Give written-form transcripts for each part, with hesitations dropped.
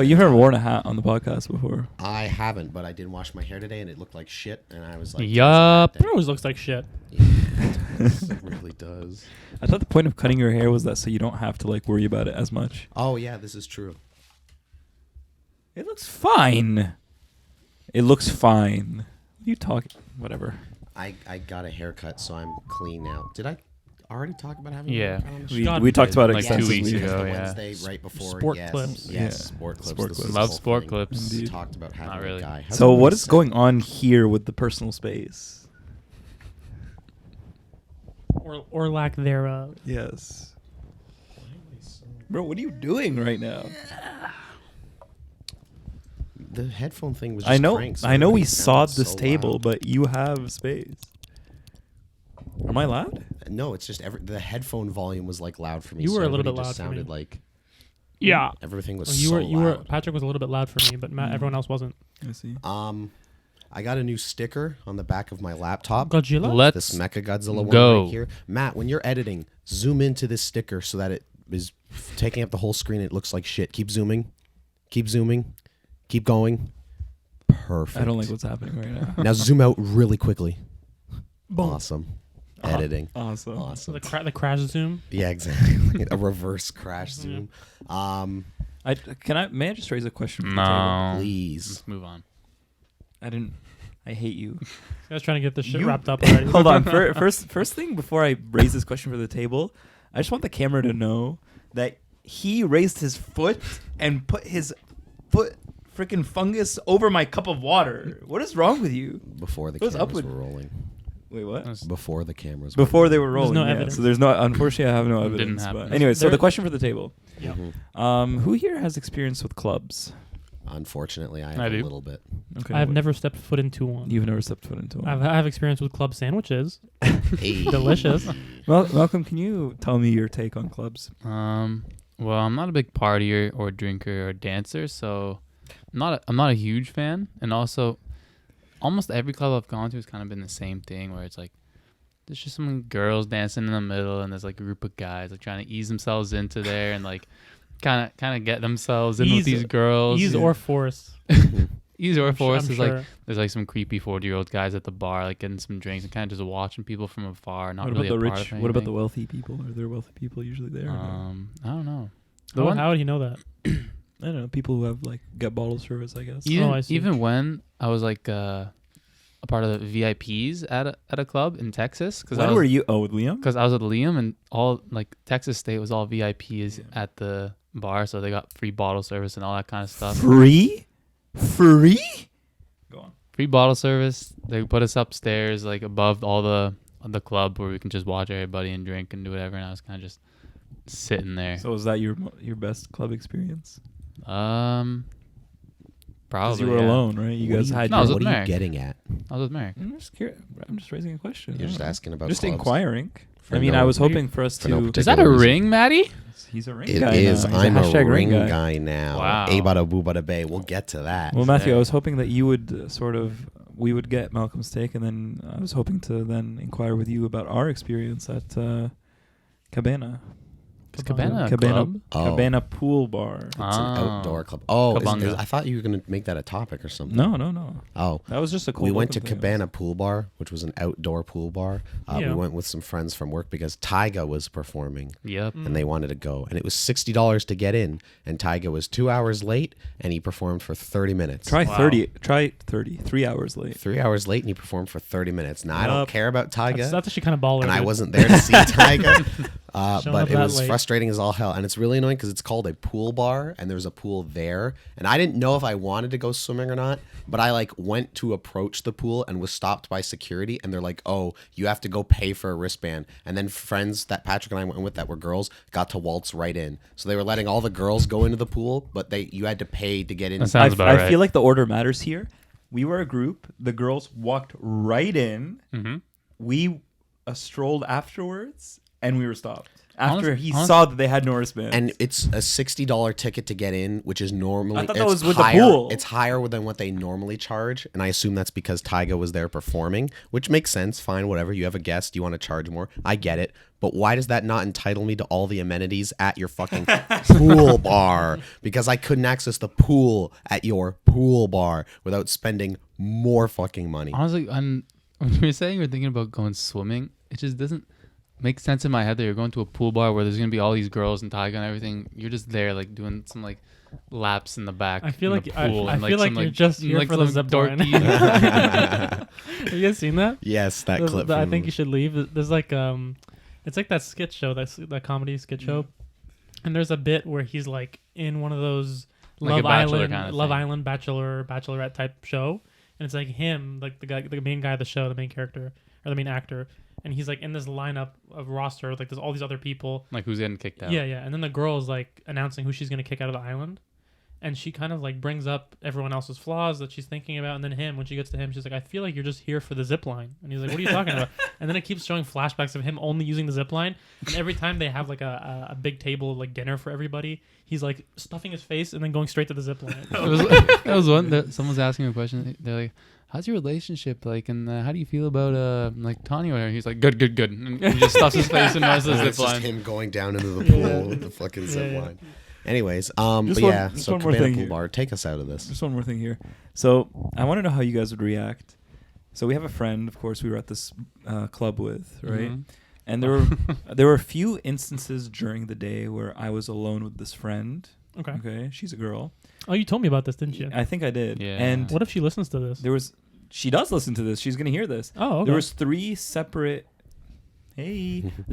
you've never worn a hat on the podcast before. I haven't, but I did wash my hair today, and it looked like shit. And I was like, Yup. It always looks like shit. Yeah, it really does. I thought the point of cutting your hair was that so you don't have to like worry about it as much. Oh yeah, this is true. It looks fine. It looks fine. What are you talking? Whatever. I got a haircut, so I'm clean now. Did I already talk about having? Yeah. A haircut on the show? We talked about it like 2 extensively. weeks It was ago. the Yeah. Wednesday right before. Sport yes, clips. Yes, Yeah. sport clips. Sport This clips. was the Love whole sport thing. clips. We Indeed. talked about having Not really. a guy. So what is going on here with the personal space? Or lack thereof. Yes. Bro, what are you doing right now? The headphone thing was just I know cranked, so we everything sawed sounded this so table, loud. but you have space. Am I loud? No, it's just the headphone volume was like loud for me. You so were a little everybody bit just loud for me. sounded like Yeah. everything was You so were. loud. Patrick was a little bit loud for me, but everyone else wasn't. I see. I got a new sticker on the back of my laptop. Godzilla. Let's This Mecha Godzilla one go. right here. Matt, when you're editing, zoom into this sticker so that it is taking up the whole screen. It looks like shit. Keep zooming. Keep zooming. Keep going. Perfect. I don't like what's happening right now. Now zoom out really quickly. Boom. Awesome. Editing. Awesome. So Awesome. the crash zoom. Yeah, exactly. A reverse crash zoom. May I just raise a question from the table? No. Please. Let's move on. I hate you. I was trying to get this shit You- wrapped up already. Hold on. First thing before I raise this question for the table, I just want the camera to know that he raised his foot and put his foot freaking fungus over my cup of water. What is wrong with you? Before the What's up cameras with- were rolling. Wait, what? Before the cameras Before they were There's rolling. no yeah. evidence. So there's no. Unfortunately, I have no Didn't evidence. happen. But anyway, so There- the question for the table. Yep. Who here has experience with clubs? Unfortunately, I have I a do. little bit. Okay. I have never stepped foot into one. You've never stepped foot into one. I have experience with club sandwiches. Hey. Delicious. Well, Malcolm, can you tell me your take on clubs? Well, I'm not a big partier or drinker or dancer, so I'm not a huge fan. And also, almost every club I've gone to has kind of been the same thing, where it's like there's just some girls dancing in the middle, and there's like a group of guys like trying to ease themselves into there and like kind of get themselves in with these girls. Ease or force. Ease or force I'm is sure. like there's like some creepy 40-year-old guys at the bar like getting some drinks and kind of just watching people from afar, not What really about the a part rich? of What about the anything. wealthy people? Are there wealthy people usually there? or no? I don't know. How would you know that? I don't know. People who have like get bottle service, I guess. Even, I see. even when I was like a part of the VIPs at a club in Texas, because When were you? Oh, with Liam? Because I was with Liam, and all like Texas State was all VIPs at the bar, so they got free bottle service and all that kind of stuff. Free? Go on. Free bottle service. They put us upstairs, like above all the club, where we can just watch everybody and drink and do whatever. And I was kind of just sitting there. So was that your best club experience? Probably. Because you were yeah. alone, right? You guys had. No, I was your, with What are you Merrick. getting at? I was with Merrick. I'm just curious. I'm just raising a question. You're I just don't know. asking about Just clubs. inquiring. For I mean, no- I was hoping for us for no to. Is that a particular reason. ring, Matty? He's a ring It guy. is. Now. He's I'm a hashtag ring guy now. Wow. A bada boo bada bay. We'll get to that. Well, Matthew, Sick. I was hoping that you would we would get Malcolm's take, and then I was hoping to then inquire with you about our experience at Cabana. Is Cabana a Cabana, club? Oh. Cabana Pool Bar. It's an outdoor club. Oh, Kabanga. I thought you were going to make that a topic or something. No. Oh. That was just a cool. We went to looking thing. Cabana Pool Bar, which was an outdoor pool bar. Yeah. We went with some friends from work because Tyga was performing Yep. and they wanted to go. And it was $60 to get in. And Tyga was 2 hours late and he performed for 30 minutes. Try Wow. 30. Try 30. 3 hours late. 3 hours late and he performed for 30 minutes. Now, I don't Yup. care about Tyga. That's actually kind of baller. And I dude. wasn't there to see Tyga. Showing But up it that was late. frustrating as all hell. And it's really annoying because it's called a pool bar and there's a pool there. And I didn't know if I wanted to go swimming or not, but I like went to approach the pool and was stopped by security. And they're like, oh, you have to go pay for a wristband. And then friends that Patrick and I went with that were girls got to waltz right in. So they were letting all the girls go into the pool, but you had to pay to get in. That sounds about right. I feel like the order matters here. We were a group. The girls walked right in. Mm-hmm. We strolled afterwards, and we were stopped. after he saw that they had no wristbands. And it's a $60 ticket to get in, which is normally I thought that it's was with the higher, pool. It's higher than what they normally charge, and I assume that's because Tyga was there performing, which makes sense. Fine, whatever. You have a guest, you want to charge more. I get it. But why does that not entitle me to all the amenities at your fucking pool bar? Because I couldn't access the pool at your pool bar without spending more fucking money. Honestly, when you're saying you're thinking about going swimming, it just doesn't make sense in my head that you're going to a pool bar where there's gonna be all these girls and Tyga and everything. You're just there like doing some like laps in the back. I feel in like the pool I and, feel like some, you're just here like for the some zip line. dorky- Have you guys seen that? Yes, that clip. I from- think you should leave. There's like it's like that skit show, that comedy skit show, and there's a bit where he's like in one of those Like a Bachelor kind of Love thing. Island Bachelorette type show, and it's like him, like the main guy of the show, the main character or the main actor, and he's like in this lineup of roster, like there's all these other people. like who's getting kicked out. Yeah, and then the girl is like announcing who she's gonna kick out of the island. And she kind of like brings up everyone else's flaws that she's thinking about, and then him, when she gets to him, she's like, "I feel like you're just here for the zip line." And he's like, "What are you talking about?" And then it keeps showing flashbacks of him only using the zip line. And every time they have like a big table like dinner for everybody, he's like stuffing his face and then going straight to the zip line. It was one that someone's asking a question. They're like, "How's your relationship like? And how do you feel about like Tanya?" And he's like, "Good." And he just stuffs his face and runs the And zip it's just line. him going down into the pool with the fucking zip line. Anyways, but yeah, just so one more Cabana thing Pool here. Bar, take us out of this. Just one more thing here. So I want to know how you guys would react. So we have a friend, of course, we were at this club with, right? Mhm. And there were a few instances during the day where I was alone with this friend. Okay. Okay, she's a girl. Oh, you told me about this, didn't you? I think I did. Yeah. And What if she listens to this? she does listen to this. She's gonna hear this. Oh, okay. There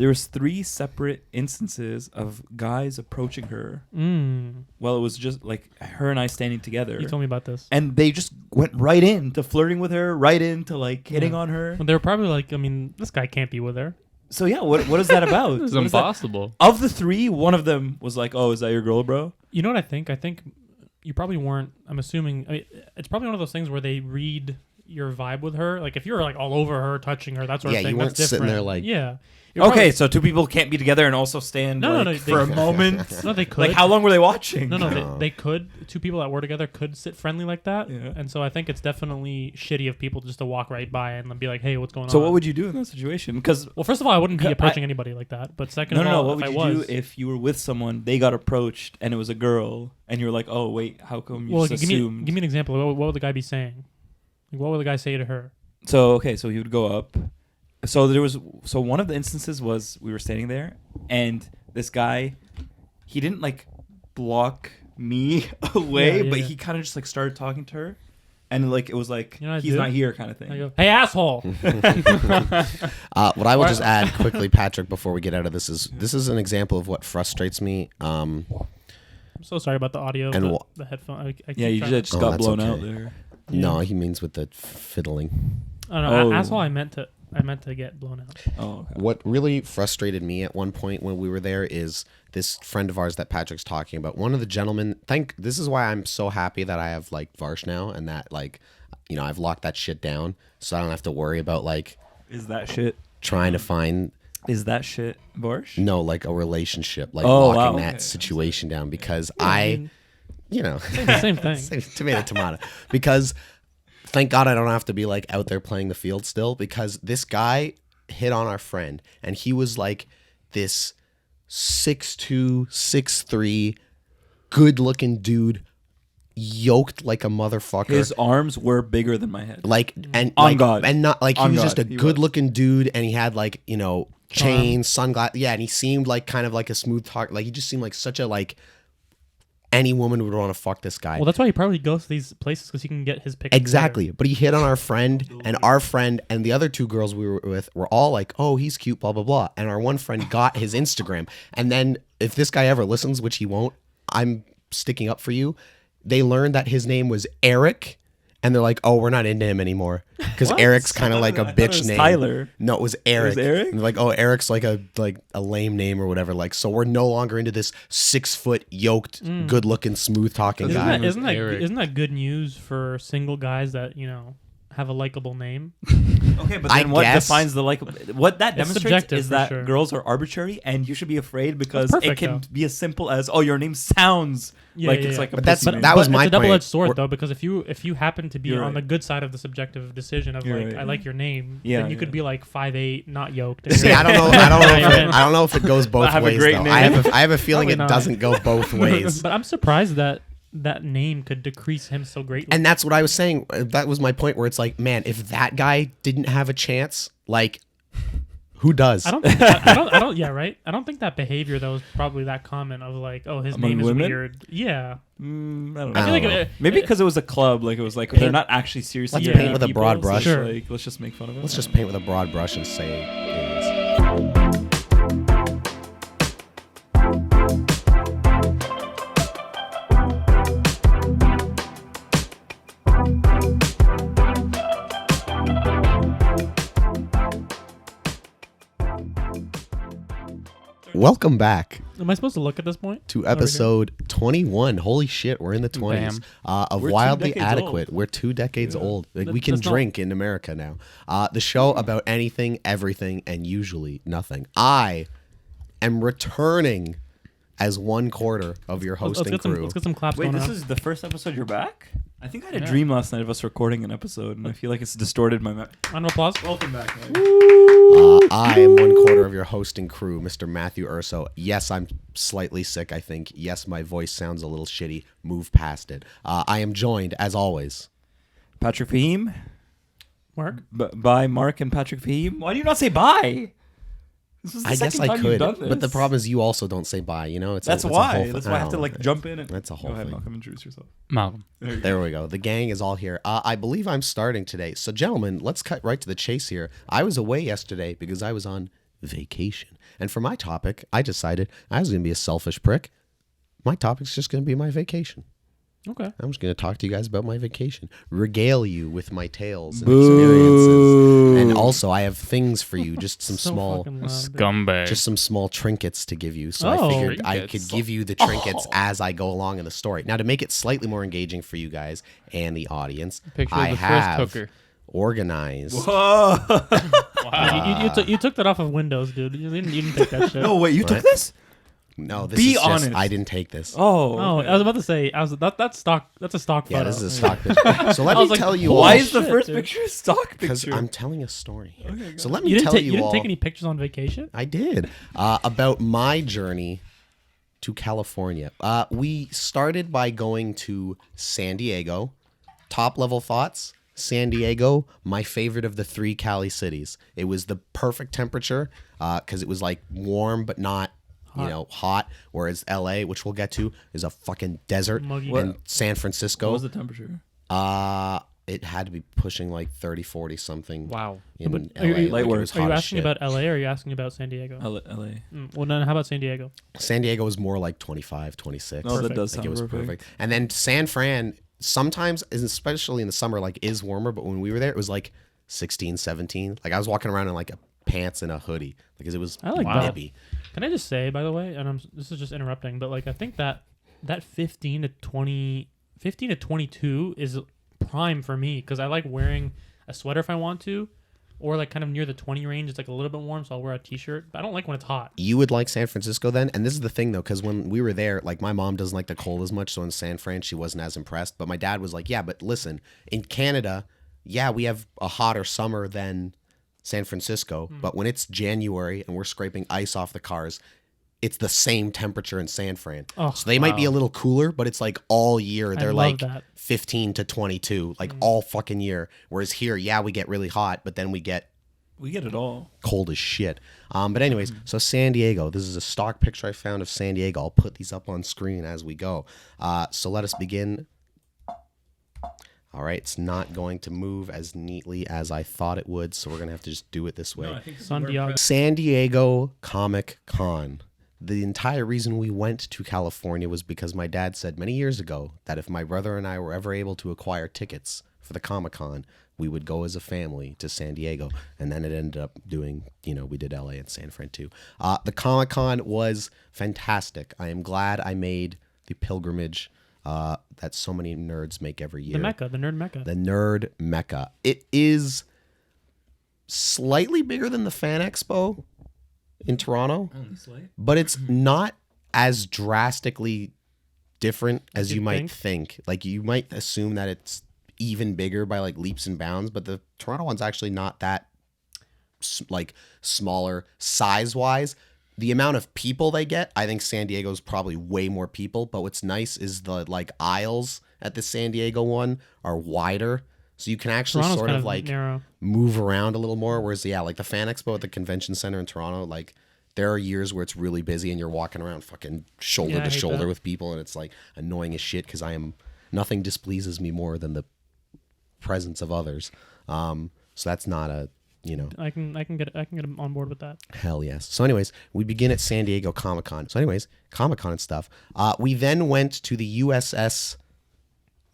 was three separate instances of guys approaching her. Well, it was just like her and I standing together. You told me about this. And they just went right into flirting with her, right into like hitting Yeah. on her. Well, they were probably like, I mean, this guy can't be with her. So yeah, what is that about? It's What is that? impossible. Of the three, one of them was like, "Oh, is that your girl, bro?" You know what I think? I think you probably weren't. I'm assuming. I mean, it's probably one of those things where they read your vibe with her. Like if you're like all over her, touching her, that sort Yeah, of thing. you weren't that's sitting different. there like- yeah. You're Okay, probably- so two people can't be together and also stand No, like, they- for a moment. no, they could. Like, how long were they watching? No, No. they could. Two people that were together could sit friendly like that. Yeah. And so I think it's definitely shitty of people just to walk right by and be like, "Hey, what's going So on?" what would you do in that situation? Because Well, first of all, I wouldn't be I- approaching anybody like that. But second no, of all, what if would I you was, do if you were with someone, they got approached, and it was a girl, and you were like, "Oh, wait, how come you well, just give me assumed?" an example. What would the guy be saying? Like, what would the guy say to her? So so he would go up. So one of the instances was we were standing there, and this guy, he didn't like block me away, Yeah, but yeah. he kind of just like started talking to her, and like it was like You know what I he's do? not here kind of thing. I go, "Hey, asshole!" What I will just add quickly, Patrick, before we get out of this is an example of what frustrates me. I'm so sorry about the audio. And The headphone. I keep Yeah, you trying to- just Oh, got that's blown okay. out there. No, he means with the fiddling. Oh no, Oh. asshole! I meant to get blown out. Oh, okay. What really frustrated me at one point when we were there is this friend of ours that Patrick's talking about. One of the gentlemen, this is why I'm so happy that I have like Varsh now and that like, you know, I've locked that shit down so I don't have to worry about like Is that shit? trying to find Is that shit, Borscht? no like a relationship, like Oh, locking wow, that okay. situation down because I mean, you know, same thing. Same tomato. Because thank God I don't have to be like out there playing the field still because this guy hit on our friend and he was like this 6'2", 6'3", good looking dude, yoked like a motherfucker. His arms were bigger than my head. Like and On like, God. and not like he On was God, just a he good was. looking dude and he had like, you know, chains, sunglasses. Yeah, and he seemed like kind of like a smooth talk. Like he just seemed like such a like any woman would want to fuck this guy. Well, that's why he probably goes to these places because he can get his picture. Exactly. But he hit on our friend and our friend and the other two girls we were with were all like, "Oh, he's cute, blah, blah, blah." And our one friend got his Instagram. And then if this guy ever listens, which he won't, I'm sticking up for you. They learned that his name was Eric. And they're like, "Oh, we're not into him anymore." Because What? Eric's kind of like a I thought it bitch was name. Tyler. No, it was Eric. Eric? And they're like, "Oh, Eric's like a lame name or whatever." Like, so we're no longer into this 6 foot yoked, good looking, smooth talking Isn't guy. that- Eric. Isn't that good news for single guys that have a likable name. Okay, but I then what guess- defines the like? What that It's demonstrates subjective is for that sure. girls are arbitrary, and you should be afraid because perfect, it can though. be as simple as, "Oh, your name sounds Yeah, like yeah, it's yeah. like a But that's- pussy name." that was But my it's a double-edged point. sword We're- though, because if you happen to be You're on the right. good side of the subjective decision of You're like right. I like your name, Yeah, then you yeah. could be like 5'8", not yoked. and See, you're I like, don't know. I don't know. You're in. I don't know if it goes both I have a ways great though. name. I have a feeling Probably it not. doesn't go both ways. But I'm surprised that that name could decrease him so greatly. And that's what I was saying. That was my point where it's like, man, if that guy didn't have a chance, like, who does? I don't. Yeah, right. I don't think that behavior though is probably that common of like, oh, his Among name is women? weird. Yeah. I don't know. I I feel like don't know. Maybe because it was a club, like it was like they're not actually seriously. Let's dating paint with a people, broad so brush. it's Sure. Like, let's just make fun of it. Let's just paint with a broad brush and say it is. Welcome back Am I supposed to look at this point? to Over here? episode 21. Holy shit, we're in the 20s. Of We're 2 Wildly decades Adequate. old. We're 2 decades old. Like, we That- can that's not- drink in America now. The show about anything, everything, and usually nothing. I am returning as 1/4 of your Let's hosting get some. crew. Let's get some claps Wait, going this on. is the first episode you're back? I think I had a Yeah. dream last night of us recording an episode, and I feel like it's distorted my. Round of applause. Welcome back. Man. I am 1/4 of your hosting crew, Mr. Matthew Urso. Yes, I'm slightly sick, I think. Yes, my voice sounds a little shitty. Move past it. I am joined, as always. Patrick Fahim. Mark. By Mark and Patrick Fahim. Why do you not say bye? This is the I guess second I time you've could, done but the this. problem is you also don't say bye. You know, it's That's it's why. whole That's why I have to oh, like jump in. And That's a whole Go ahead, thing. Malcolm. Introduce yourself. Malcolm. There we go. The gang is all here. I believe I'm starting today. So, gentlemen, let's cut right to the chase here. I was away yesterday because I was on vacation. And for my topic, I decided I was going to be a selfish prick. My topic's just going to be my vacation. Okay. I'm just going to talk to you guys about my vacation, regale you with my tales and experiences. And also, I have things for you, just some So small... fucking loud, dude. Scumbag. Just some small trinkets to give you. So Oh. I figured I Trinkets. could give you the trinkets as I go along in the story. Now, to make it slightly more engaging for you guys and the audience, Picture I of the have first hooker. organized. Whoa! You took that off of Windows, dude. You didn't take that shit. no, wait, you What? took this? No, this Be is just, honest. I didn't take this. Oh. Oh, okay. I was about to say, that's stock. That's a stock Yeah, photo. this is a stock picture. So let I me was like, tell you holy all. Why is the shit, first dude. picture a stock Because picture? I'm telling a story here. Okay, So let me You didn't tell take. you You didn't all. take any pictures on vacation. I did. About my journey to California. We started by going to San Diego. Top level thoughts. San Diego, my favorite of the 3 Cali cities. It was the perfect temperature because it was like warm but not, hot. Whereas LA, which we'll get to, is a fucking desert. Muggy. And San Francisco, What was the temperature? it had to be pushing like 30, 40 something. Wow. In But LA. are you, Light Like, it work. was are you hot as asking shit. about LA or are you asking about San Diego? LA. Well, then how about San Diego? San Diego was more like 25, 26. No, that Perfect. does Like sound it was perfect. perfect. And then San Fran sometimes, especially in the summer, like is warmer. But when we were there, it was like 16, 17. Like I was walking around in like pants and a hoodie because it was I like Wow. that. nippy. Can I just say, by the way, and this is just interrupting, but like I think that 15 to 22 is prime for me because I like wearing a sweater if I want to, or like kind of near the 20 range. It's like a little bit warm, so I'll wear a t-shirt. But I don't like when it's hot. You would like San Francisco then? And this is the thing though, because when we were there, like my mom doesn't like the cold as much. So in San Fran, she wasn't as impressed. But my dad was like, yeah, but listen, in Canada, yeah, we have a hotter summer than San Francisco. But when it's January and we're scraping ice off the cars, it's the same temperature in San Fran. Oh, So they might be a little cooler, but it's like all year. They're love like that. 15 to 22, like all fucking year. Whereas here, yeah, we get really hot, but then we get We get it all. cold as shit. But anyways, so San Diego. This is a stock picture I found of San Diego. I'll put these up on screen as we go. So let us begin. All right, it's not going to move as neatly as I thought it would, so we're going to have to just do it this way. San Diego. San Diego Comic Con. The entire reason we went to California was because my dad said many years ago that if my brother and I were ever able to acquire tickets for the Comic Con, we would go as a family to San Diego. And then it ended up doing, we did LA and San Fran too. The Comic Con was fantastic. I am glad I made the pilgrimage that so many nerds make every year. The Mecca, the nerd Mecca. The nerd Mecca. It is slightly bigger than the Fan Expo in Toronto, but it's not as drastically different as you might think. Like you might assume that it's even bigger by like leaps and bounds, but the Toronto one's actually not that like smaller size wise. The amount of people they get, I think San Diego's probably way more people, but what's nice is the like aisles at the San Diego one are wider, so you can actually Toronto's sort kind of like narrow. move around a little more. Whereas like the Fan Expo at the convention center in Toronto, like there are years where it's really busy and you're walking around fucking shoulder to shoulder with people, and it's like annoying as shit because nothing displeases me more than the presence of others. So that's not a, I can get on board with that. Hell yes. So anyways, we begin at San Diego Comic-Con. So anyways, Comic-Con and stuff. We then went to the USS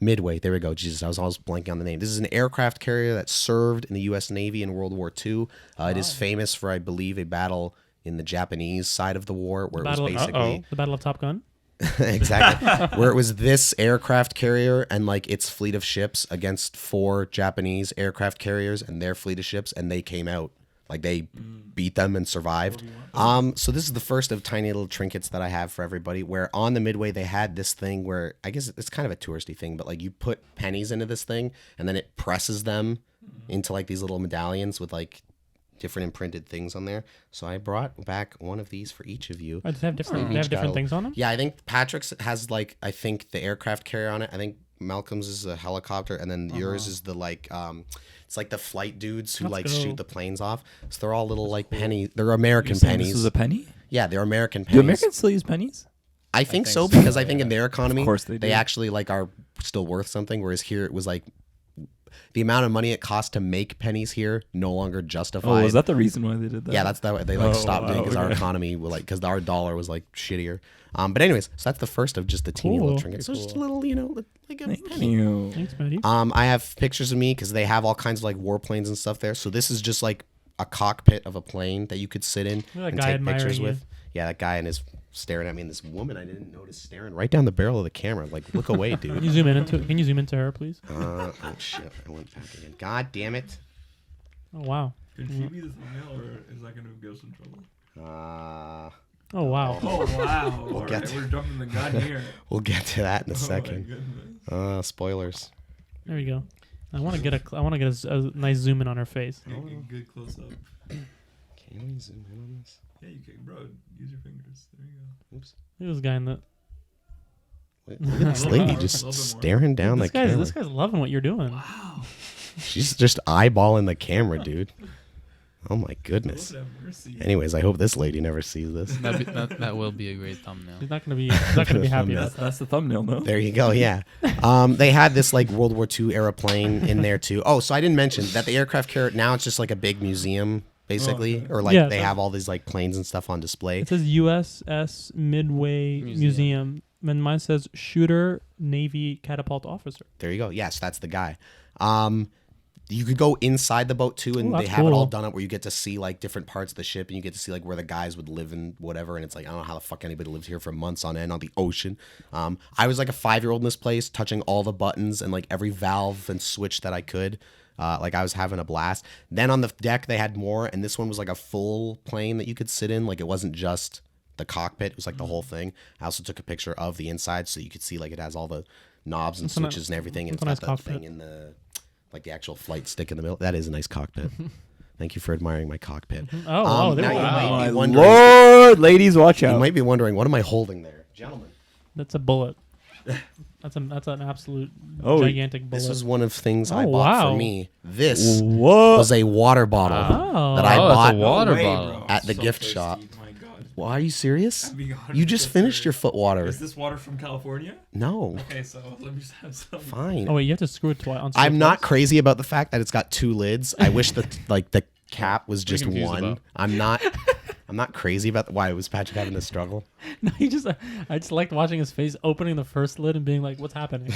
Midway. There we go. Jesus, I was always blanking on the name. This is an aircraft carrier that served in the U.S. Navy in World War II. It is famous for, I believe, a battle in the Japanese side of the war where it was basically... The Battle of Top Gun? Exactly. Where it was this aircraft carrier and like its fleet of ships against 4 Japanese aircraft carriers and their fleet of ships, and they came out. Like they beat them and survived. So this is the first of tiny little trinkets that I have for everybody, where on the Midway they had this thing where I guess it's kind of a touristy thing, but like you put pennies into this thing and then it presses them into like these little medallions with like different imprinted things on there. So I brought back one of these for each of you. Oh, they have different things on them? Yeah, I think Patrick's has like, I think the aircraft carrier on it. I think Malcolm's is a helicopter, and then yours is the like it's like the flight dudes who shoot the planes off. So they're all little like pennies. They're American pennies. This is a penny? Yeah, they're American pennies. Do Americans still use pennies? I think so, because I think in their economy, Of course they do. actually like are still worth something, whereas here it was like the amount of money it cost to make pennies here no longer justified. Oh, is that the reason why they did that? Yeah, that's that. They like stopped doing because our okay. economy will because our dollar was like shittier. But anyways, so that's the first of just the teeny little Cool. trinkets. So just a little, like a Thank penny. you. Thanks, Matty. I have pictures of me because they have all kinds of like warplanes and stuff there. So this is just like a cockpit of a plane that you could sit in Look at that and guy take admiring pictures you. with. Yeah, that guy and his staring at me, and this woman I didn't notice staring right down the barrel of the camera. Like, look away, Can dude. you zoom into her, please? Oh shit! I went back again. God damn it. Oh wow. Could she be the thumbnail, or is that going to give us in trouble? Oh wow. Oh, wow. We'll get to- we're jumping the gun here. We'll get to that in a Oh, my second. goodness. Spoilers. There we go. I want to get a nice zoom in on her face. Good close up. Can we zoom in on this? Yeah, you can, bro. Use your fingers. There you go. Oops. Look at this guy in the. Wait, look at this A little lady more, just a little bit more. staring down the camera. This guy's loving what you're doing. Wow. She's just eyeballing the camera, dude. Oh my goodness. Lord have mercy. Anyways, I hope this lady never sees this. That will be a great thumbnail. He's not gonna be happy about that. That's the thumbnail, no? There you go. Yeah. They had this like World War II era plane in there too. Oh, so I didn't mention that the aircraft carrier now it's just like a big museum basically, okay. or like Yeah, they have all these like planes and stuff on display. It says USS Midway Museum. And mine says Shooter Navy Catapult Officer. There you go. Yes, that's the guy. You could go inside the boat too, and Ooh, they that's have it all cool. done up where you get to see like different parts of the ship, and you get to see like where the guys would live and whatever. And it's like I don't know how the fuck anybody lives here for months on end on the ocean. I was like a 5-year-old in this place, touching all the buttons and like every valve and switch that I could. Like I was having a blast. Then on the deck they had more, and this one was like a full plane that you could sit in. Like it wasn't just the cockpit; it was like the whole thing. I also took a picture of the inside so you could see like it has all the knobs and That's a ni- switches and everything. And that's a it's nice got the cockpit. thing in the like the actual flight stick in the middle. That is a nice cockpit. Thank you for admiring my cockpit. Oh, there now we you go. might My be wondering. Lord, ladies, watch You out. might be wondering, what am I holding there, gentlemen? That's a bullet. That's an absolute Oh, gigantic bullet. This is one of the things I Oh, bought wow. for me. This What? was a water bottle Oh. that I Oh, it's a bought water bottle. at the gift thirsty. shop. My God. Well, are you serious? I'm being You just 100% finished your serious. foot water. Is this water from California? No, Okay, so let me just have some. fine. Oh wait, you have to screw it twice. I'm not crazy about the fact that it's got 2 lids. I wish that like the cap was just confused one. about? I'm not crazy about why was Patrick having this struggle. No, I just liked watching his face opening the first lid and being like, "What's happening?"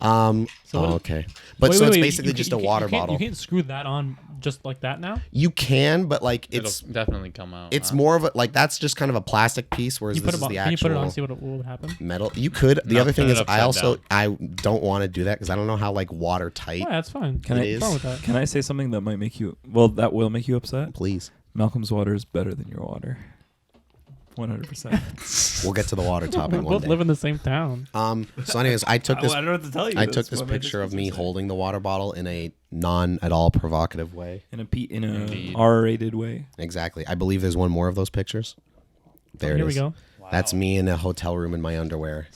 So what is- okay. But Wait, so wait, it's wait, basically just a water you can't- bottle. You can't screw that on just like that now. You can, but like It'll it's definitely come out. it's huh? more of a like that's just kind of a plastic piece, whereas You put this it is on, the can you put it on and actual see what would happen? metal. You could. The No, other thing put is, it I also upside I don't want to do that because I don't know how like watertight. Yeah, that's fine. Can It I is. What's wrong with that? can I say something that might make you that will make you upset? Please, Malcolm's water is better than your water. 100%. we'll get to the water We topic one both day. live in the same town. So anyways, I took this. I don't know what to tell you. I took this picture of me holding the water bottle in a non at all provocative way. in a Indeed. R-rated way. Exactly. I believe there's one more of those pictures. There it Here is. we go. That's me in a hotel room in my underwear,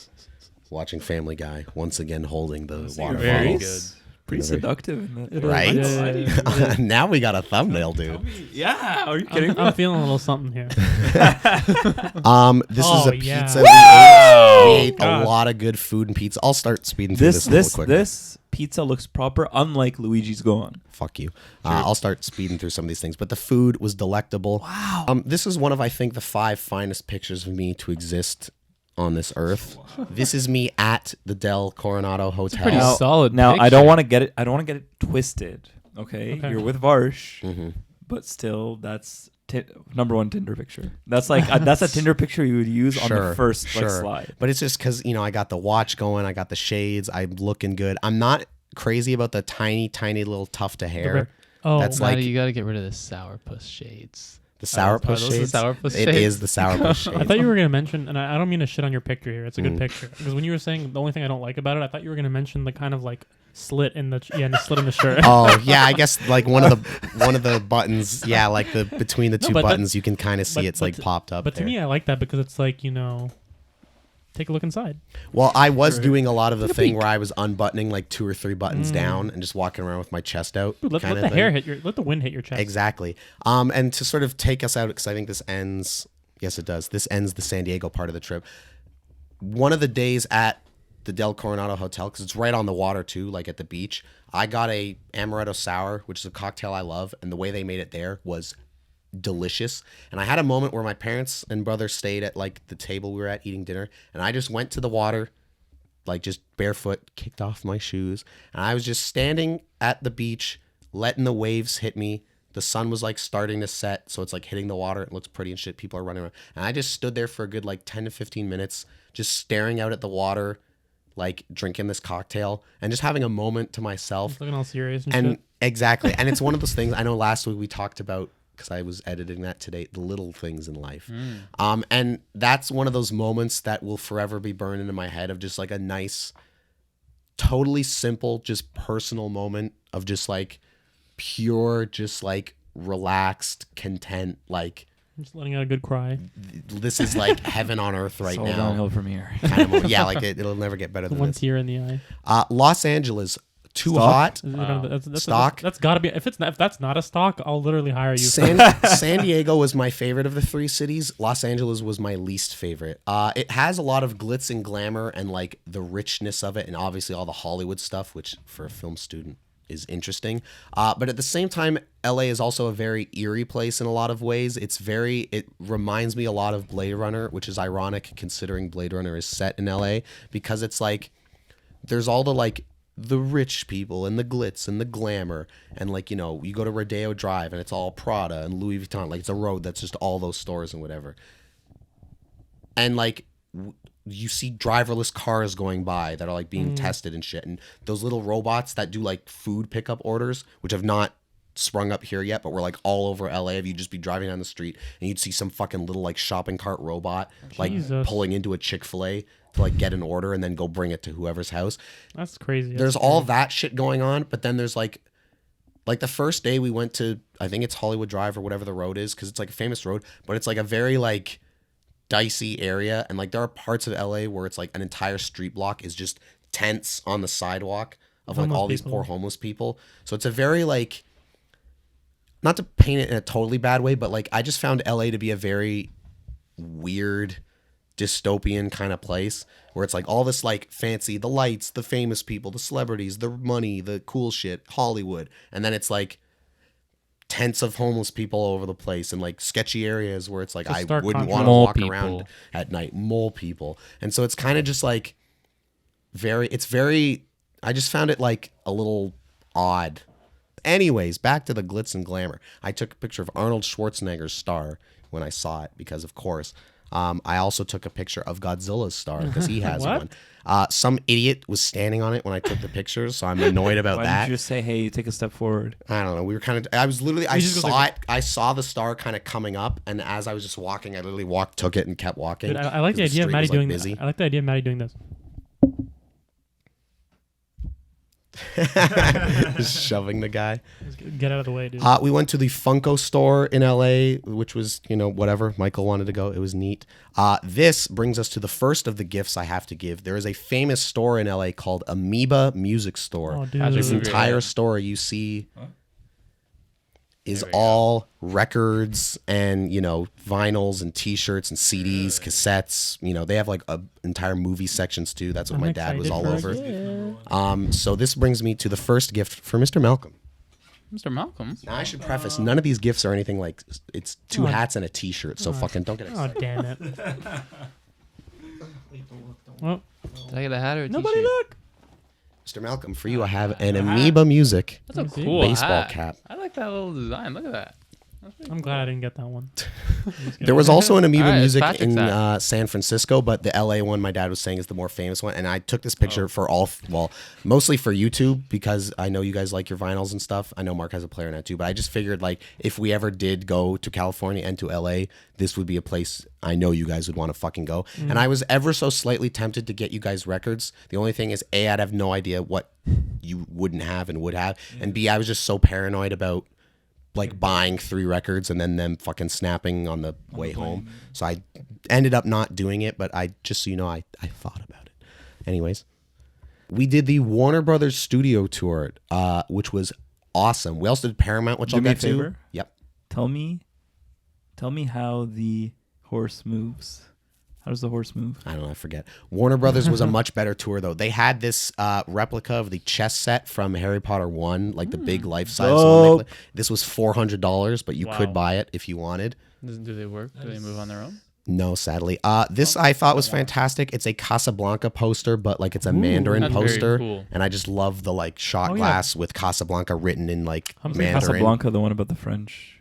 watching Family Guy. Once again, holding the water very bottle. good. Pretty Very- seductive. In that. It is. Right? Yeah. Now we got a thumbnail, dude. Yeah. Are you kidding I'm feeling a little something here. This is Oh, a yeah. pizza. Wow. We ate a God. lot of good food and pizza. I'll start speeding through this a little quicker. This pizza looks proper, unlike Luigi's Go On. Fuck you. I'll start speeding through some of these things. But the food was delectable. Wow. This is one of, I think, the 5 finest pictures of me to exist on this earth. This is me at the Del Coronado Hotel. pretty solid Now I picture. don't want to get it. I don't want to get it twisted. Okay, Okay. you're with Varsh, Mm-hmm. but still, that's number one Tinder picture. That's like that's a Tinder picture you would use on the first like, slide. But it's just because, I got the watch going. I got the shades. I'm looking good. I'm not crazy about the tiny, tiny little tuft of hair. Oh, That's Matty, like you got to get rid of the sourpuss shades. the sourpuss those the shades. sourpuss It shades? is the sourpuss shades. I thought you were going to mention, and I don't mean to shit on your picture here. It's a good Mm. picture. Because when you were saying the only thing I don't like about it, I thought you were going to mention the kind of like slit in the the slit in the shirt. Oh yeah, I guess like one of the buttons, yeah, like the between the two but that- buttons, you can kind of see but- it's but like to- popped up. But to there. me, I like that because it's like take a look inside. Well, I was doing a lot of the thing where I was unbuttoning like 2 or 3 buttons down and just walking around with my chest out. Dude, let kind the of hair thing. let the wind hit your chest. Exactly. And to sort of take us out, because I think this ends. Yes, it does. This ends the San Diego part of the trip. One of the days at the Del Coronado Hotel, because it's right on the water too, like at the beach, I got a amaretto sour, which is a cocktail I love, and the way they made it there was delicious. And I had a moment where my parents and brother stayed at like the table we were at eating dinner, and I just went to the water, like just barefoot, kicked off my shoes, and I was just standing at the beach, letting the waves hit me. The sun was like starting to set, so it's like hitting the water. It looks pretty and shit. People are running around, and I just stood there for a good like 10 to 15 minutes, just staring out at the water, like drinking this cocktail and just having a moment to myself. Looking all serious and And shit. exactly. And it's one of those things I know last week we talked about, because I was editing that today, the little things in life. And that's one of those moments that will forever be burned into my head of just like a nice, totally simple, just personal moment of just like pure, just like relaxed, content. Like I'm just letting out a good cry. this is like heaven on earth right It's all now. downhill from here. Kind of moment. Yeah, like it'll never get better The than one this. tear in the eye. Los Angeles, too Stock? hot. Is it Wow. that's Stock? That's got to be. If that's not a stock, I'll literally hire you. San Diego was my favorite of the 3 cities. Los Angeles was my least favorite. It has a lot of glitz and glamour and like the richness of it, and obviously all the Hollywood stuff, which for a film student is interesting. But at the same time, LA is also a very eerie place in a lot of ways. It reminds me a lot of Blade Runner, which is ironic considering Blade Runner is set in LA, because it's like there's all the like the rich people and the glitz and the glamour, and like, you go to Rodeo Drive and it's all Prada and Louis Vuitton, like it's a road that's just all those stores and whatever. And like you see driverless cars going by that are like being tested and shit, and those little robots that do like food pickup orders, which have not sprung up here yet, but we're like all over LA. If you just be driving down the street and you'd see some fucking little like shopping cart robot like Jesus. pulling into a Chick-fil-A to like get an order and then go bring it to whoever's house. That's crazy. There's all that shit going on, but then there's like the first day we went to, I think it's Hollywood Drive or whatever the road is, because it's like a famous road, but it's like a very like dicey area, and like there are parts of LA where it's like an entire street block is just tents on the sidewalk of like Homeless all these people. poor homeless people. So it's a very like, not to paint it in a totally bad way, but like I just found LA to be a very weird dystopian kind of place where it's like all this like fancy, the lights, the famous people, the celebrities, the money, the cool shit, Hollywood, and then it's like tents of homeless people all over the place and like sketchy areas where it's like It's a I stark wouldn't contrast. want to Mole walk around people. at night. Mole people. And so it's kind of just like it's very I just found it like a little odd. Anyways, back to the glitz and glamour. I took a picture of Arnold Schwarzenegger's star when I saw it because, of course. I also took a picture of Godzilla's star because he has What? one. Some idiot was standing on it when I took the pictures, so I'm annoyed about Why that. didn't you just say, "Hey, take a step forward"? I don't know. We were kind of. I was literally. I You just go saw like- it. I saw the star kind of coming up, and as I was just walking, I literally took it, and kept walking. Dude, I like the 'cause idea of street Matty was, like, doing busy. I like the idea of Matty doing this. Just shoving the guy. Just get out of the way, dude. We went to the Funko store in LA, which was, whatever. Michael wanted to go. It was neat. This brings us to the first of the gifts I have to give. There is a famous store in LA called Amoeba Music Store. Oh, dude. That's This Ooh. entire store you see is all records and, vinyls and T-shirts and CDs, cassettes. They have like entire movie sections too. That's what I'm my dad was excited all for a over. gift. So this brings me to the first gift for Mr. Malcolm. Mr. Malcolm. Now I should preface, none of these gifts are anything like, it's two hats and a T-shirt, so fucking don't get Oh, excited. damn it. Well, Did I get a hat or a nobody t-shirt? look. Mr. Malcolm, for you, I have an Amoeba Music That's a Let me see. cool baseball hat. cap. I like that little design. Look at that. That's pretty I'm cool. glad I didn't get that one. There was also an Amoeba All right, it's Music Patrick's in hat. San Francisco, but the LA one my dad was saying is the more famous one. And I took this picture for mostly for YouTube because I know you guys like your vinyls and stuff. I know Mark has a player net too, but I just figured like if we ever did go to California and to LA, this would be a place I know you guys would want to fucking go. And I was ever so slightly tempted to get you guys records. The only thing is, A, I'd have no idea what you wouldn't have and would have. And B, I was just so paranoid about like buying 3 records and then them fucking snapping on the way home. So I ended up not doing it, but I just so you know, I thought about it. Anyways, we did the Warner Brothers studio tour, which was awesome. We also did Paramount, which Do I'll me a get to. favor? Yep. Tell me how the horse moves. How does the horse move? I don't know, I forget. Warner Brothers was a much better tour though. They had this replica of the chess set from Harry Potter 1, like the big life-size one. Dope. This was $400, but you could Wow. buy it if you wanted. Do they work? Do they move on their own? No, sadly. This I thought was fantastic. It's a Casablanca poster, but like it's a Mandarin That's very poster, cool. and I just love the like shot Oh, yeah. glass with Casablanca written in like Humphrey Mandarin. Casablanca, the one about the French,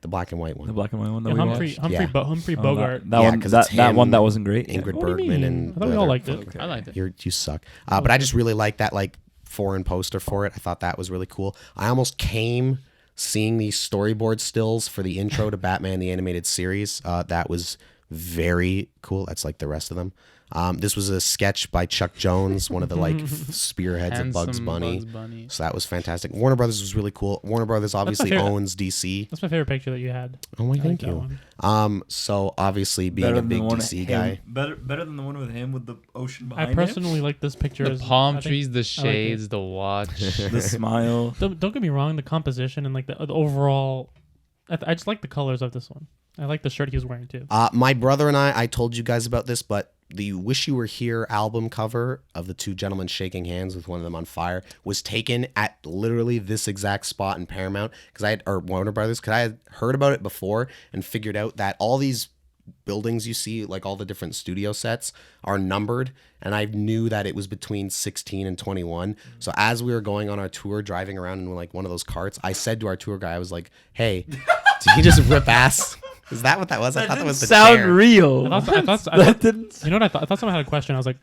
The black and white the one. black and white one that Yeah, we Humphrey watched. Yeah. Humphrey Oh, Bogart. That Yeah, one, 'cause that, it's that him, one that wasn't great. Ingrid What do you Bergman mean? and I thought we all liked it. Okay. I liked it. You suck. But I just really like that like foreign poster for it. I thought that was really cool. I almost came seeing these storyboard stills for the intro to Batman the Animated Series. That was very cool. That's like the rest of them. This was a sketch by Chuck Jones, one of the like spearheads of Bugs Handsome Bunny. Bugs Bunny. So that was fantastic. Warner Brothers was really cool. Warner Brothers obviously favorite. owns DC. That's my favorite picture that you had. Oh my, I like thank that you. one. So obviously being a big DC guy. Better than the one with him with the ocean I personally like this picture. The as- palm I think- trees, the it. shades, the watch. the smile. Don't get me wrong. The composition and like the overall, I just like the colors of this one. I like the shirt he was wearing too. My brother and I told you guys about this, but the Wish You Were Here album cover of the two gentlemen shaking hands with one of them on fire was taken at literally this exact spot in Paramount or Warner Brothers, because I had heard about it before and figured out that all these buildings you see, like all the different studio sets, are numbered, and I knew that it was between 16 and 21. So as we were going on our tour, driving around in like one of those carts, I said to our tour guy, I was like, "Hey, did he just rip ass?" Is that what that was? I thought that was the sound chair. real. I thought, that didn't. you know what I thought? I thought someone had a question. I was like,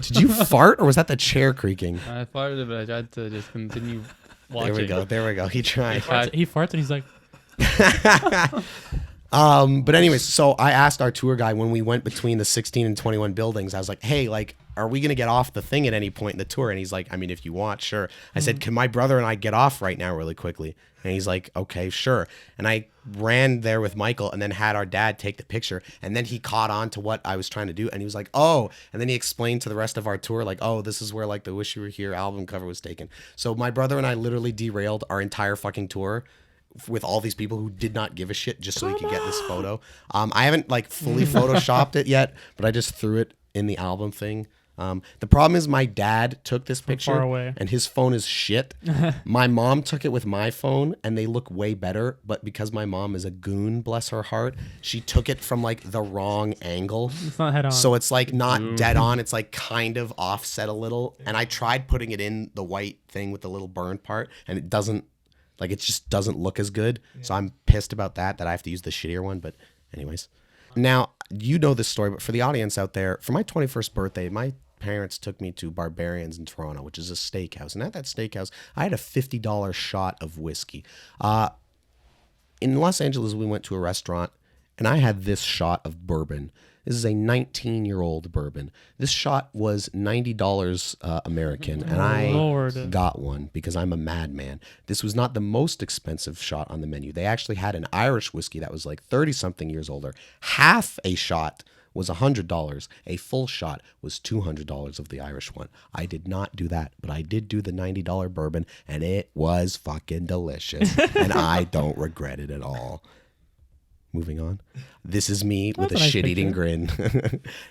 Did you fart, or was that the chair creaking? I farted, but I tried to just continue watching. There we go. He tried. he farts and he's like, But anyways, so I asked our tour guy when we went between the 16 and 21 buildings, I was like, "Hey, like, are we gonna get off the thing at any point in the tour?" And he's like, "I mean, if you want, sure." I said, "Can my brother and I get off right now really quickly?" And he's like, "Okay, sure." And I ran there with Michael and then had our dad take the picture. And then he caught on to what I was trying to do. And he was like, "Oh," and then he explained to the rest of our tour, like, "Oh, this is where like the Wish You Were Here album cover was taken." So my brother and I literally derailed our entire fucking tour with all these people who did not give a shit just so he could get this photo. I haven't like fully photoshopped it yet, but I just threw it in the album thing. The problem is my dad took this picture far away. and his phone is shit. My mom took it with my phone and they look way better. But because my mom is a goon, bless her heart, she took it from like the wrong angle. It's not head on. So it's like not dead on. It's like kind of offset a little. And I tried putting it in the white thing with the little burned part and it doesn't, like it just doesn't look as good. Yeah. So I'm pissed about that I have to use the shittier one. But anyways. Now, you know this story, but for the audience out there, for my 21st birthday, my parents took me to Barbarians in Toronto, which is a steakhouse. And at that steakhouse, I had a $50 shot of whiskey. In Los Angeles, we went to a restaurant, and I had this shot of bourbon. This is a 19-year-old bourbon. This shot was $90 American, and I got one because I'm a madman. This was not the most expensive shot on the menu. They actually had an Irish whiskey that was like 30-something years older. Half a shot was $100. A full shot was $200 of the Irish one. I did not do that, but I did do the $90 bourbon, and it was fucking delicious, and I don't regret it at all. Moving on. This is me with a shit-eating grin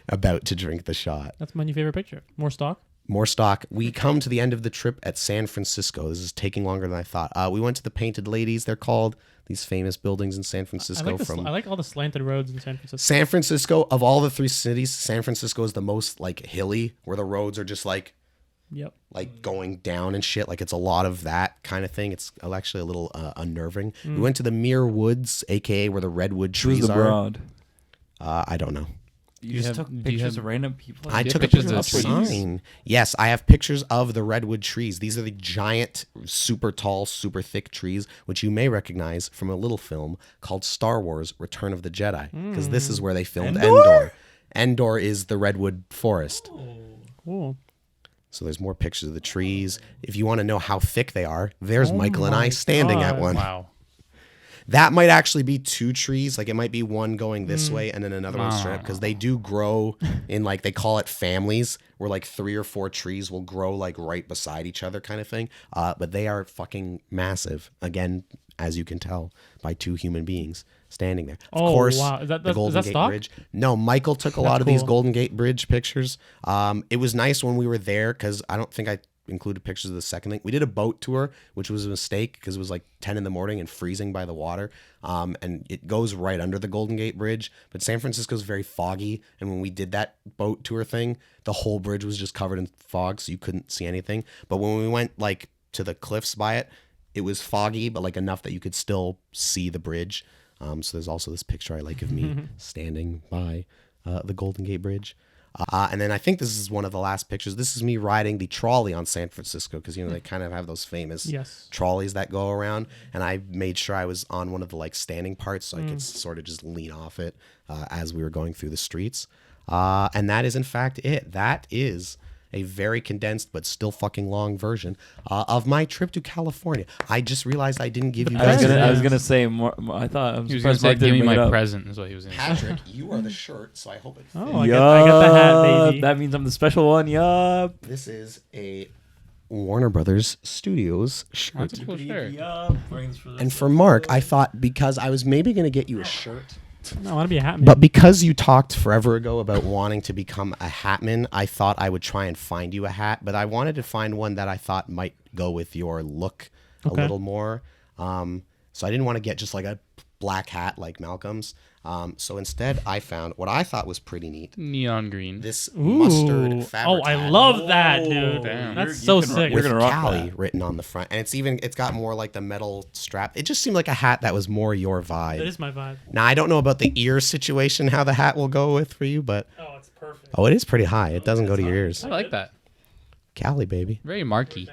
about to drink the shot. That's my new favorite picture. More stock? More stock. We come to the end of the trip at San Francisco. This is taking longer than I thought. We went to the Painted Ladies, they're called. These famous buildings in San Francisco. I like all the slanted roads in San Francisco. San Francisco, of all the three cities, San Francisco is the most like hilly, where the roads are just like like going down and shit. Like it's a lot of that kind of thing. It's actually a little unnerving. We went to the Muir Woods, aka where the redwood trees are. Broad? I don't know. You just took pictures of random people? I took a picture of a sign. Yes, I have pictures of the redwood trees. These are the giant, super tall, super thick trees, which you may recognize from a little film called Star Wars: Return of the Jedi, because this is where they filmed Endor. Endor is the redwood forest. Oh, cool. So there's more pictures of the trees. If you want to know how thick they are, there's Michael and I standing at one. Wow. That might actually be two trees. Like it might be one going this way and then another one straight up, because they do grow in like, they call it families, where like 3 or 4 trees will grow like right beside each other kind of thing. But they are fucking massive. Again, as you can tell by 2 human beings standing there. Of course, wow. Is that the Golden Gate stock? Bridge. No, Michael took a lot of these Golden Gate Bridge pictures. It was nice when we were there because I don't think I included pictures of the second thing. We did a boat tour, which was a mistake because it was like 10 in the morning and freezing by the water. And it goes right under the Golden Gate Bridge. But San Francisco is very foggy. And when we did that boat tour thing, the whole bridge was just covered in fog, so you couldn't see anything. But when we went like to the cliffs by it, it was foggy, but like enough that you could still see the bridge. So there's also this picture I like of me standing by the Golden Gate Bridge. And then I think this is one of the last pictures. This is me riding the trolley on San Francisco because, you know, they kind of have those famous trolleys that go around. And I made sure I was on one of the like standing parts so I could sort of just lean off it as we were going through the streets. And that is in fact it. That is a very condensed but still fucking long version of my trip to California. I just realized I didn't give you guys. I was gonna say more. I thought he was gonna say, "Give me my present." Is what he was gonna say. Patrick, you are the shirt, so I hope it fits. Oh, I got the hat, baby. That means I'm the special one. Yup. This is a Warner Brothers Studios shirt. That's a cool shirt. And for Mark, I thought because I was maybe gonna get you a shirt. No, I want to be a hat man. But because you talked forever ago about wanting to become a hatman, I thought I would try and find you a hat. But I wanted to find one that I thought might go with your look a little more. So I didn't want to get just like a black hat like Malcolm's. So instead, I found what I thought was pretty neat. Neon green. This mustard fabric I hat. love that, dude. Damn. That's so sick. With Cali written on the front. And it's got more like the metal strap. It just seemed like a hat that was more your vibe. That is my vibe. Now, I don't know about the ear situation, how the hat will go with for you, but... Oh, it's perfect. Oh, it is pretty high. It doesn't go to your ears. I like that. Cali, baby. Very marky.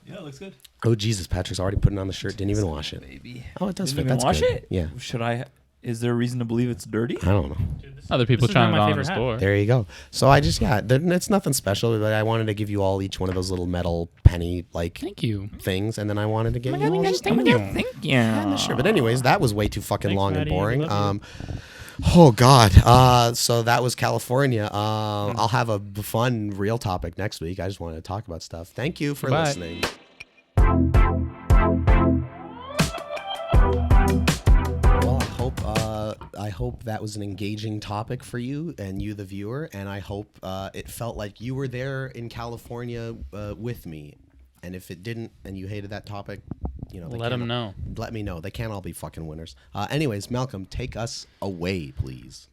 Yeah, it looks good. Oh, Jesus. Patrick's already putting on the shirt. Didn't even wash it. Baby. Oh, it does fit. Didn't even That's wash good. it? Yeah. Should I? Is there a reason to believe it's dirty? I don't know. Dude, Other people this is trying it not my on in the favorite hat. store. There you go. So I just, it's nothing special, but I wanted to give you all each one of those little metal penny, like, Thank you. things, and then I wanted to give you all Thank you. Thank you. Yeah, sure. But anyways, that was way too fucking Thanks, long Matty. and boring. We love Oh God. So that was California. I'll have a fun real topic next week. I just wanted to talk about stuff. Thank you for Bye. listening. Well, I hope that was an engaging topic for you and you, the viewer. And I hope it felt like you were there in California with me. And if it didn't, and you hated that topic, you know, Let them know. Let me know. They can't all be fucking winners. Anyways, Malcolm, take us away, please.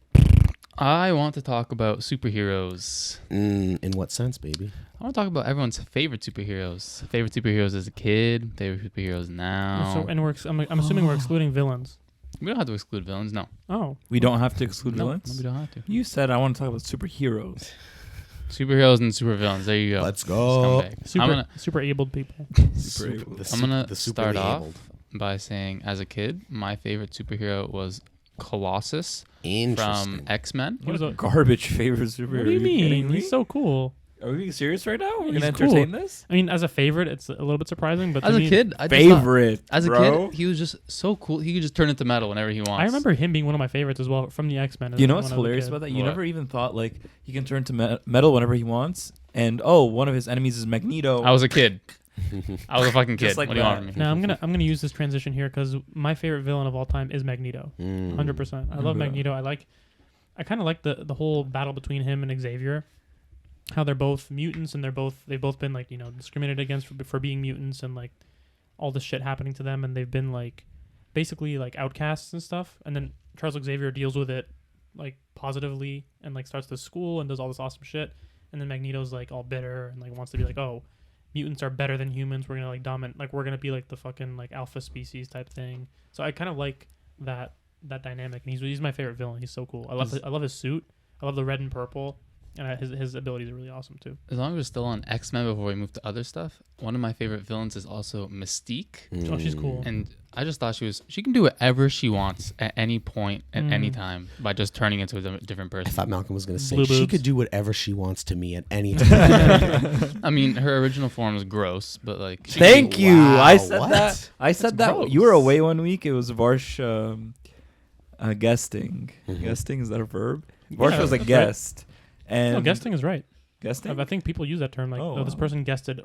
I want to talk about superheroes. In what sense, baby? I want to talk about everyone's favorite superheroes. Favorite superheroes as a kid. Favorite superheroes now. So, and I'm assuming we're excluding villains. We don't have to exclude villains. No. Oh, We don't have to exclude No, villains? we don't have to. You said I want to talk about superheroes. Superheroes and supervillains. There you go. Let's go. Scumbag. super abled people. I'm gonna start off by saying, as a kid, my favorite superhero was Colossus from X-Men. What a garbage favorite superhero. What do you kidding mean? me? He's so cool. Are we being serious right now? We're He's going to entertain cool. this? I mean, as a favorite, it's a little bit surprising, but As to a me, kid, I just thought- Favorite, as a bro. kid, he was just so cool. He could just turn into metal whenever he wants. I remember him being one of my favorites as well from the X-Men. You know when what's I was a hilarious kid. about that? You What? never even thought, like, he can turn to metal whenever he wants. And, one of his enemies is Magneto. I was a kid. I was a fucking kid. Just like what do you want that. from me? Now I'm gonna use this transition here because my favorite villain of all time is Magneto. 100%. I love Yeah. Magneto. I kind of like the whole battle between him and Xavier. How they're both mutants and they've both been like, you know, discriminated against for being mutants and like all this shit happening to them, and they've been like basically like outcasts and stuff. And then Charles Xavier deals with it like positively and like starts this school and does all this awesome shit. And then Magneto's like all bitter and like wants to be like, oh, mutants are better than humans. We're gonna like dominate, like we're gonna be like the fucking like alpha species type thing. So I kind of like that dynamic, and he's my favorite villain. He's so cool. I love his suit. I love the red and purple, and his abilities are really awesome too. As long as we're still on X-Men before we move to other stuff, one of my favorite villains is also Mystique. Oh, she's cool. And I just thought she can do whatever she wants at any point, at any time, by just turning into a different I person. thought Malcolm was going to say Blue she boobs. could do whatever she wants to me at any time. I mean, her original form is gross, but like... Thank you. Wow, I said what? that. I said That's that. gross. You were away one week. It was Varsh guesting. Mhm. Guesting, is that a verb? Varsh Yeah, was a that's right. guest. And No, guesting is right. Guesting? I think people use that term like, Oh, oh, this wow. person guested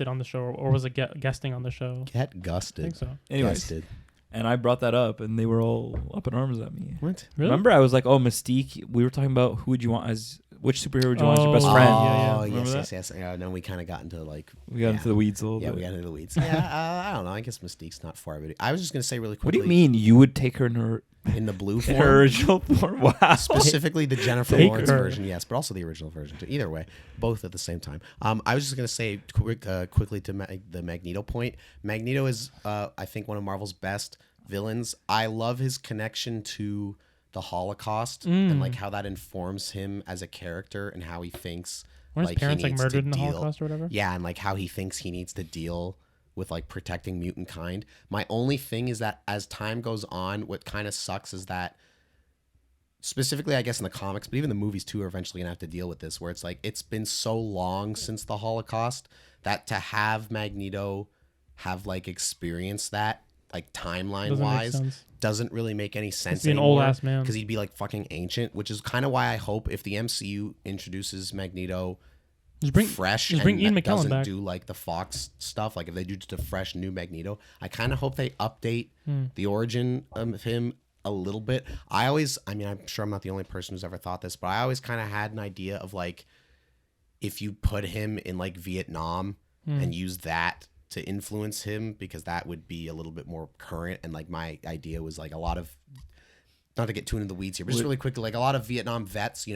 on the show, or was it guesting on the show. Get I gusted. think so. Anyways, Gusted. and I brought that up, and they were all up in arms at me. What? Really? Remember, I was like, "Oh, Mystique." We were talking about who would you want as which superhero would you want as your best Oh, friend? yeah. Oh, Remember yes. Yeah, and then we kind of got into like... We got into the weeds a little Yeah, bit. we got into the weeds. Yeah, I don't know. I guess Mystique's not far of it. I was just going to say really What quickly... do you mean you would take her in her In the blue in her form? original form? Wow. Specifically the Jennifer Take Lawrence her. version, yes, but also the original version too. Either way, both at the same time. I was just gonna say quickly to the Magneto point. Magneto is, I think, one of Marvel's best villains. I love his connection to the Holocaust and like how that informs him as a character and how he thinks. Weren't like, his parents he like needs to murdered in the deal- Holocaust or whatever? Yeah, and like how he thinks he needs to deal with like protecting mutant kind. My only thing is that as time goes on, what kind of sucks is that specifically, I guess, in the comics, but even the movies too are eventually gonna have to deal with this, where it's like it's been so long since the Holocaust that to have Magneto have like experienced that, like timeline Doesn't make wise, sense. doesn't really make any sense. He's an old ass man. because he'd be like fucking ancient, which is kind of why I hope if the MCU introduces Magneto fresh just bring and Ian that McKellen doesn't back. do like the Fox stuff, like if they do just a fresh new Magneto, I kind of hope they update the origin of him a little bit. I mean, I'm sure I'm not the only person who's ever thought this, but I always kind of had an idea of like if you put him in like Vietnam and use that to influence him, because that would be a little bit more current. And like my idea was like a lot of, not to get too into the weeds here, but just really quickly, like a lot of Vietnam vets,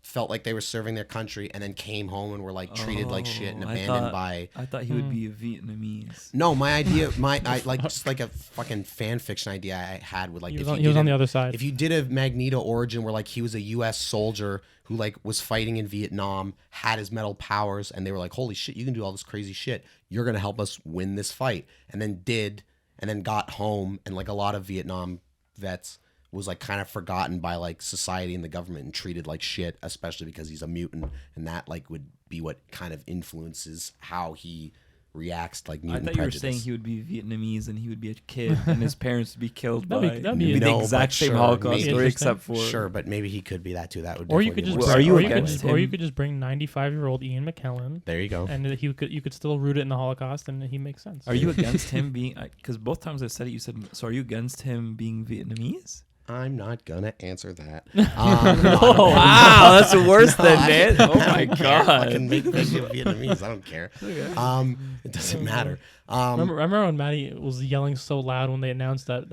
felt like they were serving their country and then came home and were like treated like shit and abandoned by. I thought he would be a Vietnamese. No, my idea, I like just like a fucking fan fiction idea I had with like He if was you on did the other side. If you did a Magneto origin where like he was a U.S. soldier who like was fighting in Vietnam, had his metal powers, and they were like, "Holy shit, you can do all this crazy shit. You're gonna help us win this fight," and then got home, and like a lot of Vietnam vets was like kind of forgotten by like society and the government and treated like shit, especially because he's a mutant, and that like would be what kind of influences how he reacts to like I mutant thought you were prejudice. saying he would be Vietnamese and he would be a kid and his parents would be killed That'd by be- that'd be- the No, exact but same sure, Holocaust maybe. story, except for Sure, but maybe he could be that too. That would Or you definitely could be just, more Are you or you could against just, or you him? could just bring 95-year-old Ian McKellen, There you go. and you could still root it in the Holocaust, and he makes sense. Are you against him being? Because both times I said it, you said. So are you against him being Vietnamese? I'm not gonna answer that. Oh wow, that's worse than it. Oh my I god. can make video Vietnamese. I don't care. It doesn't matter. Remember when Matty was yelling so loud when they announced that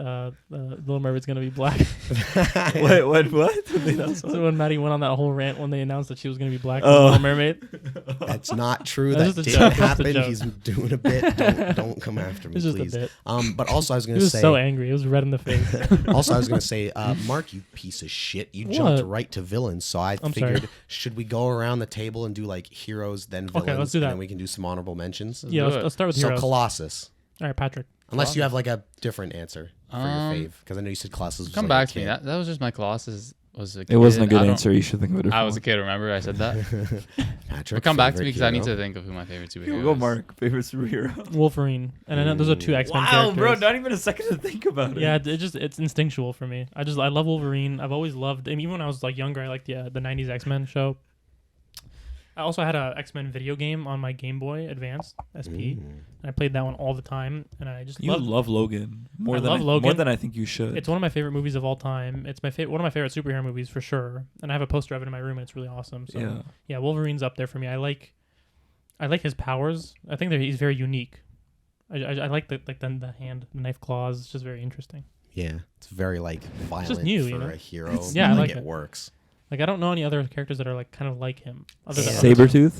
Little Mermaid's gonna be black? What? So when Matty went on that whole rant when they announced that she was gonna be black, Oh. Little Mermaid. That's not true. That's That just a didn't joke. That's a happen. joke. He's doing a bit. Don't come after me, It's just please. a bit. But also, I was He gonna was say. so angry. It was red in the face. Also, I was gonna say, Mark, you piece of shit. You jumped What? right to villains. So I I'm figured, sorry. should we go around the table and do like heroes, then villains, Okay, let's do and that. then we can do some honorable mentions. Yeah, do it. let's start with So heroes. Colossus, All right, Patrick. unless you have like a different answer for your fave, because I know you said Colossus. Was Come like back a to me. kid. That was just my Colossus. Was a It wasn't a kid. good I don't- answer. You should think of it. I was a kid. Remember, I said that. Patrick, But come back to favorite me because I need hero? to think of who my favorite superhero Go, is. Mark. Favorite superhero. Wolverine. And I know those are two X-Men Wow, characters. bro! Not even a second to think about it. Yeah, it's instinctual for me. I love Wolverine. I've always loved. I mean, even when I was like younger, I liked the '90s X-Men show. I also had a X-Men video game on my Game Boy Advance SP, and I played that one all the time. And I just You loved. love Logan more I than love Logan. more than I think you should. It's one of my favorite movies of all time. It's my one of my favorite superhero movies for sure. And I have a poster of it in my room, and it's really awesome. So yeah, Wolverine's up there for me. I like his powers. I think that he's very unique. I like the hand, the knife claws. It's just very interesting. Yeah, it's very like violent new, for you know? a hero. Yeah, I but, like it it. works. Like I don't know any other characters that are like kind of like him. Other than Sabretooth.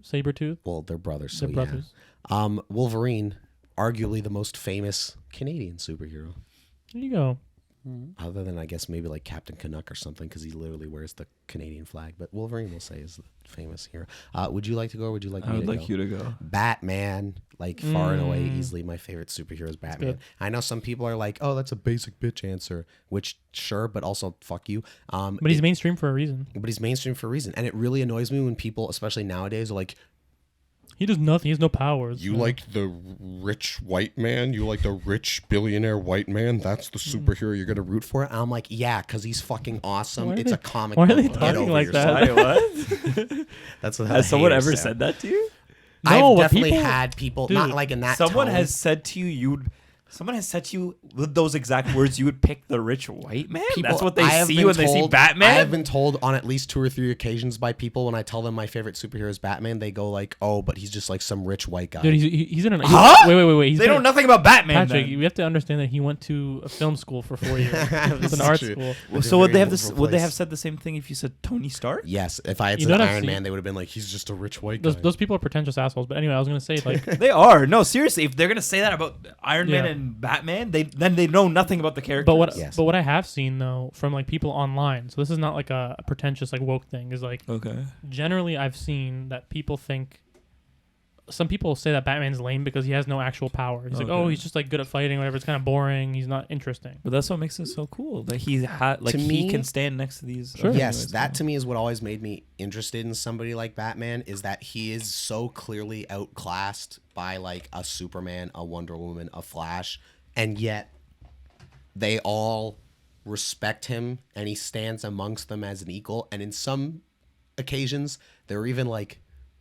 Sabretooth. Well, they're brothers. So They're brothers. Yeah. Wolverine, arguably the most famous Canadian superhero. There you go. Other than I guess maybe like Captain Canuck or something, because he literally wears the Canadian flag. But Wolverine, we'll say, is the famous hero. Would you like to go, or would you like I me would to like go? you to go. Batman, like far and away, easily my favorite superhero is Batman. good. I know some people are like, "Oh, that's a basic bitch answer," which sure, but also fuck you. But he's mainstream for a reason. But he's mainstream for a reason, and it really annoys me when people, especially nowadays, are like, He does nothing. He has no powers. "You like the rich white man? You like the rich billionaire white man? That's the superhero you're gonna root for?" And I'm like, "Yeah, because he's fucking awesome. Why are It's they- a comic why are book. they Get talking over like yourself." that? What? That's what Has someone haters ever say. said that to you? No, I've but definitely people- had people, Dude, not like in that Someone tone. has said to you, Someone has said to you with those exact words, you would pick the rich white man? That's what they I have see been when they see told- Batman? I have been told on at least 2 or 3 occasions by people when I tell them my favorite superhero is Batman, they go like, "Oh, but he's just like some rich white guy." Dude, he's in an. Huh? Wait. He's They know been- nothing about Batman. Patrick, then. you have to understand that he went to a film school for 4 years. It's This an is art true. school. Well, It's a so would very they have this? liberal Would they place. have said the same thing if you said Tony Stark? Yes, if I had You said know what I've Iron seen? Man, they would have been like, "He's just a rich white guy." Those people are pretentious assholes. But anyway, I was gonna say like They are. No, seriously. If they're gonna say that about Iron Man Yeah. and Batman, then they know nothing about the characters. But what I have seen though from like people online, so this is not like a pretentious like woke thing, is like Okay. generally I've seen that people think some people say that Batman's lame because he has no actual power. He's like, oh, Okay. he's just like good at fighting, whatever. It's kind of boring. He's not interesting. But that's what makes it so cool that he To he me- can stand next to these. Sure. Yes, that to me is what always made me interested in somebody like Batman, is that he is so clearly outclassed by like a Superman, a Wonder Woman, a Flash, and yet they all respect him and he stands amongst them as an equal. And in some occasions, they're even like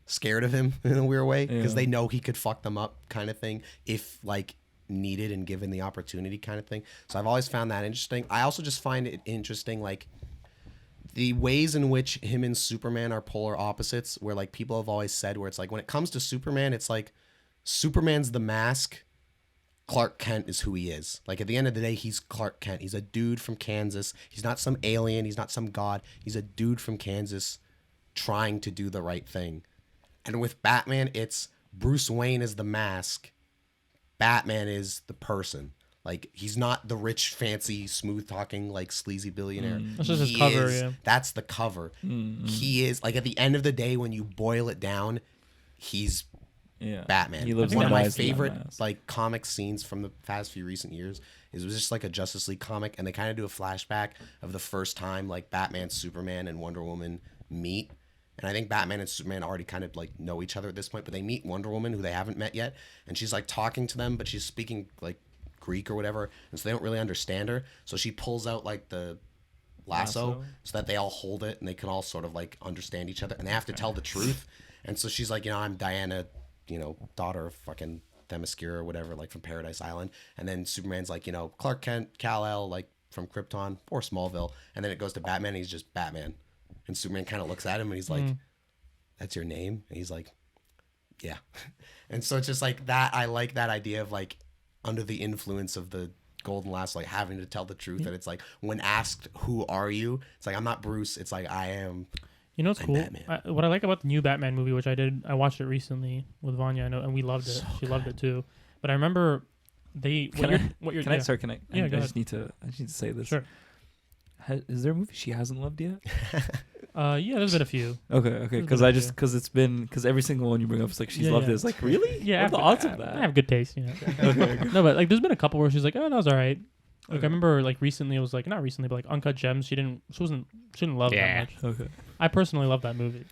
scared of him in a weird way because Yeah. they know he could fuck them up, kind of thing, if like needed and given the opportunity, kind of thing. So I've always found that interesting. I also just find it interesting, like the ways in which him and Superman are polar opposites, where like people have always said, where it's like when it comes to Superman, it's like Superman's the mask, Clark Kent is who he is. Like at the end of the day, he's Clark Kent. He's a dude from Kansas. He's not some alien. He's not some god. He's a dude from Kansas trying to do the right thing. And with Batman, it's Bruce Wayne is the mask. Batman is the person. Like he's not the rich, fancy, smooth talking, like sleazy billionaire. That's just his He cover, is- yeah. That's the cover. He is like at the end of the day, when you boil it down, he's Yeah. Batman. He lives One of my lives in that favorite mask. like comic scenes from the past few recent years is it was just like a Justice League comic, and they kind of do a flashback of the first time like Batman, Superman, and Wonder Woman meet. And I think Batman and Superman already kind of like know each other at this point, but they meet Wonder Woman, who they haven't met yet, and she's like talking to them, but she's speaking like Greek or whatever, and so they don't really understand her. So she pulls out like the lasso so that they all hold it and they can all sort of like understand each other, and they have to tell the truth. And so she's like, I'm Diana, daughter of fucking Themyscira or whatever, like from Paradise Island. And then Superman's like, Clark Kent, Kal-El, like from Krypton or Smallville, and then it goes to Batman. And he's just Batman, and Superman kind of looks at him and he's like, "That's your name?" And he's like, "Yeah." And so it's just like that. I like that idea of like under the influence of the golden lasso, like having to tell the truth. And it's like when asked, "Who are you?" It's like I'm not Bruce. It's like I am. You know what's I'm cool? Batman. What I like about the new Batman movie, which I watched it recently with Vanya, I know, and we loved it. She loved it too. But I remember Can I start? Can I? Yeah, I go just need to say this. Sure. Is there a movie she hasn't loved yet? Yeah, there's been a few. Okay. Because because every single one you bring up is like she's loved it. It's like really? Yeah, What are the odds of that? I have good taste, you know. Okay. No, but like there's been a couple where she's like, oh, that was all right. Like I remember like recently it was like not recently, but like Uncut Gems. She didn't love that much. Okay. I personally love that movie.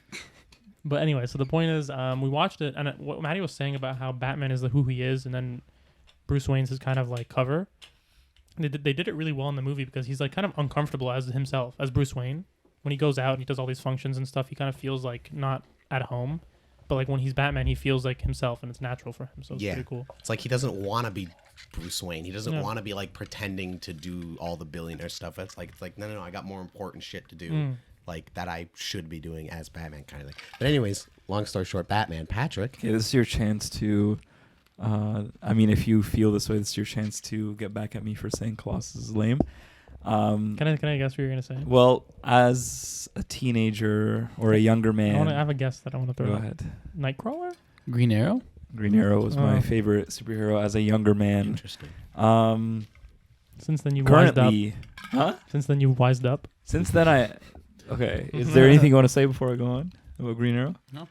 But anyway, so the point is, we watched it, and what Matty was saying about how Batman is who he is, and then Bruce Wayne's his kind of like cover. They did it really well in the movie because he's like kind of uncomfortable as himself, as Bruce Wayne. When he goes out and he does all these functions and stuff, he kind of feels like not at home. But like when he's Batman, he feels like himself, and it's natural for him. So it's pretty cool. It's like he doesn't want to be Bruce Wayne. He doesn't Yeah. want to be like pretending to do all the billionaire stuff. It's like no, I got more important shit to do. Like that I should be doing as Batman kind of thing. But anyways, long story short, Batman, Patrick. Okay, this is your chance to. I mean, if you feel this way, this is your chance to get back at me for saying Colossus is lame. Can I guess what you're gonna say? Well, as a teenager or a younger man, I have a guess that I want to throw. go out. ahead. Nightcrawler. Green Arrow. Green Arrow was my favorite superhero as a younger man. Interesting. Since then you've wised up. Currently, Since then you've wised up. Since then okay. Is there anything you want to say before I go on about Green Arrow? No.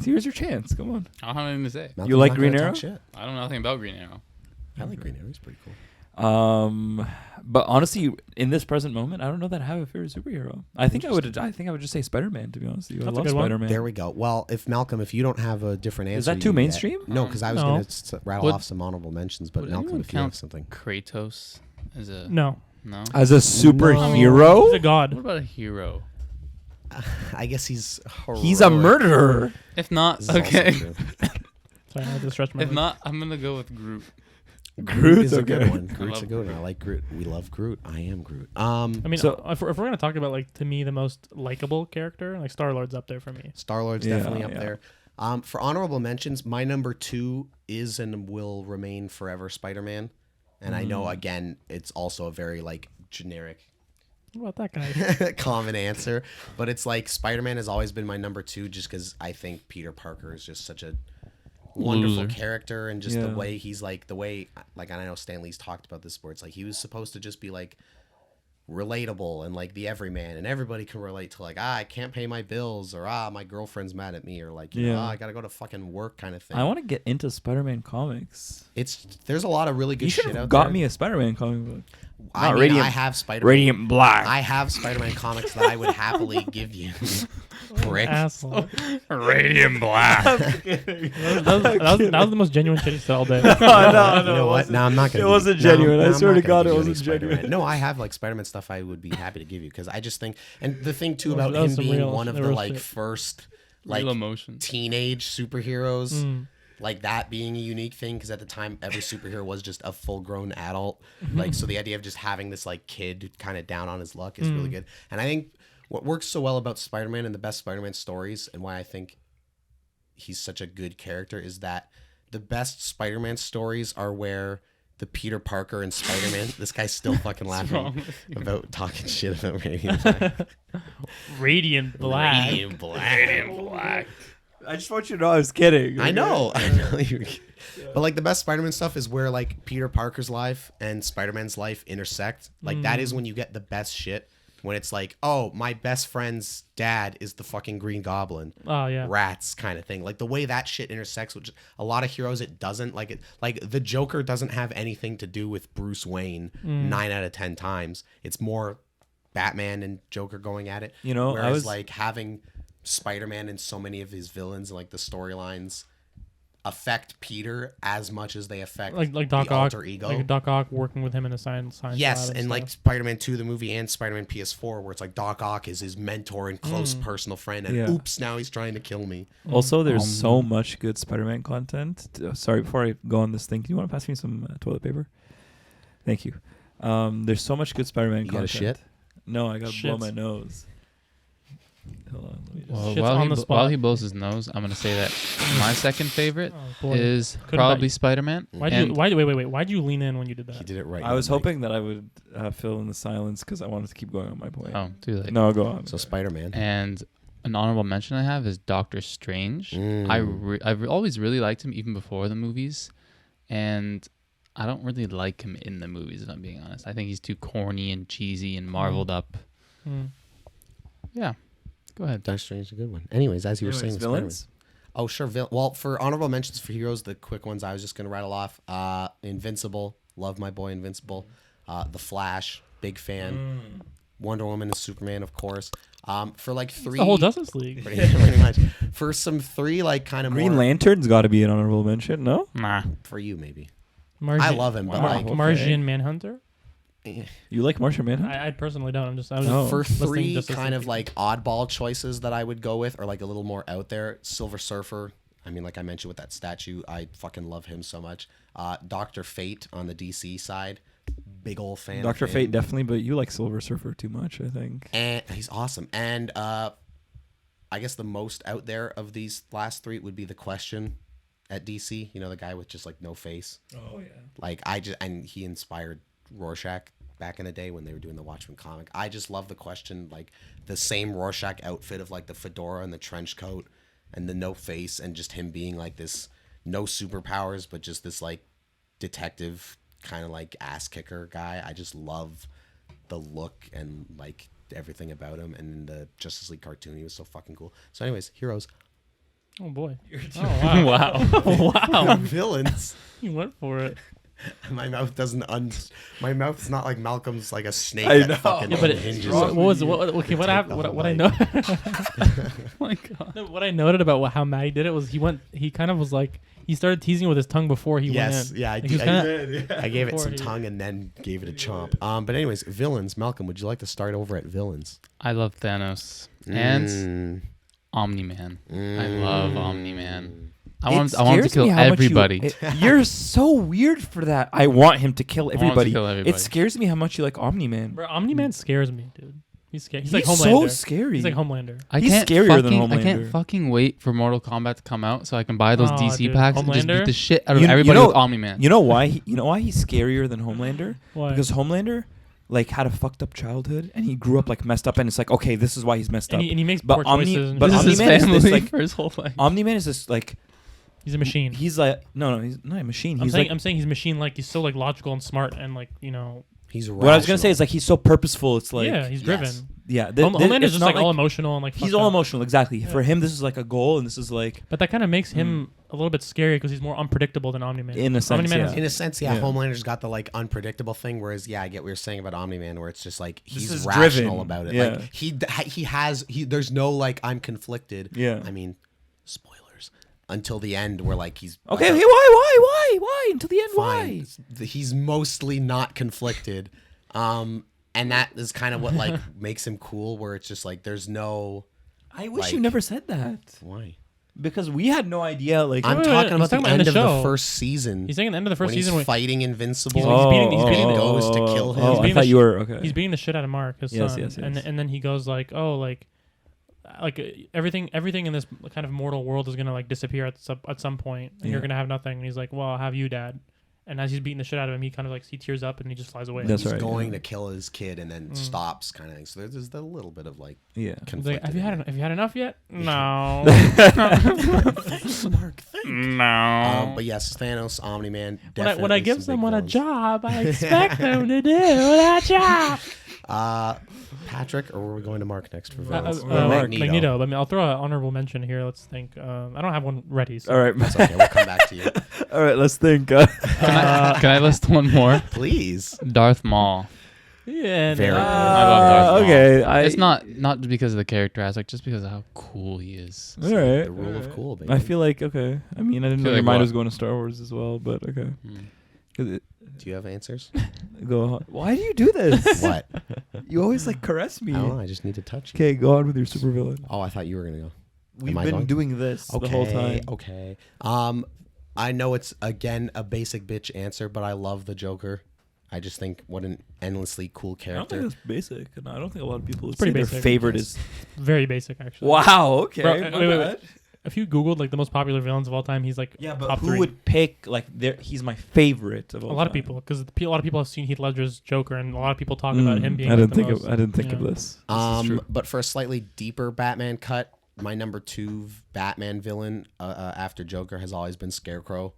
Here's your chance. Come on. I don't have anything to say. Malcolm's You like not Green gonna Arrow? talk shit. I don't know nothing about Green Arrow. I like Green Arrow. He's pretty cool. But honestly, in this present moment, I don't know that I have a favorite superhero. I think I would just say Spider-Man. To be honest with you, That's I a love good one. Spider-Man. There we go. Well, if Malcolm, if you don't have a different answer, Is that you too can mainstream? No, because I was No. going to rattle Would- off some honorable mentions, but would Malcolm, anyone if you have count something. Kratos as a No, no. As a superhero, he's a god. What about a hero? I guess he's he's a murderer. If not, This is also okay. true. Sorry, I had to stretch my. If legs. not, I'm gonna go with Groot. Groot is a okay. good one. I Groot's a love good one. I like Groot. We love Groot. I am Groot. I mean, So- if we're gonna talk about like to me the most likable character, like Star-Lord's up there for me. Star-Lord's Yeah, definitely up yeah. there. For honorable mentions, my number 2 is and will remain forever Spider-Man. And I know, again, it's also a very, like, generic, What about that guy? common answer. But it's like Spider-Man has always been my number 2 just because I think Peter Parker is just such a wonderful Loser. character. And just the Yeah. way he's, like, and I know Stan Lee's talked about this, where it's like he was supposed to just be, like, relatable and like the everyman, and everybody can relate to like I can't pay my bills, or my girlfriend's mad at me, or like you know, Yeah. I gotta go to fucking work kind of thing. I want to get into Spider-Man comics. There's a lot of really good You should shit have out got there. me a Spider-Man comic book. I Not mean, Radiant- I have Spider-Man. Radiant Black. I have Spider-Man comics that I would happily give you. Prick. Asshole. Radiant Black. That was the most genuine shit he said all day. You know what? No, I'm not gonna. It wasn't genuine. I swear to God, it wasn't genuine. No, I have like Spider-Man stuff I would be happy to give you because I just think, and the thing too about That was him some being real- one of the real like shit. first like Real emotion. teenage superheroes. Like that being a unique thing because at the time every superhero was just a full-grown adult. Like so the idea of just having this like kid kind of down on his luck is really good. And I think what works so well about Spider-Man and the best Spider-Man stories and why I think he's such a good character is that the best Spider-Man stories are where the Peter Parker and Spider-Man. This guy's still fucking laughing about talking shit about Radiant Black. Radiant Black. Radiant Black. I just want you to know I was kidding. I know. But like the best Spider-Man stuff is where like Peter Parker's life and Spider-Man's life intersect. Like that is when you get the best shit. When it's like, oh, my best friend's dad is the fucking Green Goblin. Oh yeah. Rats kind of thing. Like the way that shit intersects, which a lot of heroes it doesn't. Like the Joker doesn't have anything to do with Bruce Wayne 9 out of 10 times. It's more Batman and Joker going at it. You know, I whereas was- like having Spider-Man and so many of his villains and like the storylines affect Peter as much as they affect Like Doc the Ock, alter ego. like Doc Ock working with him in a science Yes, lab and like stuff. Spider-Man 2, the movie, and Spider-Man PS4, where it's like Doc Ock is his mentor and close personal friend, and Yeah. oops, now he's trying to kill me. Also, there's so much good Spider-Man content. Sorry, before I go on this thing, can you want to pass me some toilet paper? Thank you. There's so much good Spider-Man You content. got a shit? No, I got to blow Shits. my nose. Hold on. Let me just... Well, Shit's while on he, the bl- spot. while he blows his nose, I'm gonna say that my second favorite Oh, boy. is Couldn't probably bet. Spider-Man. Wait, And wait. Why'd you lean in when you did that? He did it right. I was hoping that I would fill in the silence because I wanted to keep going on my point. oh, too late. No, go on. So Spider-Man. And an honorable mention I have is Doctor Strange. Mm. I've always really liked him even before the movies, and I don't really like him in the movies, if I'm being honest. I think he's too corny and cheesy and marveled up. Hmm. Yeah, go ahead. Doctor Strange is a good one. Anyways, as you were saying, with villains. Spider-Man. Oh, sure. Well, for honorable mentions for heroes, the quick ones I was just going to rattle off. Invincible. Love my boy Invincible. The Flash. Big fan. Wonder Woman and Superman, of course. For like three. The whole Justice League. Pretty much. For some three, like kind of Green more. Lantern's got to be an honorable mention. No. Nah. For you, maybe. Martian, I love him, but like. okay. Martian Manhunter. You like Martian Manhunter? I personally don't. I was Oh. For listening three just to kind see- of like oddball choices that I would go with, or like a little more out there, Silver Surfer. I mean, like I mentioned with that statue, I fucking love him so much. Dr. Fate on the DC side, big old fan. Dr. of him. Fate definitely, but you like Silver Surfer too much, I think. And he's awesome. And I guess the most out there of these last three would be the Question at DC. You know, the guy with just like no face. Oh yeah. Like and he inspired Rorschach back in the day when they were doing the Watchmen comic. I just love the Question, like the same Rorschach outfit of like the fedora and the trench coat and the no face, and just him being like this no superpowers, but just this like detective kind of like ass kicker guy. I just love the look and like everything about him. And in the Justice League cartoon, he was so fucking cool. So anyways, heroes. Oh boy. Oh wow. Wow. Villains. You went for it. My mouth doesn't my mouth's not like Malcolm's like a snake I that know. fucking Yeah, but hinges. what was okay? What happened? the What I whole know. Oh my God. No, what I noted about how Matty did it was he kind of was like he started teasing with his tongue before he went Yes, in. yeah, I Like, he was kinda- I gave it Before some he- tongue and then gave it a chomp. But anyways, villains. Malcolm, would you like to start over at villains? I love Thanos and Mm. Omni-Man. I love Omni-Man. I It want him to scares kill me how much everybody. You're so weird for that. I want him to kill I want him to everybody. kill everybody. It scares me how much you like Omni-Man. Bro, Omni-Man scares me, dude. He's scary. He's He's like so Homelander. scary. He's like Homelander. He's scarier than I can't Homelander. fucking wait for Mortal Kombat to come out so I can buy those Aw, DC dude. packs and just Homelander? beat the shit out of You- you everybody know- with Omni-Man. You know why? You know why he's scarier than Homelander? Why? Because Homelander, like, had a fucked up childhood and he grew up like messed up, and it's like, okay, this is why he's messed and up. he makes But poor choices. and but this is his Omni-Man is family this, like- for his whole life. Omni-Man is this like he's a machine. he's like no, he's not a machine. I'm He's saying like I'm saying he's machine like he's so like logical and smart and like He's what I was gonna say is like he's so purposeful. It's like yeah he's driven. yes. yeah. Homelander's it's just not like all emotional and like he's fucked all up. emotional. Exactly. Yeah. For him, this is like a goal, and this is like But that kind of makes him a little bit scary because he's more unpredictable than Omni-Man. In a sense, Omni-Man yeah. is- in a sense, yeah, Yeah. Homelander's got the like unpredictable thing, whereas yeah, I get what you're saying about Omni-Man, where it's just like he's is rational driven. about it. Yeah. Like he has there's no like I'm conflicted. Yeah. I mean, spoilers until the end where like he's okay. like, Hey, why until the end? fine. He's mostly not conflicted. And that is kind of what like makes him cool, where it's just like there's no I wish like- you never said that why. because we had no idea. Like I'm wait, talking he's about talking the about in end the of the show. first season. He's saying at the end of the first when season he's when fighting Invincible. He's beating- he's beating the- goes to kill him. Oh, He's I being thought the you were okay. he's beating the shit out of Mark, his Yes, son, yes, and yes. and then he goes like, oh, like everything in this kind of mortal world is gonna like disappear at some point, and you're Yeah. gonna have nothing. And he's like, well, I'll have you, Dad. And as he's beating the shit out of him, he kind of like he tears up and he just flies away. That's He's right, going yeah. to kill his kid and then stops, kind of thing. So there's a little bit of like yeah. He's conflict. like, have you had enough yet? No. Mark, thank. No. But yes, Thanos, Omni-Man. when Definitely I give some big someone a villains. job, I expect them to do that job. Patrick, or were we going to Mark next for Uh, villains? uh, Or Magneto. I mean, I'll throw an honorable mention here. Let's think. I don't have one ready. So. All right, That's okay. We'll come back to you. all right. Let's think. Can I list one more? Please. Darth Maul. Yeah. Very no. good. I love Darth Maul. Okay, It's not because of the character aspect, just because of how cool he is. All right. The rule of cool, baby. I feel like okay. I mean, I didn't know Feel your like mind what? was going to Star Wars as well, but okay. Hmm. 'Cause it- Do you have answers? Go on. Why do you do this? What? You always like caress me. I don't know. I just need to touch you. Okay, go on with your supervillain. Oh, I thought you were gonna go. We've I been going? doing this the whole time. Okay. I know it's again a basic bitch answer, but I love the Joker. I just think what an endlessly cool I don't character. think that's basic. And I don't think a lot of people would Pretty say their basic. favorite is. Very basic, actually. Wow. Okay. Bro, my wait. bad. If you Googled like the most popular villains of all time, he's like Yeah, but top who 3. would pick like he's my favorite of all A lot of time. people, because a lot of people have seen Heath Ledger's Joker, and a lot of people talk about him being. I like, didn't think the most, of. I didn't think of yeah. this. This is true. But for a slightly deeper Batman cut, my number 2 Batman villain after Joker has always been Scarecrow.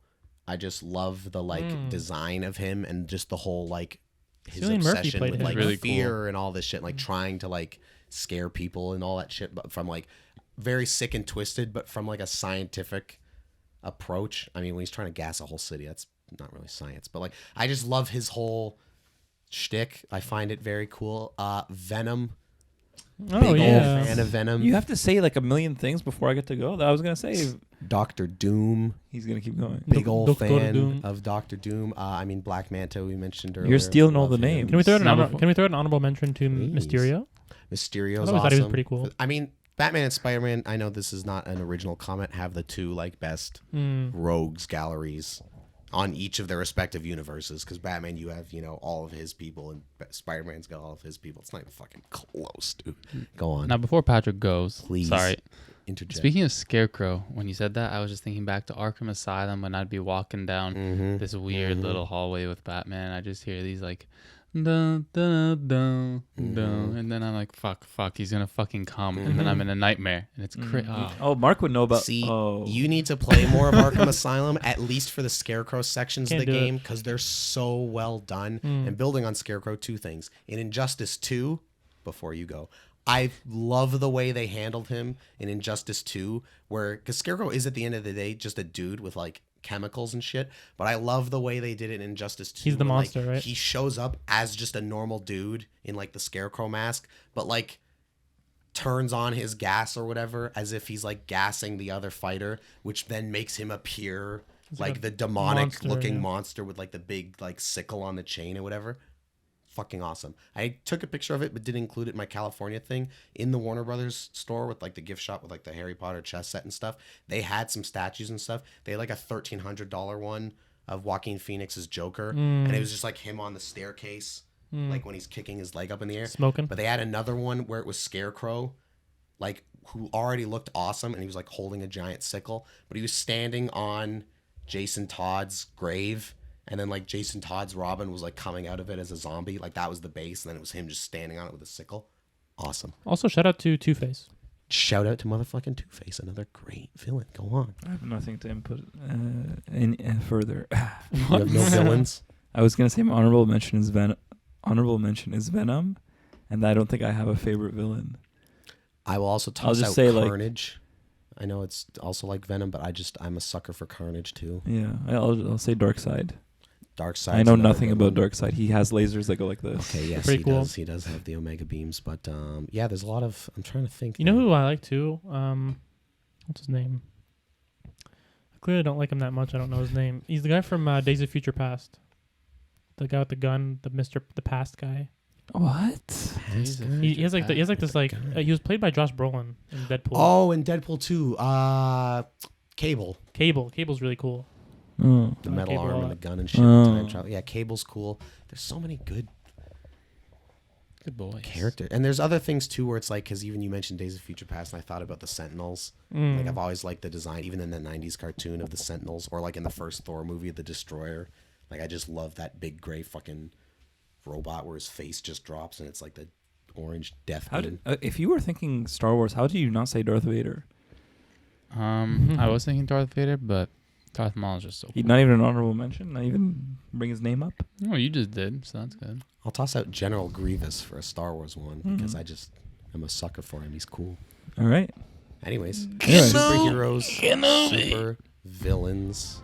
I just love the design of him and just the whole like his Cillian Murphy obsession played with him. like Really fear and all this shit, like trying to like scare people and all that shit, but from like very sick and twisted, but from like a scientific approach. I mean, when he's trying to gas a whole city, that's not really science, but like I just love his whole shtick. I find it very cool. Venom. Oh Big yeah. old fan of Venom. You have to say like a million things before I get to go. That I was gonna say Doctor Doom. he's gonna keep going. Big old Dr. fan Doom. of Doctor Doom. I mean Black Manta we mentioned earlier. You're stealing all Love the him. names. Can we throw Now an honorable mention to Please. Mysterio? Mysterio's I always awesome. thought he was pretty cool. I mean, Batman and Spider-Man, I know this is not an original comment, have the 2 like best rogues galleries on each of their respective universes. Because Batman, you have, all of his people, and Spider-Man's got all of his people. It's not even fucking close, dude. Go on. Now, before Patrick goes, Please. sorry. Interject. Speaking of Scarecrow, when you said that, I was just thinking back to Arkham Asylum when I'd be walking down this weird little hallway with Batman. I just hear these like, dun, dun, dun, dun, and then I'm like, fuck, he's gonna fucking come, and then I'm in a nightmare, and it's crazy. Oh, Mark would know about. See, oh, you need to play more of Arkham Asylum, at least for the Scarecrow sections Can't of the do it. game, because they're so well done. And building on Scarecrow, 2 things. In Injustice 2, before you go, I love the way they handled him in Injustice 2, because Scarecrow is at the end of the day just a dude with like chemicals and shit, but I love the way they did it in Injustice 2. He's the where, monster, like, right? He shows up as just a normal dude in like the Scarecrow mask, but like turns on his gas or whatever as if he's like gassing the other fighter, which then makes him appear like the demonic monster, looking yeah. monster with like the big like sickle on the chain or whatever. Fucking awesome. I took a picture of it but didn't include it in my California thing. In the Warner Brothers store with like the gift shop with like the Harry Potter chess set and stuff, they had some statues and stuff. They had like a $1,300 one of Joaquin Phoenix's Joker, and it was just like him on the staircase, like when he's kicking his leg up in the air. Smoking. But they had another one where it was Scarecrow, like who already looked awesome, and he was like holding a giant sickle, but he was standing on Jason Todd's grave, and then like Jason Todd's Robin was like coming out of it as a zombie. Like that was the base, and then it was him just standing on it with a sickle. Awesome. Also, shout out to Two-Face. Shout out to motherfucking Two-Face, another great villain. Go on. I have nothing to input further. You have no villains. I was gonna say my honorable mention is Venom, and I don't think I have a favorite villain. I will also toss just out say, like- Carnage. I know it's also like Venom, but I'm a sucker for Carnage too. Yeah, I'll say Darkseid. Darkseid. I know nothing about Darkseid. He has lasers that go like this. Okay, yes, Pretty he cool. does. He does have the Omega beams, but yeah, there's a lot of. I'm trying to think. You know who I like too? What's his name? I clearly don't like him that much. I don't know his name. He's the guy from Days of Future Past. The guy with the gun, the past guy. What? He has like this like he was played by Josh Brolin in Deadpool. Oh, in Deadpool 2, Cable, Cable's really cool. Oh. the I like metal Cable a arm and lot. the gun and shit. Oh. Time travel. Yeah, Cable's cool. There's so many good Good boy. characters, and there's other things too where it's like, because even you mentioned Days of Future Past, and I thought about the Sentinels. Like I've always liked the design, even in the '90s cartoon of the Sentinels, or like in the first Thor movie, the Destroyer. Like I just love that big gray fucking robot where his face just drops and it's like the orange death How beam. did, if you were thinking Star Wars, how do you not say Darth Vader? I was thinking Darth Vader, but Darth Maul is just so cool. Not even an honorable mention. Not even bring his name up. Oh, you just did, so that's good. I'll toss out General Grievous for a Star Wars one because I'm a sucker for him. He's cool. All right. Anyways, Anyway. superheroes, super villains.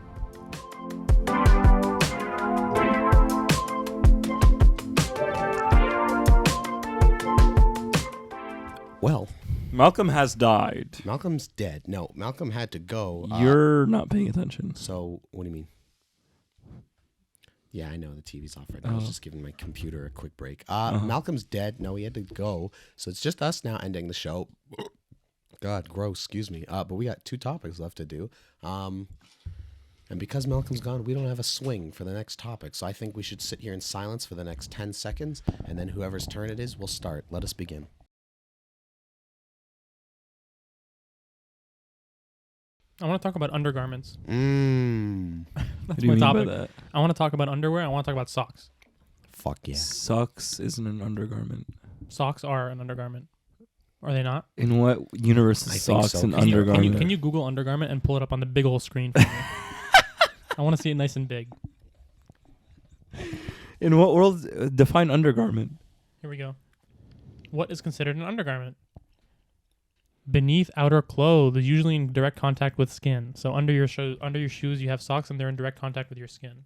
Well, Malcolm has died. Malcolm's dead. No, Malcolm had to go. You're not paying attention. So, what do you mean? Yeah, I know the TV's off right now. I was just giving my computer a quick break. Malcolm's dead. No, he had to go. So it's just us now ending the show. God, gross. Excuse me. But we got 2 topics left to do. And And because Malcolm's gone, we don't have a swing for the next topic. So I think we should sit here in silence for the next 10 seconds, and then whoever's turn it is will start. Let us begin. I want to talk about undergarments. What That's do you my mean topic. by that? I want to talk about underwear. I want to talk about socks. Fuck yeah. Socks isn't an undergarment. Socks are an undergarment. Are they not? In what universe I is think socks so. an Can you- undergarment? Can you Google undergarment and pull it up on the big old screen for me? I want to see it nice and big. In what world define undergarment? Here we go. What is considered an undergarment? Beneath outer clothes, usually in direct contact with skin. So under your shoes, you have socks, and they're in direct contact with your skin.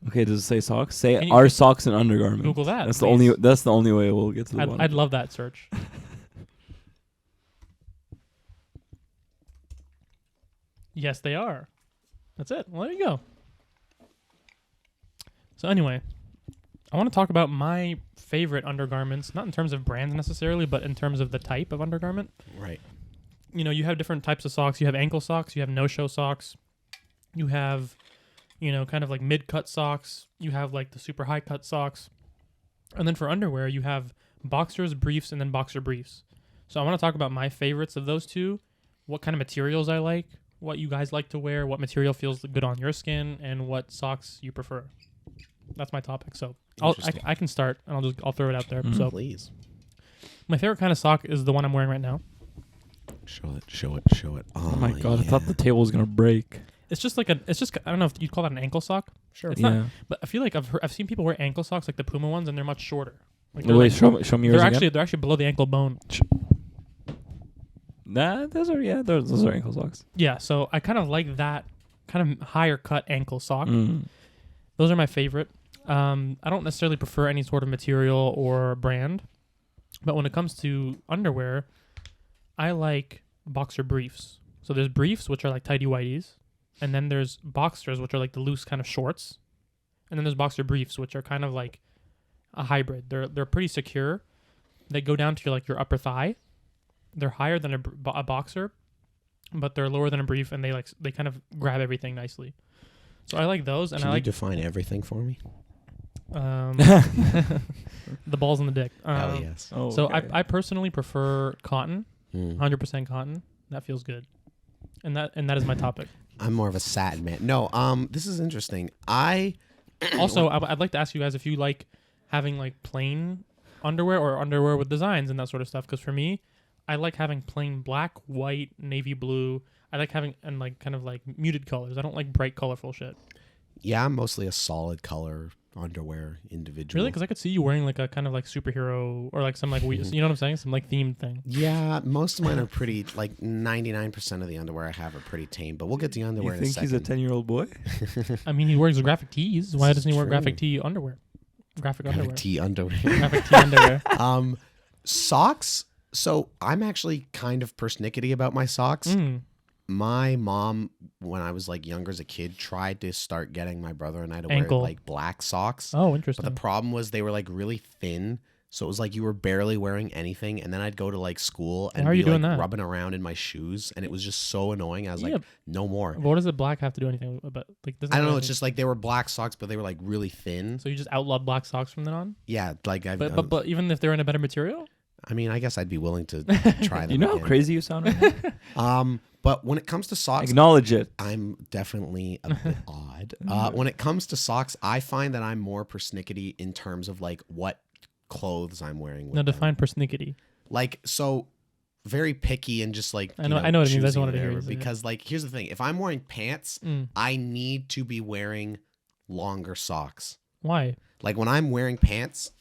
Okay, does it say socks? Say Can you- are socks an undergarment? Google that. That's please. the only way we'll get to the bottom. I'd love that search. Yes, they are. That's it. Well, there you go. So anyway, I want to talk about my favorite undergarments, not in terms of brands necessarily, but in terms of the type of undergarment. Right. You know, you have different types of socks. You have ankle socks. You have no-show socks. You have, you know, kind of like mid-cut socks. You have like the super high-cut socks. And then for underwear, you have boxers, briefs, and then boxer briefs. So I want to talk about my favorites of those two, what kind of materials I like, what you guys like to wear, what material feels good on your skin, and what socks you prefer. That's my topic. So Interesting. I can start, and I'll throw it out there. So Please. my favorite kind of sock is the one I'm wearing right now. Show it. Oh my god! I thought the table was gonna break. It's just like I don't know if you'd call that an ankle sock. Sure. It's Yeah. not, but I feel like I've seen people wear ankle socks like the Puma ones, and they're much shorter. Like they're, Wait, like, show me yours again. they're actually below the ankle bone. Nah, those are ankle socks. Yeah, so I kind of like that kind of higher cut ankle sock. Mm. Those are my favorite. I don't necessarily prefer any sort of material or brand, but when it comes to underwear, I like boxer briefs. So there's briefs, which are like tighty whities, and then there's boxers, which are like the loose kind of shorts, and then there's boxer briefs, which are kind of like a hybrid. They're pretty secure. They go down to your upper thigh. They're higher than a boxer, but they're lower than a brief, and they kind of grab everything nicely. So I like those, and Can I you like define everything for me? the balls and the dick. Hell yes. Oh, So okay. I personally prefer cotton, Mm. 100% cotton. That feels good, and that is my topic. I'm more of a satin man. No, this is interesting. Also, I'd like to ask you guys if you like having like plain underwear or underwear with designs and that sort of stuff. Because for me, I like having plain black, white, navy blue. I like having and like kind of like muted colors. I don't like bright, colorful shit. Yeah, I'm mostly a solid color underwear individual. Really? Because I could see you wearing like a kind of like superhero or like some like you know what I'm saying? Some like themed thing. Yeah, most of mine are pretty, like 99% of the underwear I have are pretty tame, but we'll get to underwear You in a think second. he's a 10-year-old boy? I mean, he wears graphic tees. Why This doesn't he is wear true. graphic tee underwear? Graphic underwear. Graphic tee underwear. Graphic tee underwear. Socks. So I'm actually kind of persnickety about my socks. Mm. My mom, when I was like younger as a kid, tried to start getting my brother and I to Ankle. wear like black socks. Oh, But interesting. the problem was they were like really thin. So it was like you were barely wearing anything. And then I'd go to like school and Why are be you doing like that? rubbing around in my shoes. And it was just so annoying. I was Yeah. like, no more. What does the black have to do anything about? Like, doesn't I don't it know. have It's to- just like they were black socks, but they were like really thin. so you just outlaw black socks from then on. Yeah. Like I've, But even if they're in a better material, I mean, I guess I'd be willing to try them. You know how again. crazy you sound right now? But when it comes to socks, Acknowledge it. I'm definitely a bit odd. When it comes to socks, I find that I'm more persnickety in terms of like what clothes I'm wearing. With now them. define persnickety. Like, so very picky and just like, I know what it means. I just choosy wanted to hear whatever. you say it. Because like, here's the thing. If I'm wearing pants, Mm. I need to be wearing longer socks. Why? Like when I'm wearing pants,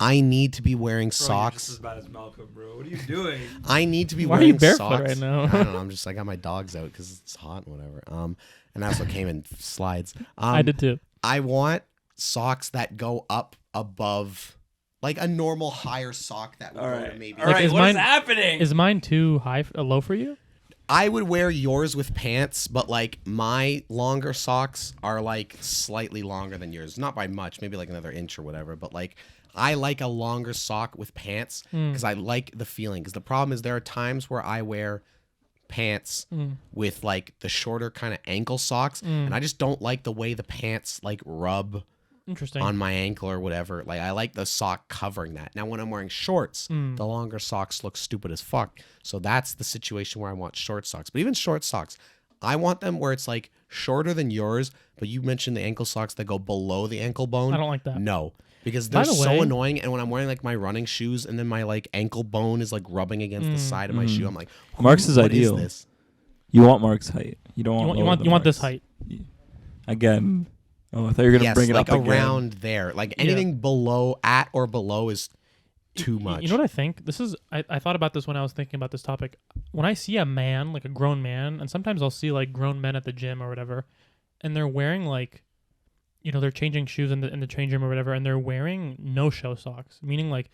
I need to be wearing socks. bad as Malcolm, bro. What are you doing? I need to be Why are wearing you barefoot socks. right now? I don't know. I'm just like, I got my dogs out because it's hot and whatever. And I also came in slides. I did too. I want socks that go up above, like a normal higher sock that would All go right. to maybe. Like, is mine- happening? Is mine too high, low for you? I would wear yours with pants, but like my longer socks are like slightly longer than yours. Not by much, maybe like another inch or whatever. But like I like a longer sock with pants because I like the feeling. Because the problem is there are times where I wear pants with like the shorter kind of ankle socks, and I just don't like the way the pants like rub Interesting. on my ankle or whatever. Like I like the sock covering that. Now when I'm wearing shorts, the longer socks look stupid as fuck. So that's the situation where I want short socks. But even short socks, I want them where it's like shorter than yours, but you mentioned the ankle socks that go below the ankle bone. I don't like that. No. Because By they're the so way- annoying, and when I'm wearing like my running shoes and then my like ankle bone is like rubbing against the side of my shoe, I'm like, Mark's is what ideal. this? You want Mark's height. You don't want. You want this height. Again. Oh, I thought you were gonna Yes, bring it like up again. around there. Like anything below, at or below is too much. You know what I think? This is I thought about this when I was thinking about this topic. When I see a man, like a grown man, and sometimes I'll see like grown men at the gym or whatever, and they're wearing like, they're changing shoes in the change room or whatever, and they're wearing no-show socks, meaning like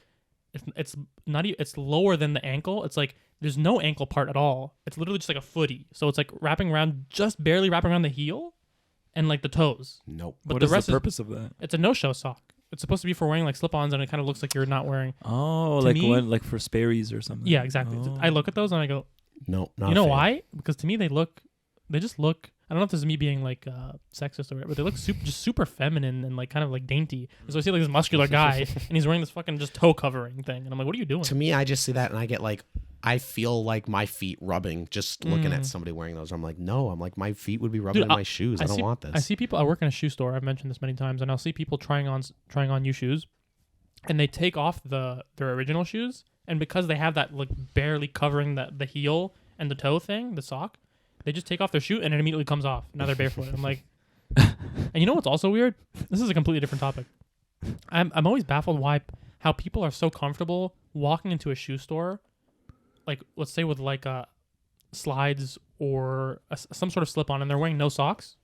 it's not it's lower than the ankle. It's like there's no ankle part at all. It's literally just like a footy. So it's like wrapping around, just barely wrapping around the heel, and like the toes. Nope. But What the is rest the purpose of that? it's a no-show sock. It's supposed to be for wearing like slip-ons, and it kind of looks like you're not wearing. Oh, To like me- when, like for Sperry's or something. Yeah, exactly. Oh. I look at those and I go, No, not you a know fan. why? Because to me they just look. I don't know if this is me being like sexist or whatever, but they look super feminine and like kind of like dainty. So I see like this muscular guy and he's wearing this fucking just toe covering thing, and I'm like, what are you doing? To me, I just see that and I get like, I feel like my feet rubbing just looking at somebody wearing those. I'm like, no, I'm like, my feet would be rubbing Dude, in my shoes. I don't see, want this. I see people. I work in a shoe store. I've mentioned this many times, and I'll see people trying on new shoes, and they take off their original shoes, and because they have that like barely covering the heel and the toe thing, the sock, they just take off their shoe and it immediately comes off. Now they're barefoot. I'm like, and you know what's also weird? This is a completely different topic. I'm always baffled how people are so comfortable walking into a shoe store, like let's say with like slides or some sort of slip on, and they're wearing no socks,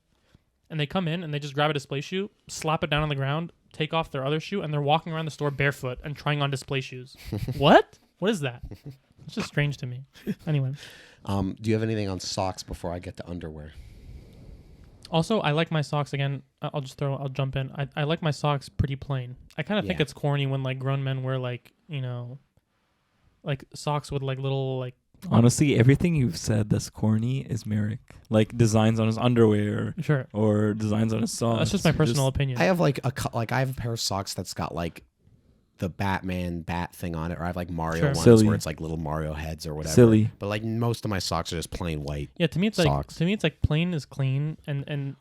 and they come in and they just grab a display shoe, slap it down on the ground, take off their other shoe, and they're walking around the store barefoot and trying on display shoes. What is that? It's just strange to me. Anyway. Do you have anything on socks before I get to underwear? Also, I like my socks again. I'll jump in. I like my socks pretty plain. I kind of think Yeah. it's corny when like grown men wear like, like socks with like little like. Honestly, everything you've said that's corny is Merrick. Like designs on his underwear Sure. or designs on his socks. That's just my personal opinion. I have like I have a pair of socks that's got like the Batman bat thing on it, or I have like Mario Sure. ones Silly. where it's like little Mario heads or whatever. Silly. But like most of my socks are just plain white. Yeah, to me it's Socks. like plain is clean, and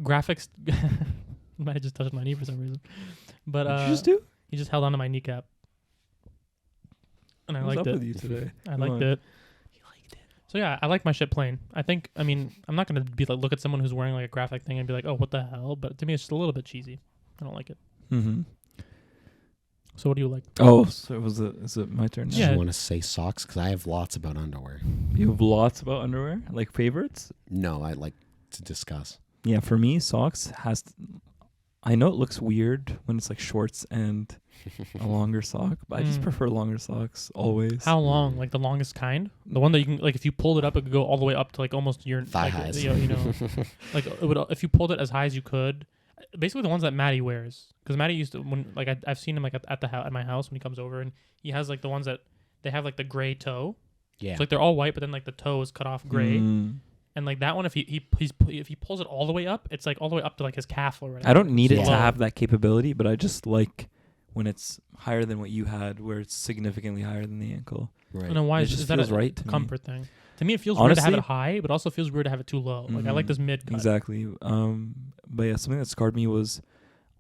graphics. Might have just touched my knee for some reason, but What did you just do? he just held onto my kneecap, and I What's liked up it. with you today? I Come liked on. it. So yeah, I like my shit plain. I mean, I'm not gonna be like look at someone who's wearing like a graphic thing and be like, oh, what the hell? But to me, it's just a little bit cheesy. I don't like it. Mm-hmm. So what do you like? Oh, so is it my turn? Do Yeah. you want to say socks? Because I have lots about underwear. You have lots about underwear, like favorites. No, I'd like to discuss. Yeah, for me, socks I know it looks weird when it's like shorts and a longer sock, but I just Mm. prefer longer socks always. How long? Like the longest kind? The one that you can like if you pulled it up, it could go all the way up to like almost your Thigh like, highs. like it would, if you pulled it as high as you could. Basically, the ones that Matty wears, because Matty used to when like I've seen him like at my house when he comes over, and he has like the ones that they have like the gray toe. Yeah. So like they're all white, but then like the toe is cut off gray, Mm. and like that one, if he pulls it all the way up, it's like all the way up to like his calf or whatever. I don't need it to Yeah. have that capability, but I just like when it's higher than what you had, where it's significantly higher than the ankle. right. I don't know why. It Is just that feels a right to me. comfort thing? To me, it feels weird to have Honestly- it high, but also feels weird to have it too low. Like I like Mhm. this mid cut. Exactly. But yeah, something that scarred me was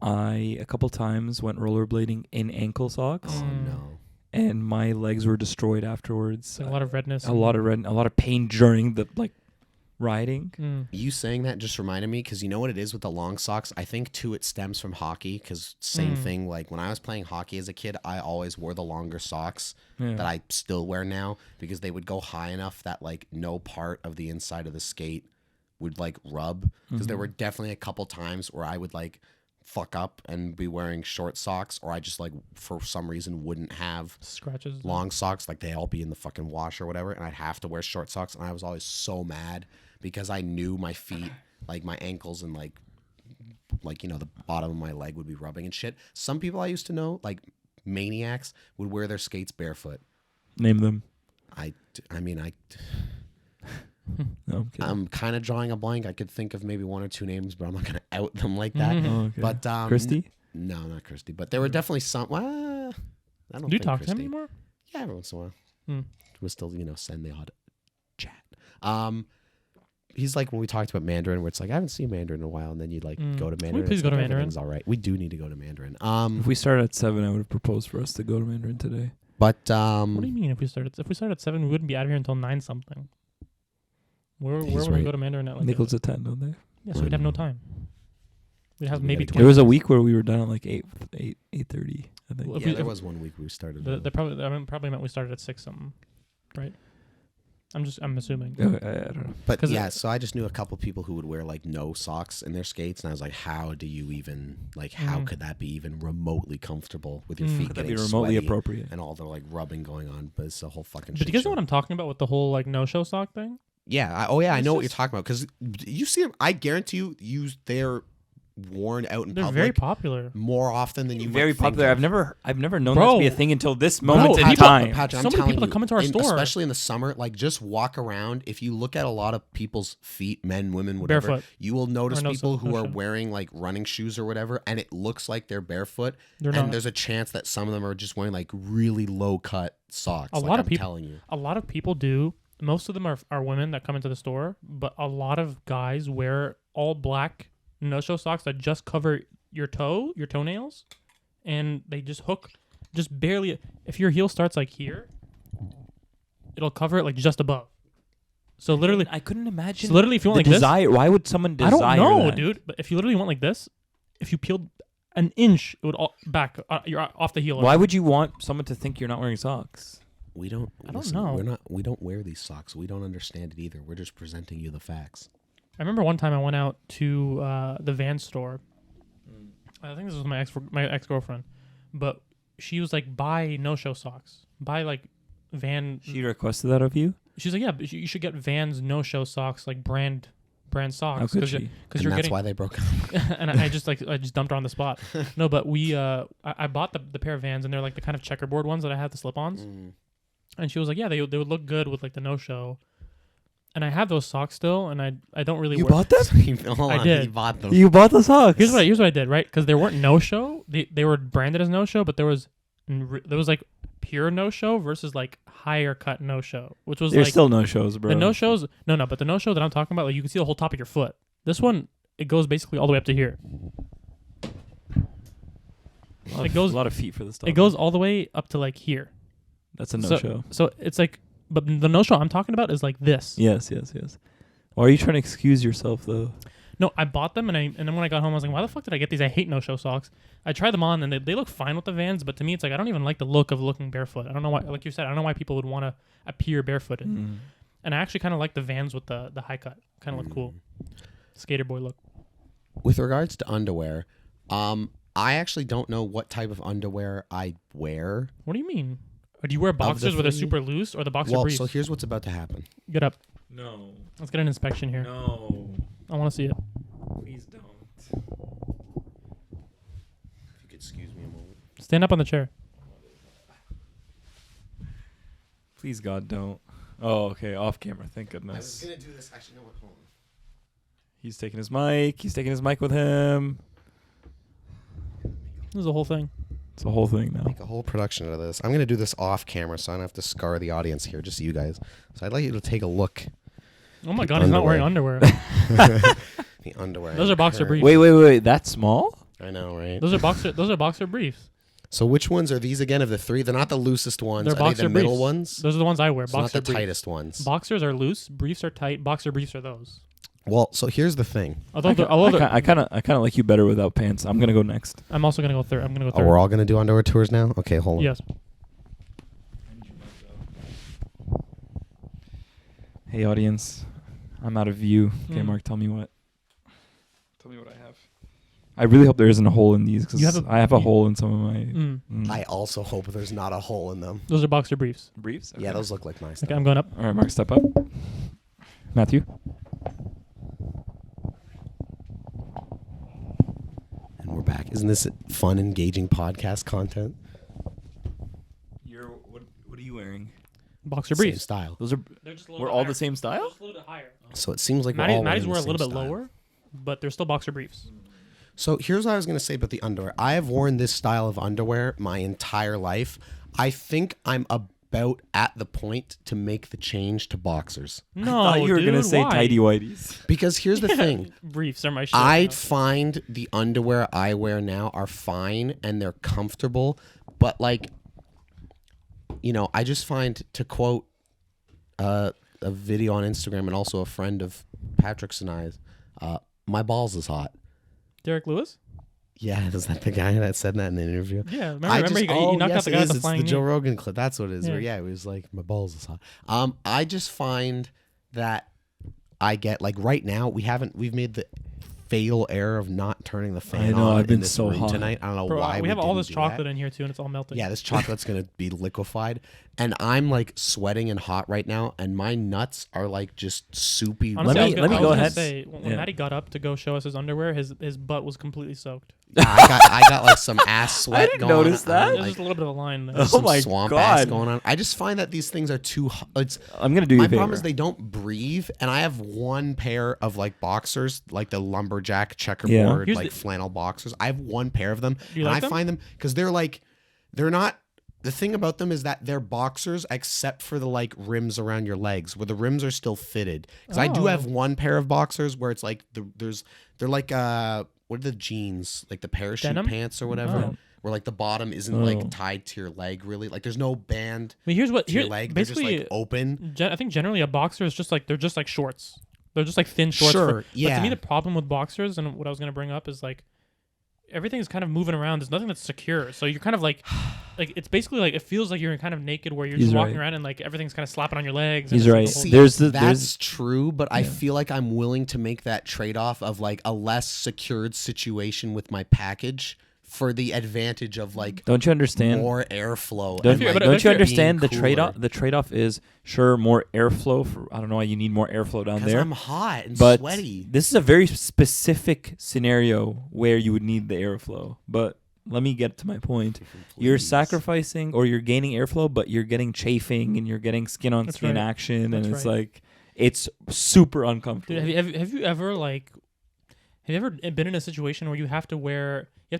I a couple times went rollerblading in ankle socks, Oh Mm. no. and my legs were destroyed afterwards. Like a lot of redness. a lot of pain during the like riding. Mm. You saying that just reminded me, because you know what it is with the long socks? I think too it stems from hockey, because same thing. Like when I was playing hockey as a kid, I always wore the longer socks Yeah. that I still wear now, because they would go high enough that like no part of the inside of the skate would like rub. Because there were definitely a couple times where I would like fuck up and be wearing short socks, or I just like for some reason wouldn't have Scratches. long socks, like they all be in the fucking wash or whatever, and I'd have to wear short socks, and I was always so mad because I knew my feet, like my ankles and like you know the bottom of my leg would be rubbing and shit. Some people I used to know, like maniacs, would wear their skates barefoot. Name them. I mean No, I'm kidding. I'm kind of drawing a blank. I could think of maybe one or two names, but I'm not gonna out them like that. Mhm. Oh, okay. But Christy? No, not Christy. But there were definitely some. Well, I don't. Do you think talk to him Christy. anymore? Yeah, every once in a while. Hmm. We'll still, send the odd chat. He's like when we talked about Mandarin, where it's like I haven't seen Mandarin in a while, and then you like go to Mandarin. please it's go to like, Mandarin? everything's all right. We do need to go to Mandarin. If we started at 7, I would have proposed for us to go to Mandarin today. But What do you mean if we started at 7, we wouldn't be out of here until 9 something. Where He's would we right. go to Mandarin at like Nichols at 10, don't they? Yeah, so we'd have no time. We'd have We maybe gotta 20. There was a week where we were done at like 8:30, I think. Well, if yeah, we- there if- was 1 week we started. They probably meant we started at 6 something, right? I'm assuming. Okay, I don't know. But 'Cause yeah, so I just knew a couple people who would wear like no socks in their skates, and I was like, how do you even how could that be even remotely comfortable with your feet Could that getting be remotely sweaty appropriate? and all the like rubbing going on? But it's a whole fucking. But shit do you guys know show. what I'm talking about with the whole like no-show sock thing? Yeah. I It's know what you're just- talking about because you see them. I guarantee you, they're worn out in They're public very popular. more often than you. Very might think popular. of. I've never known Bro. that to be a thing until this moment in people- time. Patrick, So I'm many telling people that you, come into our store. especially in the summer, like just walk around. If you look at a lot of people's feet, men, women, whatever, Barefoot. you will notice Or no people sock, who no are shoe. wearing like running shoes or whatever, and it looks like they're barefoot. They're and not. there's a chance that some of them are just wearing like really low cut socks. A like, lot of I'm people- telling you. A lot of people do. Most of them are women that come into the store, but a lot of guys wear all black no-show socks that just cover your toenails, and they just hook just barely. If your heel starts like here, it'll cover it like just above. So literally, I couldn't imagine. so literally, if you want the like this, desire. Why would someone I desire don't know, that? dude. But if you literally went like this, if you peeled an inch, it would all back. You're off the heel. Why would you want someone to think you're not wearing socks? We don't. I don't listen, know. We don't wear these socks. We don't understand it either. We're just presenting you the facts. I remember one time I went out to the Van store. I think this was my ex girlfriend, but she was like, buy no-show socks, buy like Van. She requested that of you. She's like, yeah, but you should get Van's no-show socks, like brand socks, How could because she? And you're that's getting. why they broke up. And I just dumped her on the spot. No, but I bought the pair of Vans, and they're like the kind of checkerboard ones that I have the slip-ons. And she was like, yeah, they would look good with like the no-show. And I have those socks still, and I don't really. You wear bought them? Hold I on, did. He bought them. You bought the socks. Here's what I did, right? Because they weren't no-show. They were branded as no-show, but there was like pure no-show versus like higher cut no-show, which was There's like still no shows, bro. the no-shows. No, but the no-show that I'm talking about, like you can see the whole top of your foot. This one, it goes basically all the way up to here. It goes a lot of feet for the stuff. It goes all the way up to like here. That's a no show. So it's like, but the no-show I'm talking about is like this. Yes. Why are you trying to excuse yourself though? No, I bought them, and then when I got home, I was like, why the fuck did I get these? I hate no-show socks. I tried them on, and they look fine with the Vans, but to me, it's like, I don't even like the look of looking barefoot. I don't know why, like you said, I don't know why people would want to appear barefooted. Mm. And I actually kind of like the Vans with the high cut. Kind of look cool. Skater boy look. With regards to underwear, I actually don't know what type of underwear I wear. What do you mean? Or do you wear boxers where they're three- super loose, or the boxer Well, briefs? so here's what's about to happen. Get up. No. Let's get an inspection here. No. I want to see it. Please don't. If you could excuse me a moment. Stand up on the chair. Please God don't. Oh, okay. Off camera. Thank goodness. gonna do this. Actually, no. Hold on. He's taking his mic. He's taking his mic with him. This is the whole thing. It's a whole thing now. Make a whole production out of this. I'm gonna do this off camera, so I don't have to scar the audience here, just you guys. So I'd like you to take a look. Oh my God, he's not wearing underwear. The underwear. Those are boxer Current- briefs. Wait. That small? I know, right? Those are boxer briefs. So which ones are these again of the three? They're not the loosest ones. They're Are they boxer the middle briefs. ones? Those are the ones I wear. So not Boxer the briefs. tightest ones. Boxers are loose. Briefs are tight. Boxer briefs are those. Well, so here's the thing. I kind of like you better without pants. I'm gonna go next. I'm also gonna go third. I'm gonna go Oh, third. we're all gonna do underwear tours now. Okay, hold on. Yes. Hey audience, I'm out of view. Okay, Hmm. Mark, tell me what I have. I really hope there isn't a hole in these because I have a hole in some of my I also hope there's not a hole in them. Those are boxer briefs. briefs. Yeah, those look like my stuff. Okay, I'm going up. All right, Mark, step up. Matthew. And we're back. Isn't this fun, engaging podcast content? What are you wearing? Boxer Same briefs. style. Those are They're just a little we're bit all higher. the same They're style. just a little bit higher. So it seems like we're all Maddie's wearing were a the little same bit style. lower, but they're still boxer briefs. So here's what I was going to say about the underwear. I have worn this style of underwear my entire life. I think I'm about at the point to make the change to boxers. No, I thought you were dude, gonna say why? tidy whities. Because here's the thing. Briefs are my shit. I now. find the underwear I wear now are fine and they're comfortable, but like, you know, I just find, to quote a video on Instagram and also a friend of Patrick's and I's, my balls is hot. Derek Lewis. Yeah, is that the guy that said that in the interview? Yeah, remember he knocked out the guy with the It's flying the Joe knee. Rogan clip. That's what it is. Yeah. Where it was like, my balls is hot. I just find that I get, like, right now we've made the fatal error of not turning the fan I know, on I've been in this so room hot. tonight. I don't know Bro, why we have all didn't this do chocolate that. in here too, and it's all melting. Yeah, this chocolate's gonna be liquefied, and I'm like sweating and hot right now, and my nuts are like just soupy. Honestly, Let me I was go gonna ahead. Say, when Yeah. Matty got up to go show us his underwear, his butt was completely soaked. I got like some ass sweat. didn't going notice on, that. There's like, just a little bit of a line there. Oh some my swamp ass God. going on. I just find that these things are too. It's I'm gonna do you my a favor. problem is they don't breathe, and I have one pair of like boxers, like the lumberjack checkerboard, Here's like the- flannel boxers. I have one pair of them, Do you and like I them? find them because they're not. The thing about them is that they're boxers, except for the like rims around your legs, where the rims are still fitted. Because I do Oh. have one pair of boxers where it's like they're like what are the jeans, like the parachute Denim? pants or whatever, Oh. where like the bottom isn't Oh. like tied to your leg really. Like there's no band I mean, here's what to your here leg. They're just basically. like open. I think generally a boxer is just like they're just like shorts. They're just like thin shorts. Sure, But to yeah. me, the problem with boxers and what I was gonna bring up is like everything's kind of moving around. There's nothing that's secure. So you're kind of like it's basically like it feels like you're kind of naked where you're He's just walking right. around and like everything's kind of slapping on your legs. He's and right. it's the whole- See, There's that's true, but I Yeah. feel like I'm willing to make that trade-off of like a less secured situation with my package for the advantage of like Don't you understand? more airflow. Don't, and, like, but don't you being understand the cooler. trade-off? The trade-off is sure more airflow. For I don't know why you need more airflow down 'Cause there. I'm hot and But sweaty. this is a very specific scenario where you would need the airflow. But let me get to my point. You're Please. sacrificing or you're gaining airflow, but you're getting chafing and you're getting skin on That's skin right. action, That's and it's right. like it's super uncomfortable. Dude, have you ever like have you ever been in a situation where you have to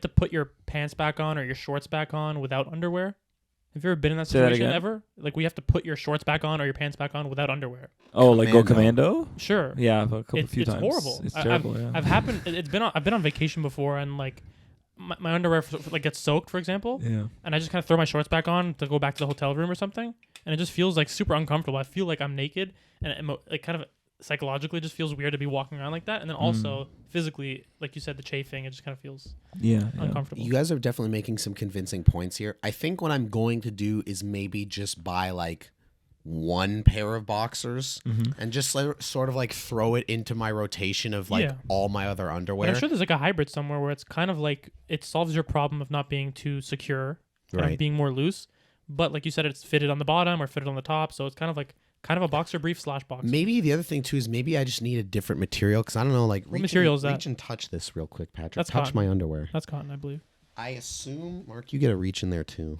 put your pants back on or your shorts back on without underwear? Have you ever been in that Say that situation again? ever? Like we have to put your shorts back on or your pants back on without underwear. Oh, like go Commando. commando? Sure. Yeah, a few It's times. horrible. It's I've- terrible. yeah. I've been on vacation before and like my underwear like gets soaked, for example, yeah. and I just kind of throw my shorts back on to go back to the hotel room or something, and it just feels like super uncomfortable. I feel like I'm naked, and it kind of psychologically just feels weird to be walking around like that, and then also physically, like you said, the chafing, it just kind of feels Yeah. uncomfortable. You guys are definitely making some convincing points here. I think what I'm going to do is maybe just buy like one pair of boxers and just like, sort of like throw it into my rotation of like Yeah. all my other But underwear. I'm sure there's like a hybrid somewhere where it's kind of like it solves your problem of not being too secure and of Right. being more loose. But like you said, it's fitted on the bottom or fitted on the top, so it's kind of a boxer brief / boxer. Maybe the other thing too is maybe I just need a different material because I don't know. Like, What material is that? Reach and touch this real quick, Patrick. That's touch cotton. my underwear. That's cotton, I believe. I assume, Mark, you get a reach in there too.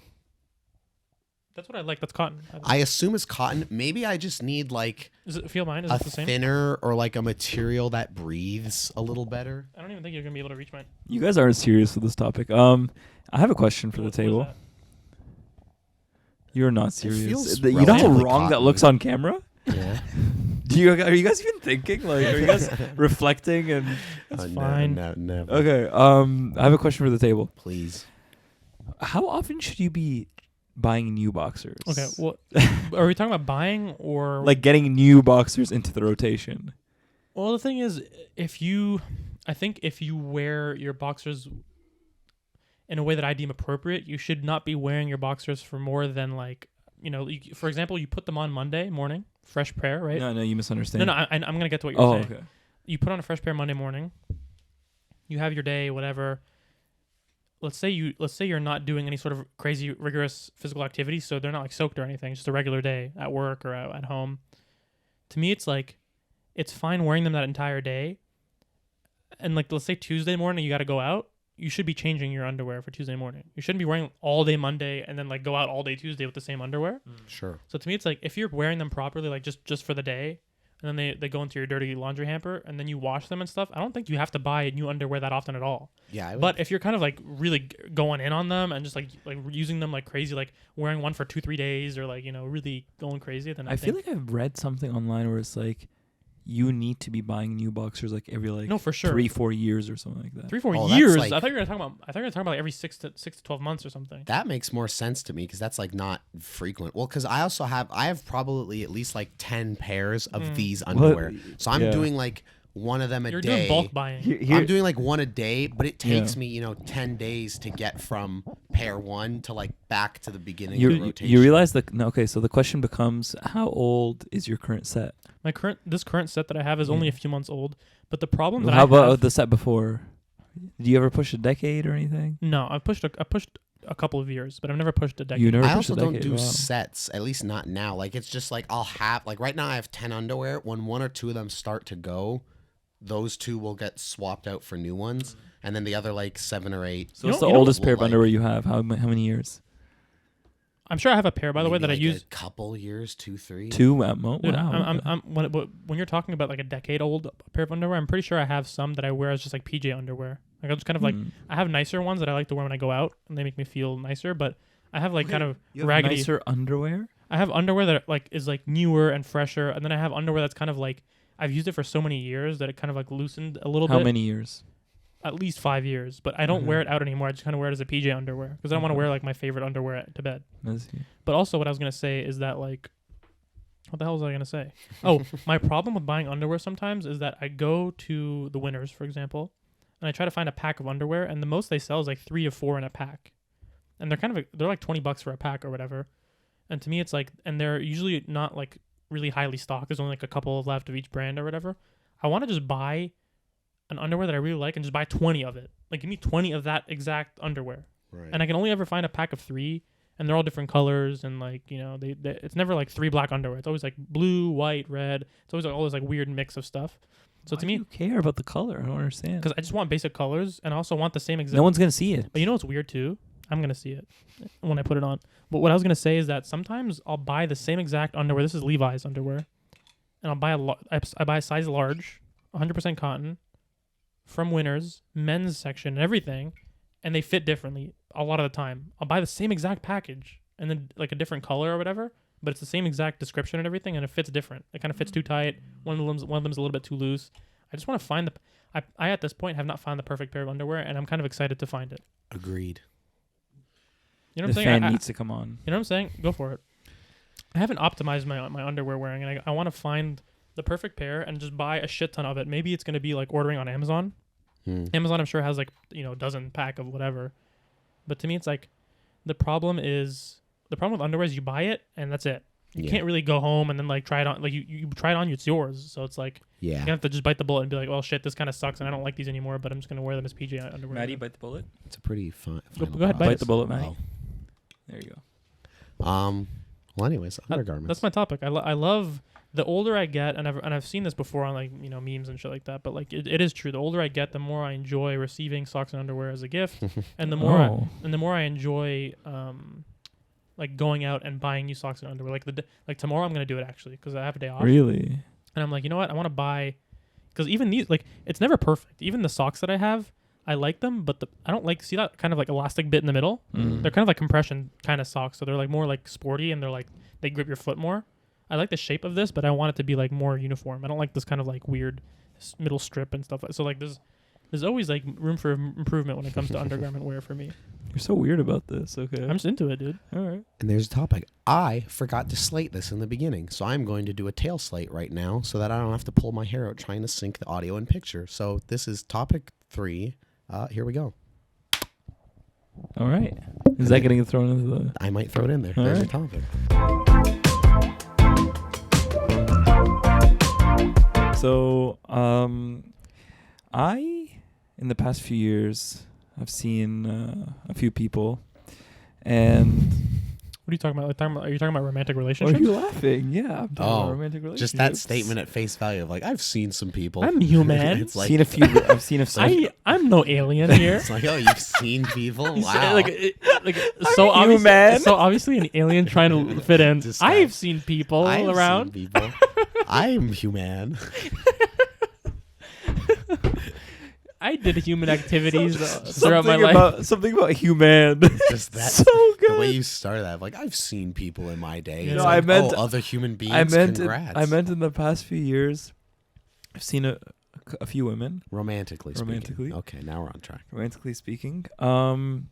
That's what I like. That's cotton. I assume it's cotton. Maybe I just need like Does it feel mine? Is a it the same? thinner or like a material that breathes a little better. I don't even think you're gonna be able to reach mine. You guys aren't serious with this topic. I have a question for the What is table. that? You're not serious. feels You know how relatively wrong that cottony. looks on camera? Yeah. Are you guys even thinking? Like, are you guys reflecting? And That's Oh, fine. No, never. okay, I have a question for the table. Please. How often should you be buying new boxers? Okay. Well, are we talking about buying or like getting new boxers into the rotation. Well, the thing is, I think if you wear your boxers in a way that I deem appropriate, you should not be wearing your boxers for more than like, for example, you put them on Monday morning, fresh pair, right? No, you misunderstand. No, I'm going to get to what you're Oh, saying. okay. You put on a fresh pair Monday morning. You have your day, whatever. Let's say you're not doing any sort of crazy rigorous physical activity, so they're not like soaked or anything, just a regular day at work or at home. To me, it's like it's fine wearing them that entire day. And like let's say Tuesday morning you got to go out, you should be changing your underwear for Tuesday morning. You shouldn't be wearing all day Monday and then like go out all day Tuesday with the same underwear. Sure. So to me, it's like if you're wearing them properly, like just for the day, and then they go into your dirty laundry hamper, and then you wash them and stuff. I don't think you have to buy new underwear that often at all. Yeah. But if you're kind of like really going in on them and just like using them like crazy, like wearing one for 2-3 days or like, you know, really going crazy, then I feel like I've read something online where it's like you need to be buying new boxers like every like no, for sure. 3-4 years or something like that. 3-4 Oh, that's years. like- I thought you were talking about like every 6 to 12 months or something. That makes more sense to me because that's like not frequent. Well, because I have probably at least like 10 pairs of these underwear. So I'm doing like one of them a You're day. doing bulk buying. I'm doing like one a day, but it takes Yeah. me, 10 days to get from pair one to like back to the beginning of the You rotation. realize that okay, so the question becomes, how old is your current set? This current set that I have is only a few months old, but the problem that How I about have, the set before? Do you ever push a decade or anything? no, I pushed a couple of years, but I've never pushed a decade. You never I pushed also a don't decade. do Wow. sets, at least not now. Like it's just like I'll have like right now I have 10 underwear. When one or two of them start to go, those two will get swapped out for new ones, and then the other like 7 or 8. So You what's know- the you know oldest what, pair of like- underwear you have? How many years? I'm sure I have a pair, by the way, maybe that I like use. a couple years, 2, 3. 2 at most. Dude, Wow. when you're talking about like a decade old pair of underwear, I'm pretty sure I have some that I wear as just like PJ underwear. Like I just kind of like I have nicer ones that I like to wear when I go out, and they make me feel nicer. But I have like kind of You have raggedy. nicer underwear? I have underwear that like is like newer and fresher, and then I have underwear that's kind of like I've used it for so many years that it kind of like loosened a little How bit. many years? At least 5 years, but I don't wear it out anymore. I just kind of wear it as a PJ underwear because I don't want to wear like my favorite underwear to bed. I see. But also, what I was gonna say is that like, what the hell was I gonna say? Oh, my problem with buying underwear sometimes is that I go to the Winners, for example, and I try to find a pack of underwear, and the most they sell is like 3 to 4 in a pack, and they're like $20 for a pack or whatever. And to me, it's like, and they're usually not like really highly stocked. There's only like a couple left of each brand or whatever. I want to just buy an underwear that I really like and just buy 20 of it. Like give me 20 of that exact underwear. Right. And I can only ever find a pack of 3, and they're all different colors, and like, you know, they it's never like 3 black underwear. It's always like blue, white, red. It's always like all this like weird mix of stuff. So Why to do me, you care about the color? I don't understand. because I just want basic colors, and I also want the same exact. No one's gonna see it. But you know what's weird too? I'm gonna see it when I put it on. But what I was gonna say is that sometimes I'll buy the same exact underwear. This is Levi's underwear, and I'll buy I buy a size large, 100% cotton, from Winners, men's section, and everything, and they fit differently a lot of the time. I'll buy the same exact package and then like a different color or whatever, but it's the same exact description and everything, and it fits different. It kind of fits too tight. One of them's a little bit too loose. I just want to find I at this point have not found the perfect pair of underwear, and I'm kind of excited to find it. Agreed. You know what The I'm saying? fan needs to come on. You know what I'm saying? Go for it. I haven't optimized my underwear wearing, and I want to find the perfect pair and just buy a shit ton of it. Maybe it's going to be like ordering on Amazon. Amazon, I'm sure, has like, you know, a dozen pack of whatever. But to me, it's like the problem with underwear is you buy it and that's it. You can't really go home and then like try it on. Like you try it on, it's yours. So it's like you have to just bite the bullet and be like, well, shit, this kind of sucks and I don't like these anymore. But I'm just going to wear them as PJ underwear. Maddie, bite the bullet. It's a pretty fun. Go ahead, Bite the bullet, Maddie. Oh. There you go. Well, anyways, undergarments. That's my topic. I love the older I get, and I've seen this before on like, you know, memes and shit like that. But like it is true. The older I get, the more I enjoy receiving socks and underwear as a gift, and the more I enjoy like going out and buying new socks and underwear. Like tomorrow I'm gonna do it actually because I have a day off. Really? And I'm like, you know what? I want to buy, because even these, like, it's never perfect. Even the socks that I have, I like them, but I don't like, see that kind of like elastic bit in the middle? They're kind of like compression kind of socks. So they're like more like sporty, and they're like, they grip your foot more. I like the shape of this, but I want it to be like more uniform. I don't like this kind of like weird middle strip and stuff. So like there's always like room for improvement when it comes to undergarment wear for me. You're so weird about this. Okay. I'm just into it, dude. All right. And there's a topic. I forgot to slate this in the beginning, so I'm going to do a tail slate right now so that I don't have to pull my hair out trying to sync the audio and picture. So this is topic 3. Here we go. All right. Is that getting thrown into the... I might throw it in there. All There's right. a topic. So, I, in the past few years, I've seen a few people, and What are you talking about? Are you talking about romantic Or are relationships? you laughing? Yeah, I'm talking about Oh, romantic relationships. just that statement at face value of like, I've seen some people. I'm human. It's like, Seen a few. I've seen a few. I'm no alien here. it's like, oh, you've seen people? He's Wow. like so obviously, human. so obviously an alien trying to fit in. This guy. I've seen people I've around. seen people. I'm human. I did human activities throughout my something life. about something about human. Just that. So good. The way you started that, like, I've seen people in my day. Yeah. It's No, like, I meant- other human beings. I meant. Congrats. I meant in the past few years, I've seen a few women, romantically speaking. Romantically. Okay, now we're on track. romantically speaking, and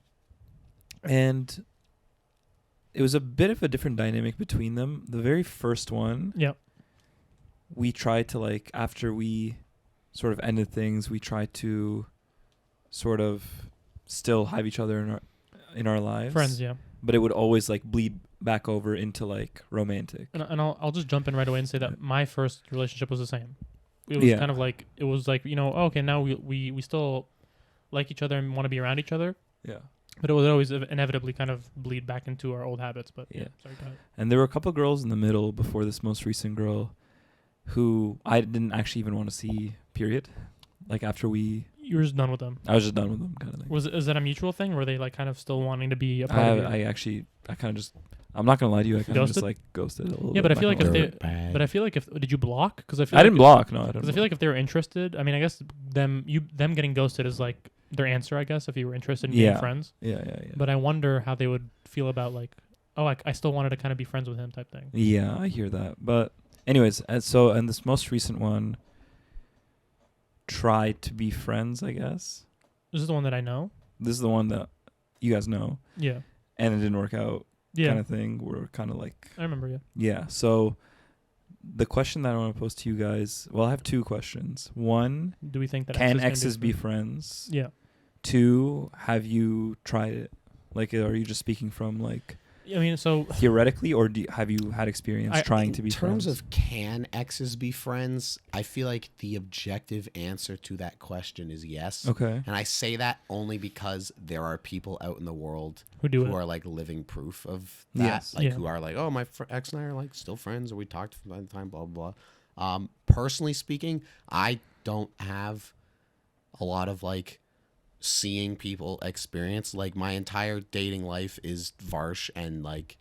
it was a bit of a different dynamic between them. The very first one, Yep. we tried to like after we sort of ended things, we tried to sort of still have each other in our lives, Friends, yeah. but it would always like bleed back over into like romantic. And I'll just jump in right away and say that my first relationship was the same. It was Yeah. kind of like it was like, you know, oh, okay, now we still like each other and want to be around each other, Yeah. but it would always inevitably kind of bleed back into our old habits. But Yeah. sorry, go ahead. And there were a couple of girls in the middle before this most recent girl who I didn't actually even want to see, period. Like after You were just done with them. I was just done with them kind of thing. Is that a mutual thing? Were they like kind of still wanting to be a part of you? I kind of just, I'm not going to lie to you, I kind of just Ghosted? like ghosted a little Yeah, bit. but I feel like if they, Dirtbag. but I feel like if did you block? Because I feel I like didn't block, no, I Because didn't I feel like if they were interested, I mean, I guess them getting ghosted is like their answer, I guess, if you were interested in being Yeah. friends. Yeah. But I wonder how they would feel about like, oh, I still wanted to kind of be friends with him type thing. Yeah, I hear that. But anyways, and this most recent one tried to be friends, I guess. This is the one that I know. This is the one that you guys know, Yeah. and it didn't work out Yeah. kind of thing. We're kind of like, I remember. Yeah. yeah. So the question that I want to pose to you guys, well, I have two questions. One, Do we think that can exes can exes be friends? Yeah. Two, have you tried it? Like, are you just speaking from like I mean, so theoretically, or have you had experience trying to be In terms friends? of can exes be friends, I feel like the objective answer to that question is yes. Okay. And I say that only because there are people out in the world who do who it? are like living proof of that. Yes. Like Yeah. who are like, oh, my ex and I are like still friends, or we talked from time to time, blah, blah, blah. Personally speaking, I don't have a lot of like seeing people experience. Like my entire dating life is Varsh and like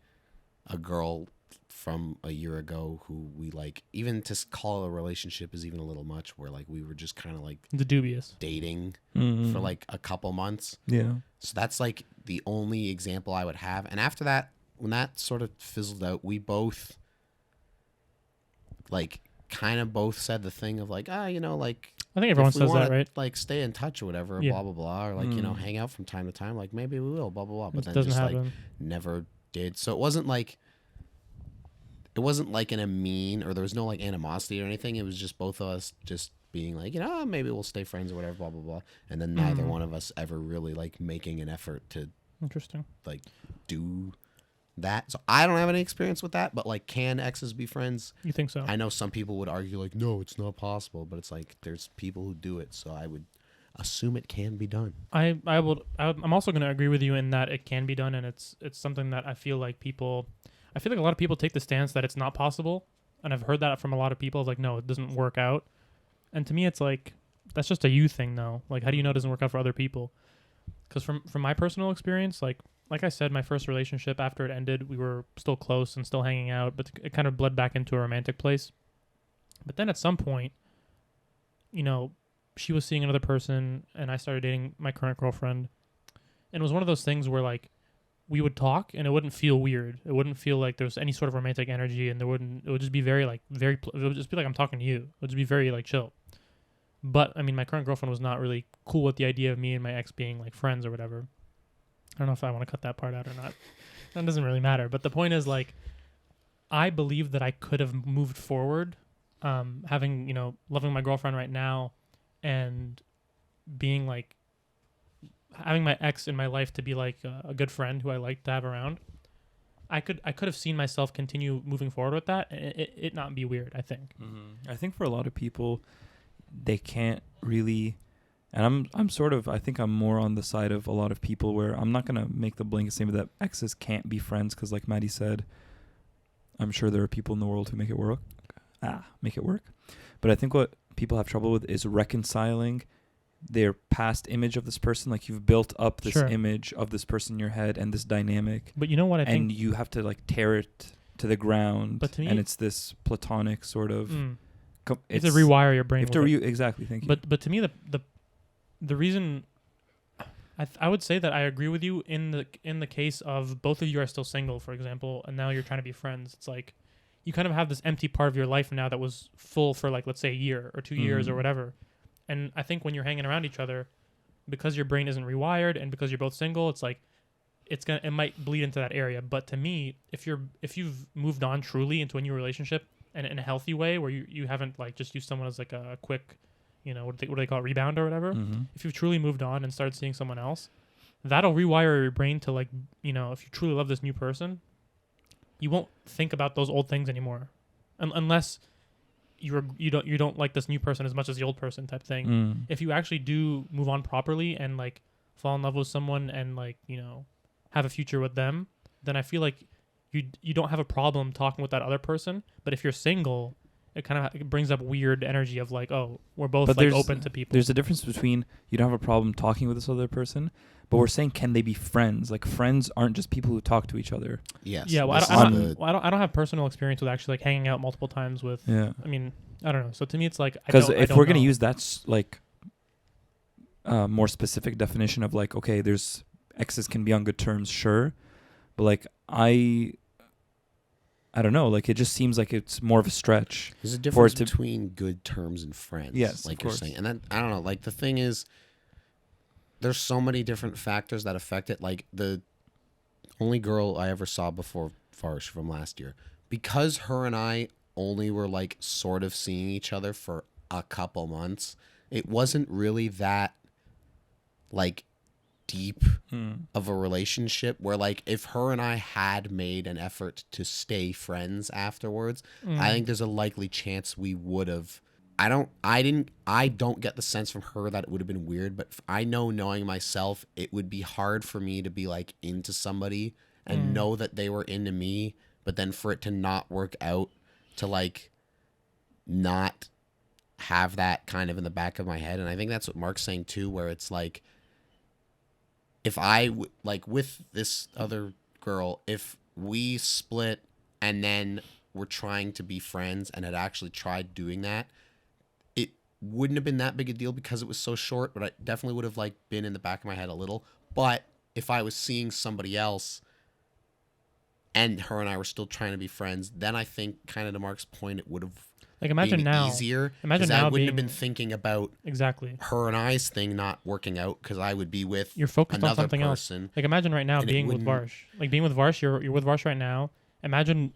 a girl from a year ago who we like, even to call a relationship is even a little much, where like we were just kind of like The dubious. dating Mhm. for like a couple months. Yeah. So that's like the only example I would have. And after that, when that sort of fizzled out, we both like kind of both said the thing of like, you know, like I think everyone if we says wanna, that, right? like stay in touch or whatever, Yeah. blah blah blah, or like you know Mm. hang out from time to time, like maybe we will, blah blah blah. But It then doesn't just happen. like never did. So it wasn't like in a mean, or there was no like animosity or anything. It was just both of us just being like, you know, maybe we'll stay friends or whatever, blah blah blah. And then neither Mhm. one of us ever really like making an effort to Interesting. like do that. So I don't have any experience with that, but like, can exes be friends? You think so? I know some people would argue like, no, it's not possible, but it's like there's people who do it, so I would assume it can be done. I'm also going to agree with you in that it can be done, and it's something that I feel like a lot of people take the stance that it's not possible, and I've heard that from a lot of people, like, no, it doesn't work out. And to me, it's like, that's just a you thing, though. Like, how do you know it doesn't work out for other people? Because from my personal experience, like I said, my first relationship, after it ended, we were still close and still hanging out, but it kind of bled back into a romantic place. But then at some point, you know, she was seeing another person, and I started dating my current girlfriend. And it was one of those things where, like, we would talk, and it wouldn't feel weird. It wouldn't feel like there was any sort of romantic energy, and it would just be very, like, it would just be like I'm talking to you. It would just be very, like, chill. But, I mean, my current girlfriend was not really cool with the idea of me and my ex being, like, friends or whatever. I don't know if I want to cut that part out or not. That doesn't really matter. But the point is, like, I believe that I could have moved forward, having, you know, loving my girlfriend right now, and being like having my ex in my life to be like a good friend who I like to have around. I could have seen myself continue moving forward with that, and it not be weird. I think. I think for a lot of people, they can't really, And I think I'm more on the side of a lot of people where I'm not going to make the blanket statement that exes can't be friends because, like Matty said, I'm sure there are people in the world who make it work. But I think what people have trouble with is reconciling their past image of this person. Like, you've built up this Sure. image of this person in your head and this dynamic, But you know what I and think? you have to like tear it to the ground. But to me- and it's this platonic sort of. You have to rewire your brain. You have to with it. exactly. Thank you. But to me, the reason I would say that I agree with you in the case of both of you are still single, for example, and now you're trying to be friends. It's like you kind of have this empty part of your life now that was full for, like, let's say a year or 2 years or whatever. And I think when you're hanging around each other, because your brain isn't rewired and because you're both single, it's like it might bleed into that area. But to me, if you've moved on truly into a new relationship and in a healthy way where you haven't like just used someone as like a quick, what do they call it, rebound or whatever. If you've truly moved on and started seeing someone else, that'll rewire your brain to, like, if you truly love this new person, you won't think about those old things anymore, unless you don't like this new person as much as the old person type thing. If you actually do move on properly and like fall in love with someone and like have a future with them, then I feel like you don't have a problem talking with that other person. But if you're single, it kind of brings up weird energy of like, oh, we're both like open to people. There's a difference between you don't have a problem talking with this other person, but we're saying, can they be friends? Like, friends aren't just people who talk to each other. Yes. Yeah, well, this I is don't have personal experience with actually like hanging out multiple times with. Yeah. I mean, I don't know. So to me, it's like, Because if we're going to know. use that like more specific definition of like, okay, there's exes can be on good terms, sure, but like I don't know, like it just seems like it's more of a stretch. There's a difference between good terms and friends. Yes, like of you're course. saying. And then I don't know, like the thing is there's so many different factors that affect it. Like the only girl I ever saw before Farsh from last year, because her and I only were like sort of seeing each other for a couple months, it wasn't really that like deep of a relationship where like if her and I had made an effort to stay friends afterwards, I think there's a likely chance we would have. I don't get the sense from her that it would have been weird, but I know, knowing myself, it would be hard for me to be like into somebody and know that they were into me, but then for it to not work out, to like not have that kind of in the back of my head. And I think that's what Mark's saying too, where it's like, if I, like with this other girl, if we split and then we're trying to be friends and had actually tried doing that, it wouldn't have been that big a deal because it was so short, but I definitely would have like been in the back of my head a little. But if I was seeing somebody else and her and I were still trying to be friends, then I think, kind of to Mark's point, it would have Like imagine been now. easier. Imagine 'cause now I wouldn't have being- been thinking about Exactly. her and I's thing not working out because I would be with You're focused on another something person. else. Like imagine right now and it being with wouldn't- Varsh. Like being with Varsh, you're with Varsh right now. Imagine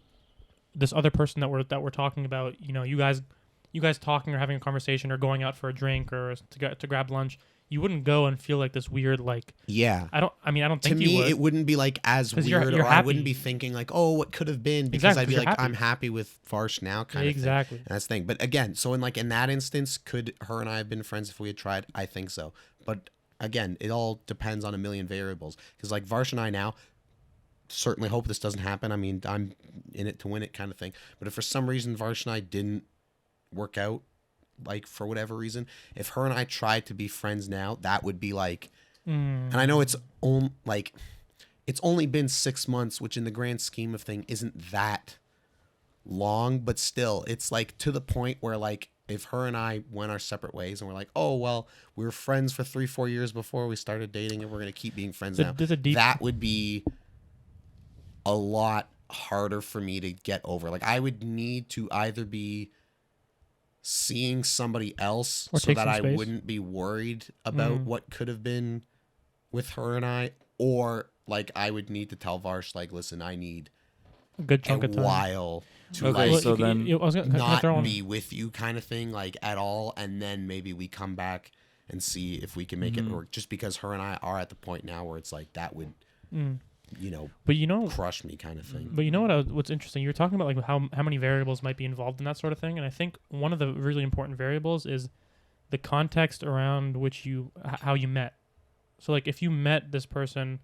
this other person that we're talking about. You guys talking or having a conversation or going out for a drink or to grab lunch. You wouldn't go and feel like this weird like. Yeah. I don't To think you me, would. it wouldn't be like as 'Cause weird, you're or I wouldn't happy. be thinking like, oh, what could have been, because Exactly, I'd be 'cause like, you're I'm happy with Farsh now, kind of thing. Exactly. And that's the thing. But again, so in that instance, could her and I have been friends if we had tried? I think so. But again, it all depends on a million variables. Because like Varsh and I now, certainly hope this doesn't happen. I mean, I'm in it to win it, kind of thing. But if for some reason Varsh and I didn't work out, like for whatever reason, if her and I tried to be friends now, that would be like. And I know it's only been 6 months, which in the grand scheme of thing isn't that long, but still, it's like to the point where like if her and I went our separate ways and we're like, oh well, we were friends for 3-4 years before we started dating, and we're gonna keep being friends now. That would be a lot harder for me to get over. Like I would need to either be seeing somebody else Or so take that some I space. wouldn't be worried about what could have been with her and I, or like I would need to tell Varsh like, listen, I need a good a chunk of time. while to Okay, like so then I was gonna, can I throw not in- be with you, kind of thing, like at all, and then maybe we come back and see if we can make it work. Just because her and I are at the point now where it's like that would, But you know, crush me, kind of thing. But you know what's interesting? You were talking about like how many variables might be involved in that sort of thing, and I think one of the really important variables is the context around which how you met. So like if you met this person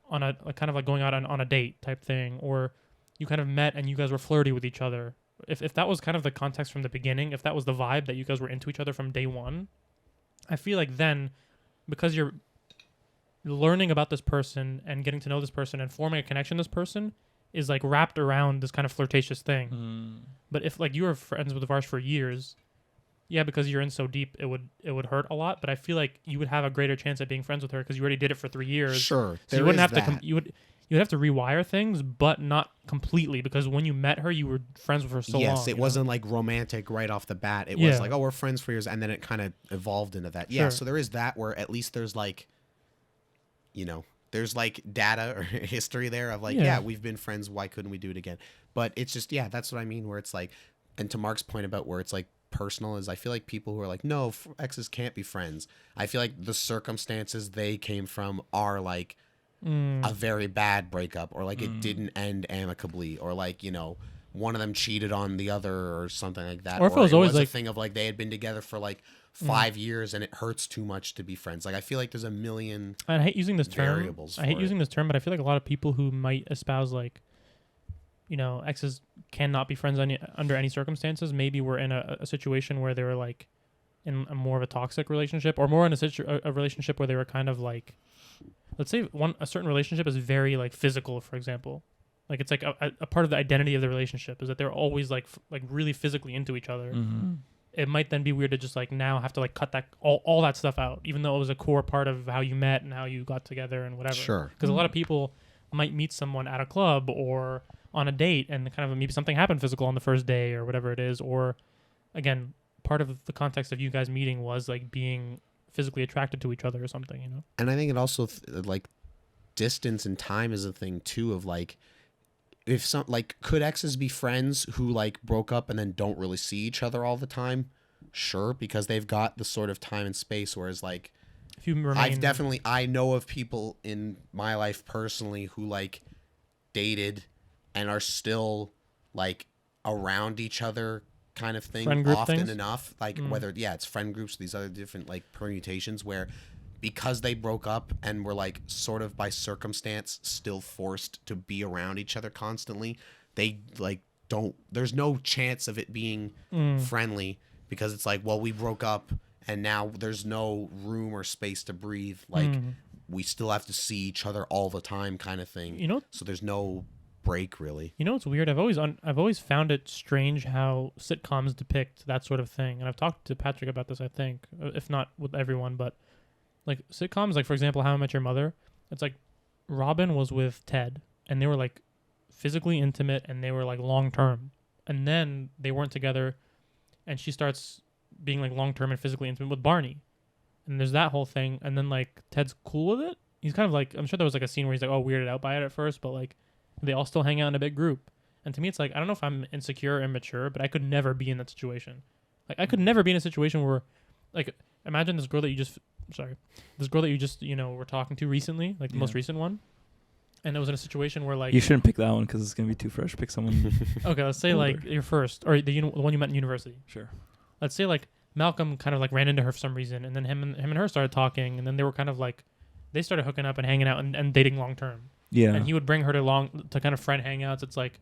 on a like, kind of like going out on a date type thing, or you kind of met and you guys were flirty with each other. If that was kind of the context from the beginning, if that was the vibe that you guys were into each other from day one, I feel like then, because you're learning about this person and getting to know this person and forming a connection with this person is like wrapped around this kind of flirtatious thing. But if like you were friends with Varsh for years, yeah, because you're in so deep, it would hurt a lot. But I feel like you would have a greater chance at being friends with her because you already did it for 3 years. Sure, so you wouldn't have to. You'd have to rewire things, but not completely, because when you met her, you were friends with her so long. Yes, it wasn't like romantic right off the bat. It was like, oh, we're friends for years, and then it kind of evolved into that. Yeah, so there is that where at least there's like, there's like data or history there of like, yeah, we've been friends. Why couldn't we do it again? But it's just, yeah, that's what I mean. Where it's like, and to Mark's point about where it's like personal is, I feel like people who are like, no, exes can't be friends. I feel like the circumstances they came from are like a very bad breakup, or like it didn't end amicably, or like, one of them cheated on the other or something like that. Or if it was always like a thing of like they had been together for like 5 years and it hurts too much to be friends. Like I feel like there's a million I hate using this term. variables. I hate using this term, but I feel like a lot of people who might espouse like, exes cannot be friends under any circumstances. Maybe we're in a situation where they were like in a more of a toxic relationship, or more in a relationship where they were kind of like, let's say a certain relationship is very like physical, for example. Like it's like a part of the identity of the relationship is that they're always like really physically into each other. It might then be weird to just like now have to like cut that all that stuff out, even though it was a core part of how you met and how you got together and whatever. Sure. Because a lot of people might meet someone at a club or on a date, and kind of maybe something happened physical on the first day or whatever it is, or again, part of the context of you guys meeting was like being physically attracted to each other or something, And I think it also like distance and time is a thing too, of like, if some like, could exes be friends who like broke up and then don't really see each other all the time? Sure, because they've got the sort of time and space, whereas like if you remain, I know of people in my life personally who like dated and are still like around each other kind of thing often things? Enough, like whether it's friend groups, these other different like permutations, where because they broke up and were like sort of by circumstance still forced to be around each other constantly, they like there's no chance of it being friendly, because it's like, well, we broke up and now there's no room or space to breathe, like we still have to see each other all the time kind of thing, so there's no break really. It's weird. I've always found it strange how sitcoms depict that sort of thing, and I've talked to Patrick about this, I think, if not with everyone, but like sitcoms, like for example, How I Met Your Mother. It's like Robin was with Ted, and they were like physically intimate, and they were like long term, and then they weren't together, and she starts being like long term and physically intimate with Barney, and there's that whole thing, and then like Ted's cool with it. He's kind of like, I'm sure there was like a scene where he's like, oh, weirded out by it at first, but like they all still hang out in a big group. And to me, it's like, I don't know if I'm insecure or immature, but I could never be in that situation. Like, I could never be in a situation where, like, imagine this girl that you just, were talking to recently, like the most recent one. And it was in a situation where, like... You shouldn't pick that one because it's going to be too fresh. Pick someone... Okay, let's say, older. Like, your first, or the one you met in university. Sure. Let's say, like, Malcolm kind of, like, ran into her for some reason, and then him and her started talking, and then they were kind of, like, they started hooking up and hanging out and dating long-term. Yeah. And he would bring her to kind of friend hangouts. It's like,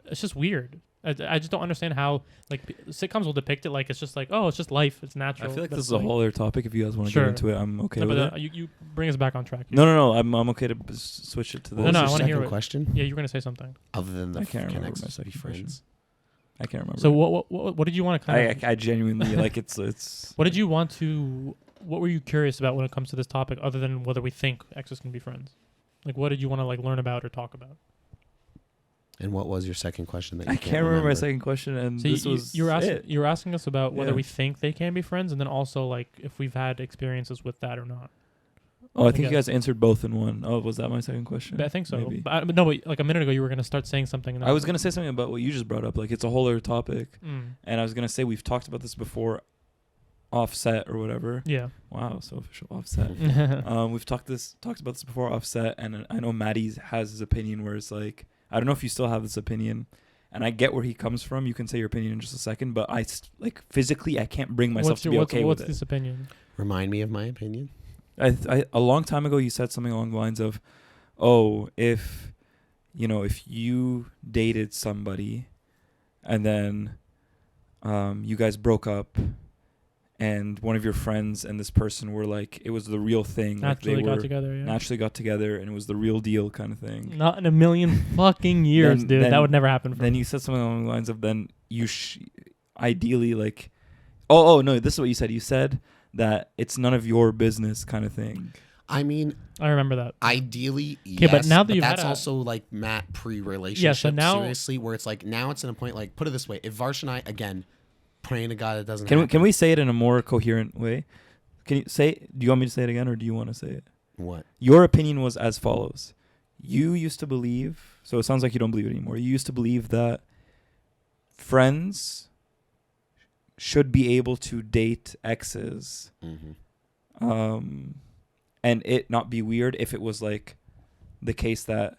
it's just weird. I just don't understand how like sitcoms will depict it like it's just like, oh, it's just life, it's natural. I feel like this is a whole other topic. If you guys want to get into it, I'm okay with it. You bring us back on track. No. I'm okay to switch it to this. No, I want to hear a question. Yeah, you were gonna say something. Other than the I can't remember my second question. I can't remember. So what did you want to kind of? I genuinely like it's. What did you want to? What were you curious about when it comes to this topic, other than whether we think exes can be friends? Like, what did you want to like learn about or talk about? And what was your second question? That you I can't remember my second question. And so you were asking us about whether we think they can be friends, and then also like if we've had experiences with that or not. Oh, I think you guys answered both in one. Oh, was that my second question? But I think so. But no, like a minute ago, you were going to start saying something. And I was going to say something about what you just brought up. Like, it's a whole other topic. And I was going to say we've talked about this before, offset or whatever. Yeah. Wow, so official, offset. We've talked about this before, offset, and I know Matty has his opinion where it's like, I don't know if you still have this opinion. and I get where he comes from. You can say your opinion in just a second, but like physically, I can't bring myself to be okay with What's it. this opinion? Remind me of my opinion. A long time ago, you said something along the lines of, "Oh, if you dated somebody, and then you guys broke up, and one of your friends and this person were like, it was the real thing, Naturally like they got were together. Yeah. naturally got together, and it was the real deal kind of thing." Not in a million fucking years, dude. That would never happen. Then you said something along the lines of, then you ideally like, oh no, this is what you said. You said that it's none of your business kind of thing. I mean, I remember that. ideally, yes. but now that you've that's had a- also like Matt pre-relationship. Yeah, so now- seriously, where it's like now it's in a point like put it this way: if Varsh and I again praying to God it doesn't. Can we say it in a more coherent way? Can you say? Do you want me to say it again, or do you want to say it? What? Your opinion was as follows. You used to believe, so it sounds like you don't believe it anymore. You used to believe that friends should be able to date exes, and it not be weird if it was like the case that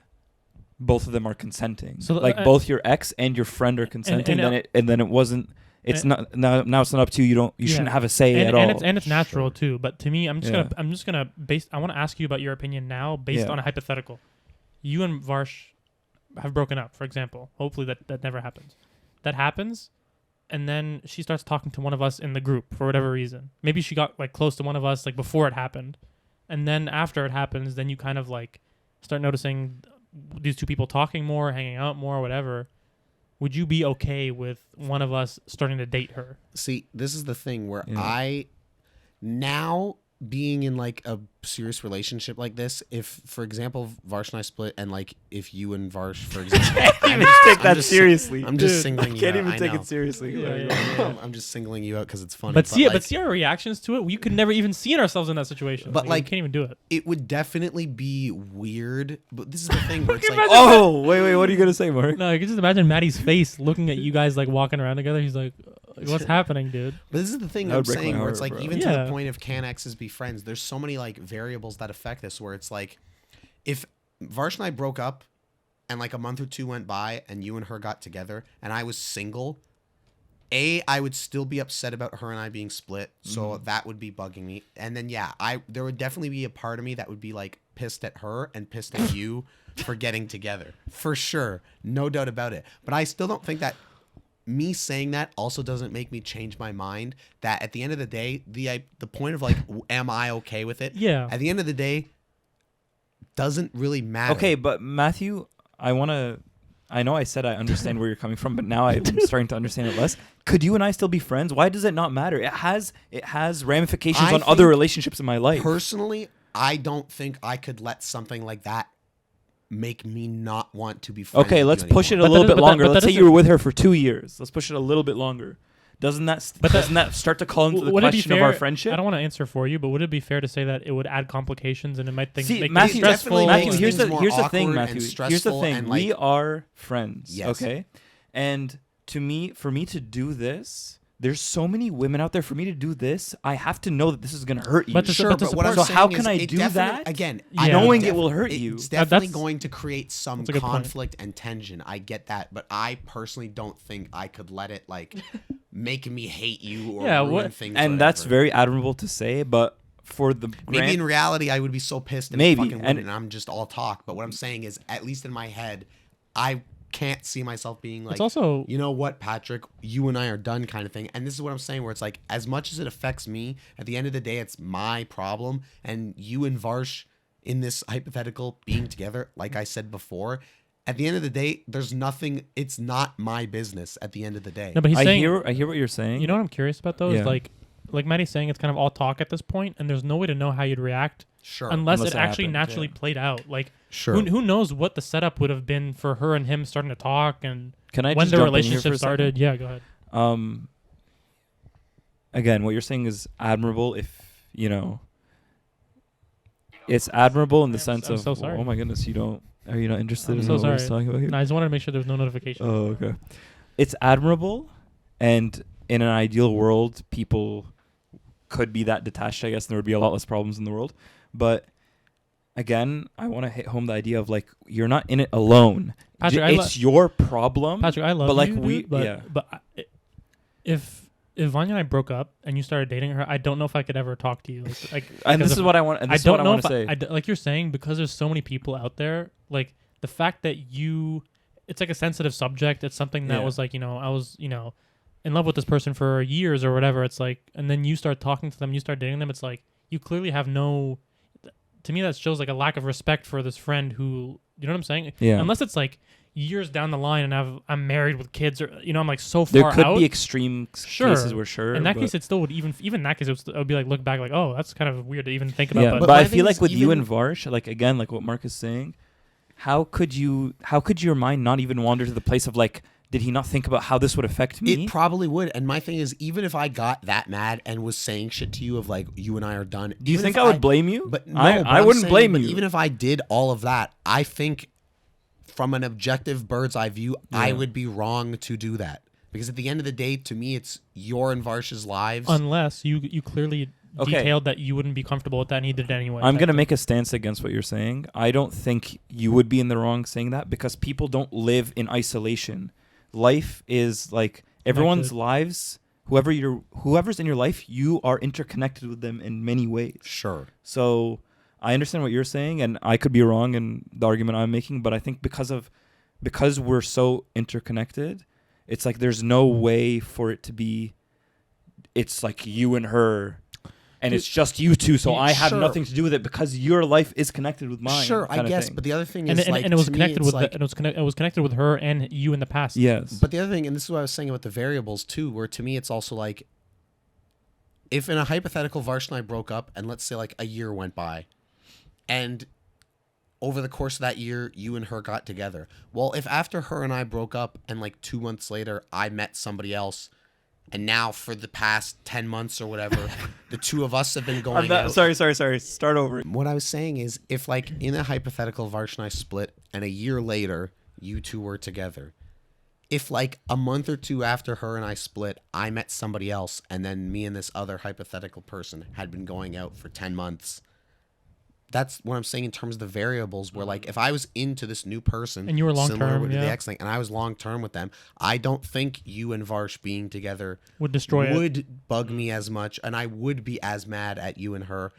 both of them are consenting. So, like both your ex and your friend are consenting, then it wasn't. It's not now. It's not up to you. You shouldn't have a say at all. And it's natural Sure. too. But to me, I'm just gonna base. I want to ask you about your opinion now, based Yeah. on a hypothetical. You and Varsh have broken up, for example. Hopefully that never happens. That happens, and then she starts talking to one of us in the group for whatever reason. Maybe she got like close to one of us like before it happened, and then after it happens, then you kind of like start noticing these two people talking more, hanging out more, whatever. Would you be okay with one of us starting to date her? See, this is the thing where Yeah. I now being in like a serious relationship like this, if for example Varsh and I split, and like if you and Varsh, for example, can't even take that seriously. I'm just Dude, singling I you can't out. even I take know. it seriously. Yeah. I'm just singling you out because it's funny. But see like, our reactions to it. We could never even see ourselves in that situation. But, we like- can't even do it. it would definitely be weird. But this is the thing where it's like, Oh wait, what are you gonna say, Mark? No, I can just imagine Matty's face looking at you guys like walking around together. He's like, "What's happening, dude?" but this is the thing That I'm would break my saying where heart, it's like bro. even to Yeah. the point of can exes be friends? There's so many like variables that affect this. Where it's like, if Varsh and I broke up, and like a month or two went by, and you and her got together, and I was single. I would still be upset about her and I being split, so that would be bugging me. And then there would definitely be a part of me that would be like pissed at her and pissed at you for getting together, for sure, no doubt about it. But I still don't think that me saying that also doesn't make me change my mind. That at the end of the day, the point of like, am I okay with it? Yeah. At the end of the day, doesn't really matter. Okay, but Matthew, I know I said I understand where you're coming from, but now I'm starting to understand it less. Could you and I still be friends? Why does it not matter? It has ramifications I on other think relationships in my life. Personally, I don't think I could let something like that make me not want to be friends. Okay, with let's you push it anymore. a little bit longer. but Let's that say you were with her for 2 years. Let's push it a little bit longer. Doesn't that start to call into the Would it be question of fair- our friendship? I don't want to answer for you, but would it be fair to say that it would add complications and it might See, make Matthew, things stressful? definitely here's the things more here's the thing, awkward and Matthew. Here's the stressful thing. and, We like- are friends, Yes. okay? And for me to do this, there's so many women out there. For me to do this, I have to know that this is gonna hurt you. But to- Sure, but to but what I'm so saying how is can I it do definitely- that? again? Yeah. I knowing def- it will hurt you. It's definitely That's- going to create some that's a good point. conflict and tension. I get that, but I personally don't think I could let it like make me hate you or Yeah, ruin what- things. And or that's whatever. very admirable to say, but for the Maybe in reality, I would be so pissed and Maybe, fucking and- women, and I'm just all talk. But what I'm saying is, at least in my head, I can't see myself being like, It's also you know what, Patrick, you and I are done kind of thing. And this is what I'm saying, where it's like, as much as it affects me, at the end of the day, it's my problem. And you and Varsh in this hypothetical being together, like I said before, at the end of the day, there's nothing, it's not my business at the end of the day. no, but he's I saying. hear what you're saying. You know what I'm curious about though? Is Yeah. like Matty's saying, it's kind of all talk at this point, and there's no way to know how you'd react Sure. unless Unless it it actually happened, naturally yeah. played out. Like, Sure. who knows what the setup would have been for her and him starting to talk and Can I when just their jump in here for relationship a started. Yeah, go ahead. second? Again, what you're saying is admirable. If you know, it's admirable in the sense I'm of, so sorry. oh my goodness, are you not interested I'm in so what we're sorry. talking about here? No, I just wanted to make sure there was no notification. Oh, okay. It's admirable, and in an ideal world, people could be that detached, I guess, and there would be a lot less problems in the world. But again, I want to hit home the idea of like you're not in it alone. Patrick, It's your problem. Patrick, I love but like you, we, dude, but, yeah. if Vanya and I broke up and you started dating her, I don't know if I could ever talk to you. Like And this is what I want. And this is what I want to say. Like you're saying, because there's so many people out there, like the fact that it's like a sensitive subject. It's something that was like, I was, in love with this person for years or whatever. It's like, and then you start talking to them, you start dating them. It's like, you clearly have to me, that shows like a lack of respect for this friend who, you know what I'm saying? Yeah. Unless it's like years down the line and I'm married with kids, or I'm like so There far could out. be extreme cases where In that case, it still would even in that case, it would be like look back like, oh, that's kind of weird to even think about. Yeah, But but I my feel thing like is with you even- and Varsh, like again, like what Mark is saying, how could your mind not even wander to the place of like, did he not think about how this would affect me? It probably would. And my thing is, even if I got that mad and was saying shit to you of like, you and I are done. Do you even think if I would blame you? But no, I but I'm wouldn't saying, blame but you. Even if I did all of that, I think from an objective bird's eye view, I would be wrong to do that. Because at the end of the day, to me, it's your and Varsh's lives. unless you clearly detailed that you wouldn't be comfortable with that and he did it anyway. I'm going to make a stance against what you're saying. I don't think you would be in the wrong saying that because people don't live in isolation. Life is like everyone's Connected. lives. Whoever's in your life, you are interconnected with them in many ways. Sure. So I understand what you're saying, and I could be wrong in the argument I'm making, but I think because we're so interconnected, it's like there's no way for it to be. It's like you and her. And it's just you two, so I have Sure. nothing to do with it because your life is connected with mine. Sure, I kind of guess. thing. But the other thing and is, it, like, and it was to me, connected it's with like, it was connected with her and you in the past. Yes. But the other thing, and this is what I was saying about the variables too, where to me it's also like, if in a hypothetical Varsh and I broke up, and let's say like a year went by, and over the course of that year, you and her got together. Well, if after her and I broke up, and like 2 months later I met somebody else, and now for the past 10 months or whatever, the two of us have been going out. Sorry. Start over. What I was saying is, if like in a hypothetical Varsh and I split, and a year later you two were together, if like a month or two after her and I split, I met somebody else, and then me and this other hypothetical person had been going out for 10 months, that's what I'm saying in terms of the variables, where like if I was into this new person And you were similar long-term, with the yeah. ex thing, and I was long term with them, I don't think you and Varsh being together Would destroy it. would bug me as much, and I would be as mad at you and her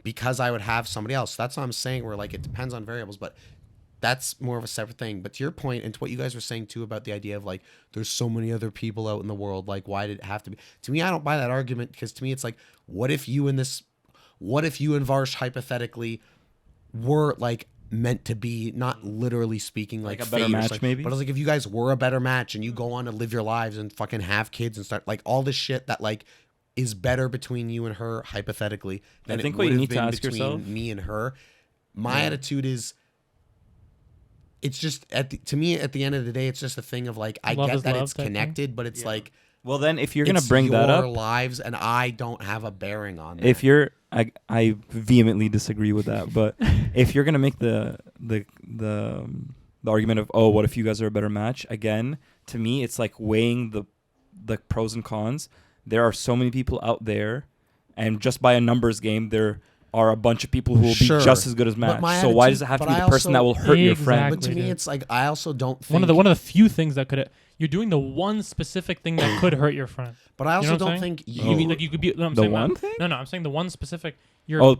because I would have somebody else. That's what I'm saying, where like it depends on variables, but that's more of a separate thing. But to your point, and to what you guys were saying too about the idea of like there's so many other people out in the world, like why did it have to be? To me, I don't buy that argument, because to me it's like, what if you and Varsh hypothetically were like meant to be, not literally speaking like Like a better fate or match, something, maybe? but it's like if you guys were a better match and you go on to live your lives and fucking have kids and start like all this shit that like is better between you and her hypothetically than I think it what you would have need to been ask between yourself- me and her. My attitude is, it's just to me at the end of the day, it's just a thing of like, I Love get is that love it's type thing. connected, but it's like, Well, then if you're gonna it's bring that your up, lives, and I don't have a bearing on that. if you're, I vehemently disagree with that. But if you're gonna make the argument of, oh, what if you guys are a better match? Again, to me, it's like weighing the pros and cons. There are so many people out there, and just by a numbers game, there are a bunch of people who will Sure. be just as good as But match. my So why attitude- does it have to but be I the person that will also- hurt your friend? but to me, dude. it's like, I also don't think One of the few things that could you're doing the one specific thing that could hurt your friend. but I also You know what I'm don't saying? think You you mean, like you could be no, I'm The saying, one thing? No, I'm saying the one specific.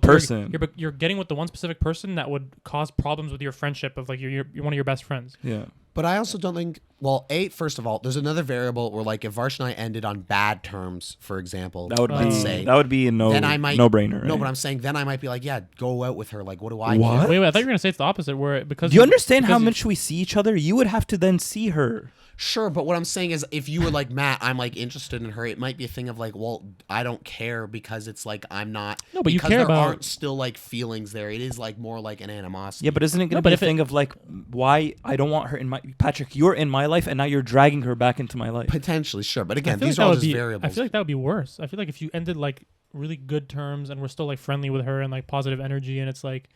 Person. You're getting with the one specific person that would cause problems with your friendship of like you're one of your best friends. Yeah. But I also don't think, well, first of all, there's another variable where, like, if Varsh and I ended on bad terms, for example, That would let's be say, that would be a then I might no-brainer. No, right? but I'm saying then I might be like, yeah, go out with her. Like, what do I What? care? Wait, I thought you were gonna say it's the opposite. Where because Do you understand how because much we see each other? You would have to then see her. Sure, but what I'm saying is, if you were like, Matt, I'm like interested in her, it might be a thing of like, well, I don't care because it's like I'm not. No, but you because care there about- aren't still like feelings there. It is like more like an animosity. Yeah, but isn't it No, going to but be a if it- thing of like, why I don't want her in my... Patrick, you're in my life, and now you're dragging her back into my life. Potentially, sure, but I again, feel these like are all that would just be- variables. I feel like that would be worse. I feel like if you ended like really good terms and we're still like friendly with her and like positive energy, and it's like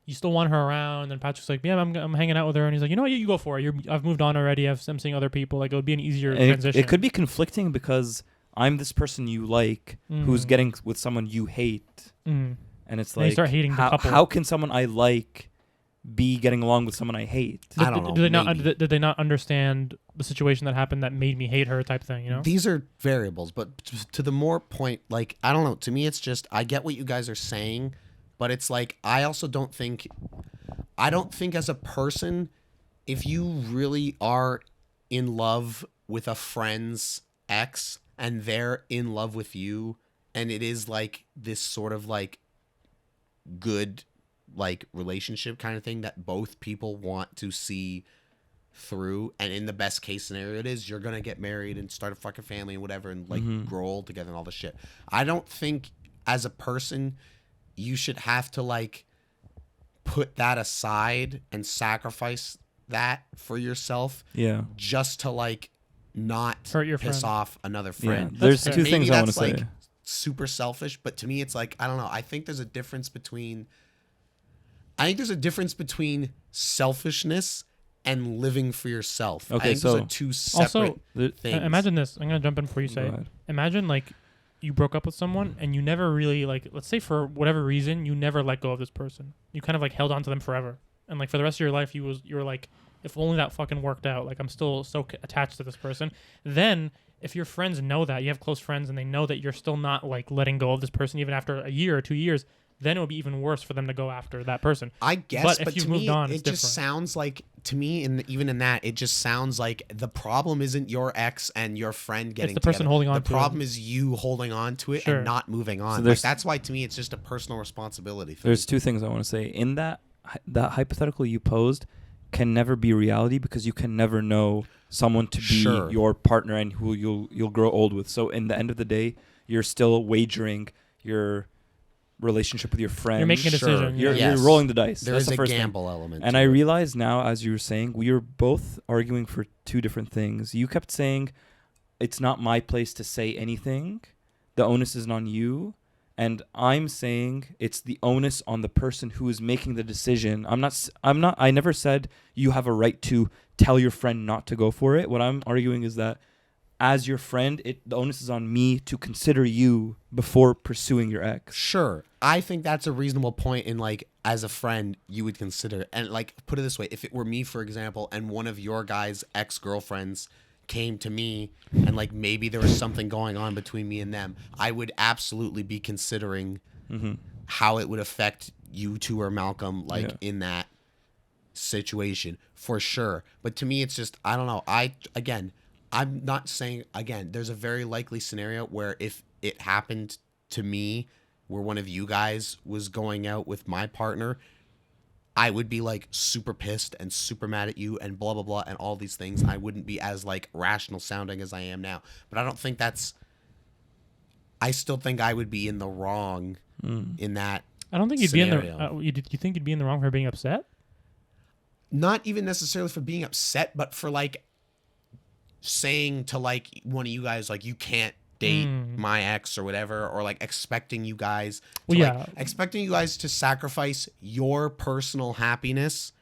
you still want her around, and then Patrick's like, yeah, I'm hanging out with her, and he's like, you know what, you go for it. I've moved on already. I'm seeing other people. Like it would be an easier And transition. it could be conflicting because I'm this person you like who's getting with someone you hate. Mm. and it's And you like, start hating the how couple. how can someone I like be getting along with someone I hate? I don't know. Do they not? maybe. Did they not understand the situation that happened that made me hate her? Type thing, you know. These are variables, but to the more point, like, I don't know. To me, it's just, I get what you guys are saying, but it's like, I don't think as a person, if you really are in love with a friend's ex and they're in love with you, and it is like this sort of like good like relationship kind of thing that both people want to see through, and in the best case scenario it is you're gonna get married and start a fucking family and whatever, and like grow old together and all this shit. I don't think as a person you should have to like put that aside and sacrifice that for yourself Yeah. just to like not Hurt your piss friend. off another Yeah. friend. There's fair. two Maybe things I want to that's, say. like, super selfish, but to me it's like, I don't know. I think there's a difference between selfishness and living for yourself. Okay, I think so- those are two separate There- things. Imagine this. I'm gonna jump in before you Go say it. ahead. Imagine like you broke up with someone and you never really like, let's say for whatever reason you never let go of this person. You kind of like held on to them forever, and like for the rest of your life you were like, if only that fucking worked out. Like I'm still so attached to this person. Then if your friends know that, you have close friends and they know that you're still not like letting go of this person even after a year or 2 years, then it would be even worse for them to go after that person. I guess, But but, if you've to moved me, on, it it's just different. sounds like, to me, even in that, it just sounds like the problem isn't your ex and your friend getting the person together. holding on The to it. problem is you holding on to it Sure. and not moving on. So Like, there's- that's why, to me, it's just a personal responsibility thing. There's two things I want to say. In that hypothetical you posed can never be reality because you can never know someone to be Sure. your partner and who you'll grow old with. So in the end of the day, you're still wagering your relationship with your friend. You're making a Sure. decision. You're, Yes. you're rolling the dice. There That's is the a first thing. gamble element. And to I it. realize now, as you were saying, we are both arguing for two different things. You kept saying, it's not my place to say anything. The onus isn't on you. And I'm saying it's the onus on the person who is making the decision. I never said you have a right to tell your friend not to go for it. What I'm arguing is that as your friend, the onus is on me to consider you before pursuing your ex. Sure. I think that's a reasonable point in, like, as a friend, you would consider. And, like, put it this way. If it were me, for example, and one of your guys' ex-girlfriends came to me and, like, maybe there was something going on between me and them, I would absolutely be considering how it would affect you two or Malcolm, like, Yeah. in that situation, for sure. But to me, it's just, I don't know. I'm not saying, again, there's a very likely scenario where if it happened to me, where one of you guys was going out with my partner, I would be like super pissed and super mad at you and blah, blah, blah, and all these things. I wouldn't be as like rational sounding as I am now. But I don't think I still think I would be in the wrong in that. I don't think you'd Scenario. be in the. You think you'd be in the wrong for being upset? Not even necessarily for being upset, but for like saying to like one of you guys, like, you can't date my ex or whatever, or like expecting you guys to sacrifice your personal happiness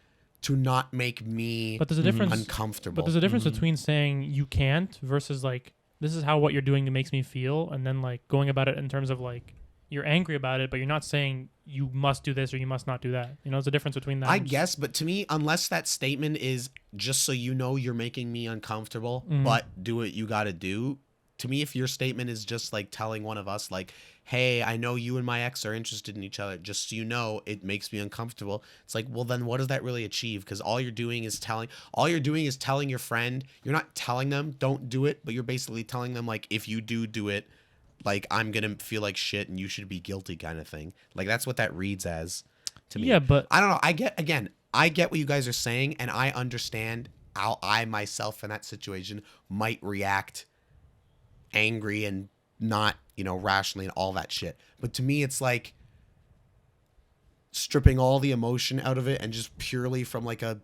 to not make me But there's a difference. uncomfortable. But there's a difference between saying you can't versus like, this is how what you're doing makes me feel, and then like going about it in terms of like you're angry about it, but you're not saying you must do this or you must not do that. You know, there's a difference between that. I and- guess, but to me, unless that statement is just so you know you're making me uncomfortable, but do what you got to do. To me, if your statement is just like telling one of us, like, hey, I know you and my ex are interested in each other, just so you know, it makes me uncomfortable. It's like, well, then what does that really achieve? Because all you're doing is telling your friend. You're not telling them don't do it, but you're basically telling them, like, if you do it, like, I'm gonna feel like shit and you should be guilty, kind of thing. Like, that's what that reads as to me. Yeah, but I don't know. I get what you guys are saying, and I understand how I myself in that situation might react angry and not, rationally and all that shit. But to me, it's like stripping all the emotion out of it and just purely from like a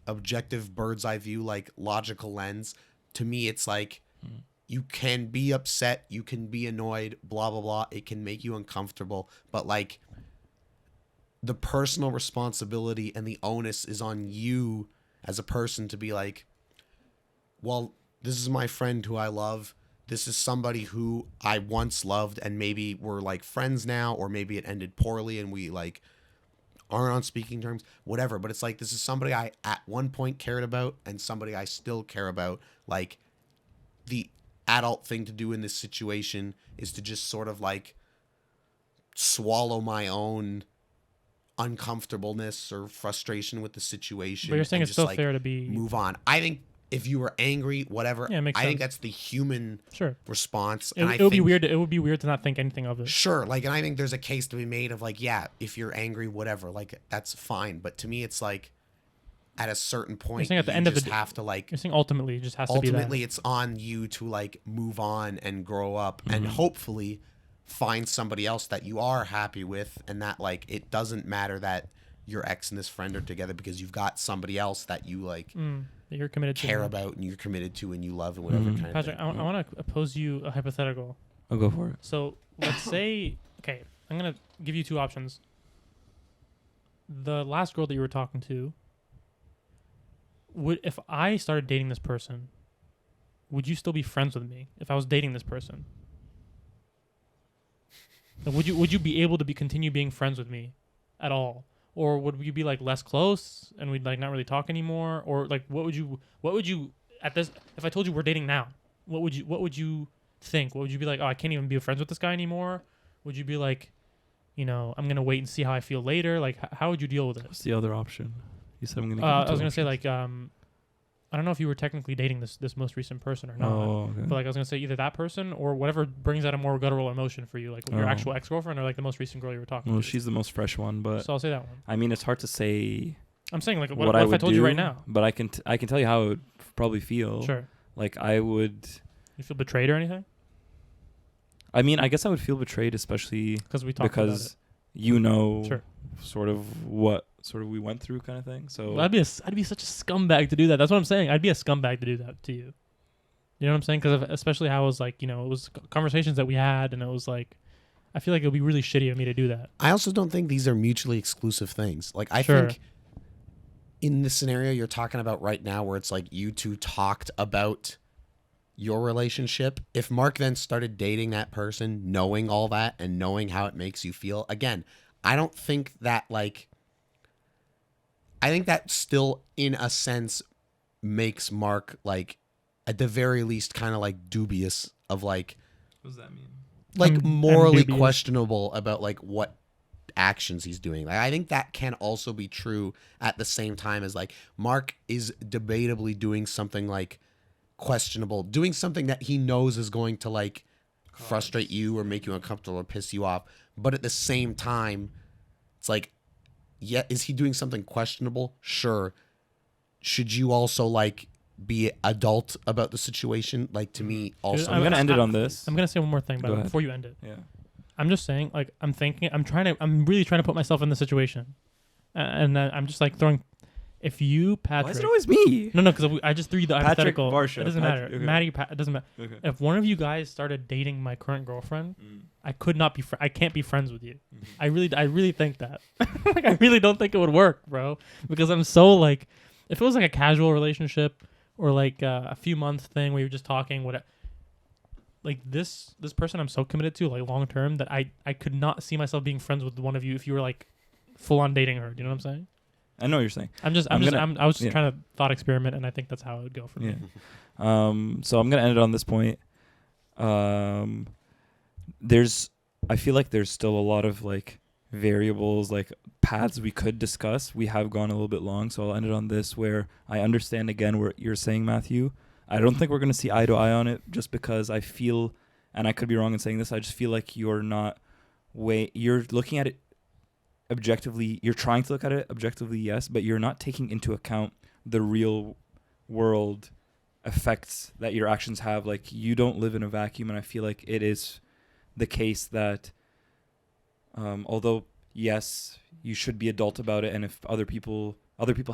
objective bird's eye view, like logical lens. To me, it's like you can be upset, you can be annoyed, blah, blah, blah. It can make you uncomfortable, but like the personal responsibility and the onus is on you as a person to be like, well, this is my friend who I love. this is somebody who I once loved and maybe we're like friends now, or maybe it ended poorly and we like aren't on speaking terms, whatever. But it's like, this is somebody I at one point cared about and somebody I still care about. Like, the adult thing to do in this situation is to just sort of like swallow my own uncomfortableness or frustration with the situation. But you're saying and it's just, still like, fair to be. move on. I think if you were angry, whatever, Yeah, it makes I think sense. that's the human Sure. response. It, And I it would be think- weird. It would be weird to not think anything of it. Sure, like, and I think there's a case to be made of like, yeah, if you're angry, whatever, like, that's fine. But to me, it's like, at a certain point, saying at the you end of the just d- have to like. You're saying ultimately it just has to Ultimately, be it's on you to like move on and grow up, Mm-hmm. and hopefully find somebody else that you are happy with, and that like it doesn't matter that your ex and this friend are together because you've got somebody else that you like that you're committed to. care about and you're committed to and you love and whatever kind of Patrick, thing. I want to pose you a hypothetical. I'll go for it. So let's say, okay, I'm gonna give you two options. The last girl that you were talking to, if I started dating this person, would you still be friends with me if I was dating this person? Like, would you be able to continue being friends with me at all, or would you be like less close and we'd like not really talk anymore, or like what would you at this, if I told you we're dating now, what would you think? What would you be like? Oh, I can't even be friends with this guy anymore. Would you be like, I'm gonna wait and see how I feel later? Like, how would you deal with it? What's the other option? You said I'm gonna. I was gonna say like I don't know if you were technically dating this most recent person or not. Oh, okay. But like I was gonna say either that person or whatever brings out a more guttural emotion for you, like your Oh. actual ex-girlfriend or like the most recent girl you were talking Well, to. she's the most fresh one, but So I'll say that one. I mean, it's hard to say I'm saying like what, what I if would I told do, you right now? But I can tell you how it would probably feel. Sure. Like I would. You feel betrayed or anything? I mean, I guess I would feel betrayed, especially Because we talked about it. because Sure. sort of what sort of we went through, kind of thing. So Well, I'd be such a scumbag to do that. That's what I'm saying. I'd be a scumbag to do that to you. You know what I'm saying? Because especially how it was like, it was conversations that we had, and it was like, I feel like it would be really shitty of me to do that. I also don't think these are mutually exclusive things. Like, I Sure. think in the scenario you're talking about right now, where it's like you two talked about your relationship, if Mark then started dating that person, knowing all that and knowing how it makes you feel, again, I don't think that like, I think that still in a sense makes Mark like at the very least kind of like dubious of like, what does that mean? like I'm morally dubious. questionable about like what actions he's doing. Like, I think that can also be true at the same time as like Mark is debatably doing something like questionable, doing something that he knows is going to like frustrate you or make you uncomfortable or piss you off. But at the same time, it's like, yeah, is he doing something questionable? Sure. Should you also like be adult about the situation? Like, to me also, I'm gonna end it on this. I'm gonna say one more thing, Go but ahead. before you end it, Yeah. I'm just saying, like, I'm really trying to put myself in the situation, and I'm just like throwing. If you, Patrick, Why is it always me? no, because I just threw you the Patrick hypothetical. Varsha. It doesn't Patrick- matter. okay. Matty, it doesn't matter. Okay. If one of you guys started dating my current girlfriend, I could not be. I can't be friends with you. I really think that. Like, I really don't think it would work, bro. Because I'm so like, if it was like a casual relationship or like a few month thing where you're just talking, what, like this person I'm so committed to, like long term, that I could not see myself being friends with one of you if you were like full on dating her. Do you know what I'm saying? I know what you're saying. I was just yeah. trying to thought experiment, and I think that's how it would go for me. Yeah. So I'm gonna end it on this point. I feel like there's still a lot of like variables, like paths we could discuss. We have gone a little bit long, so I'll end it on this, where I understand again what you're saying, Matthew. I don't think we're gonna see eye to eye on it, just because I feel, and I could be wrong in saying this, I just feel like you're looking at it objectively. You're trying to look at it objectively, yes, but you're not taking into account the real world effects that your actions have. Like, you don't live in a vacuum, and I feel like it is the case that although yes, you should be adult about it, and if other people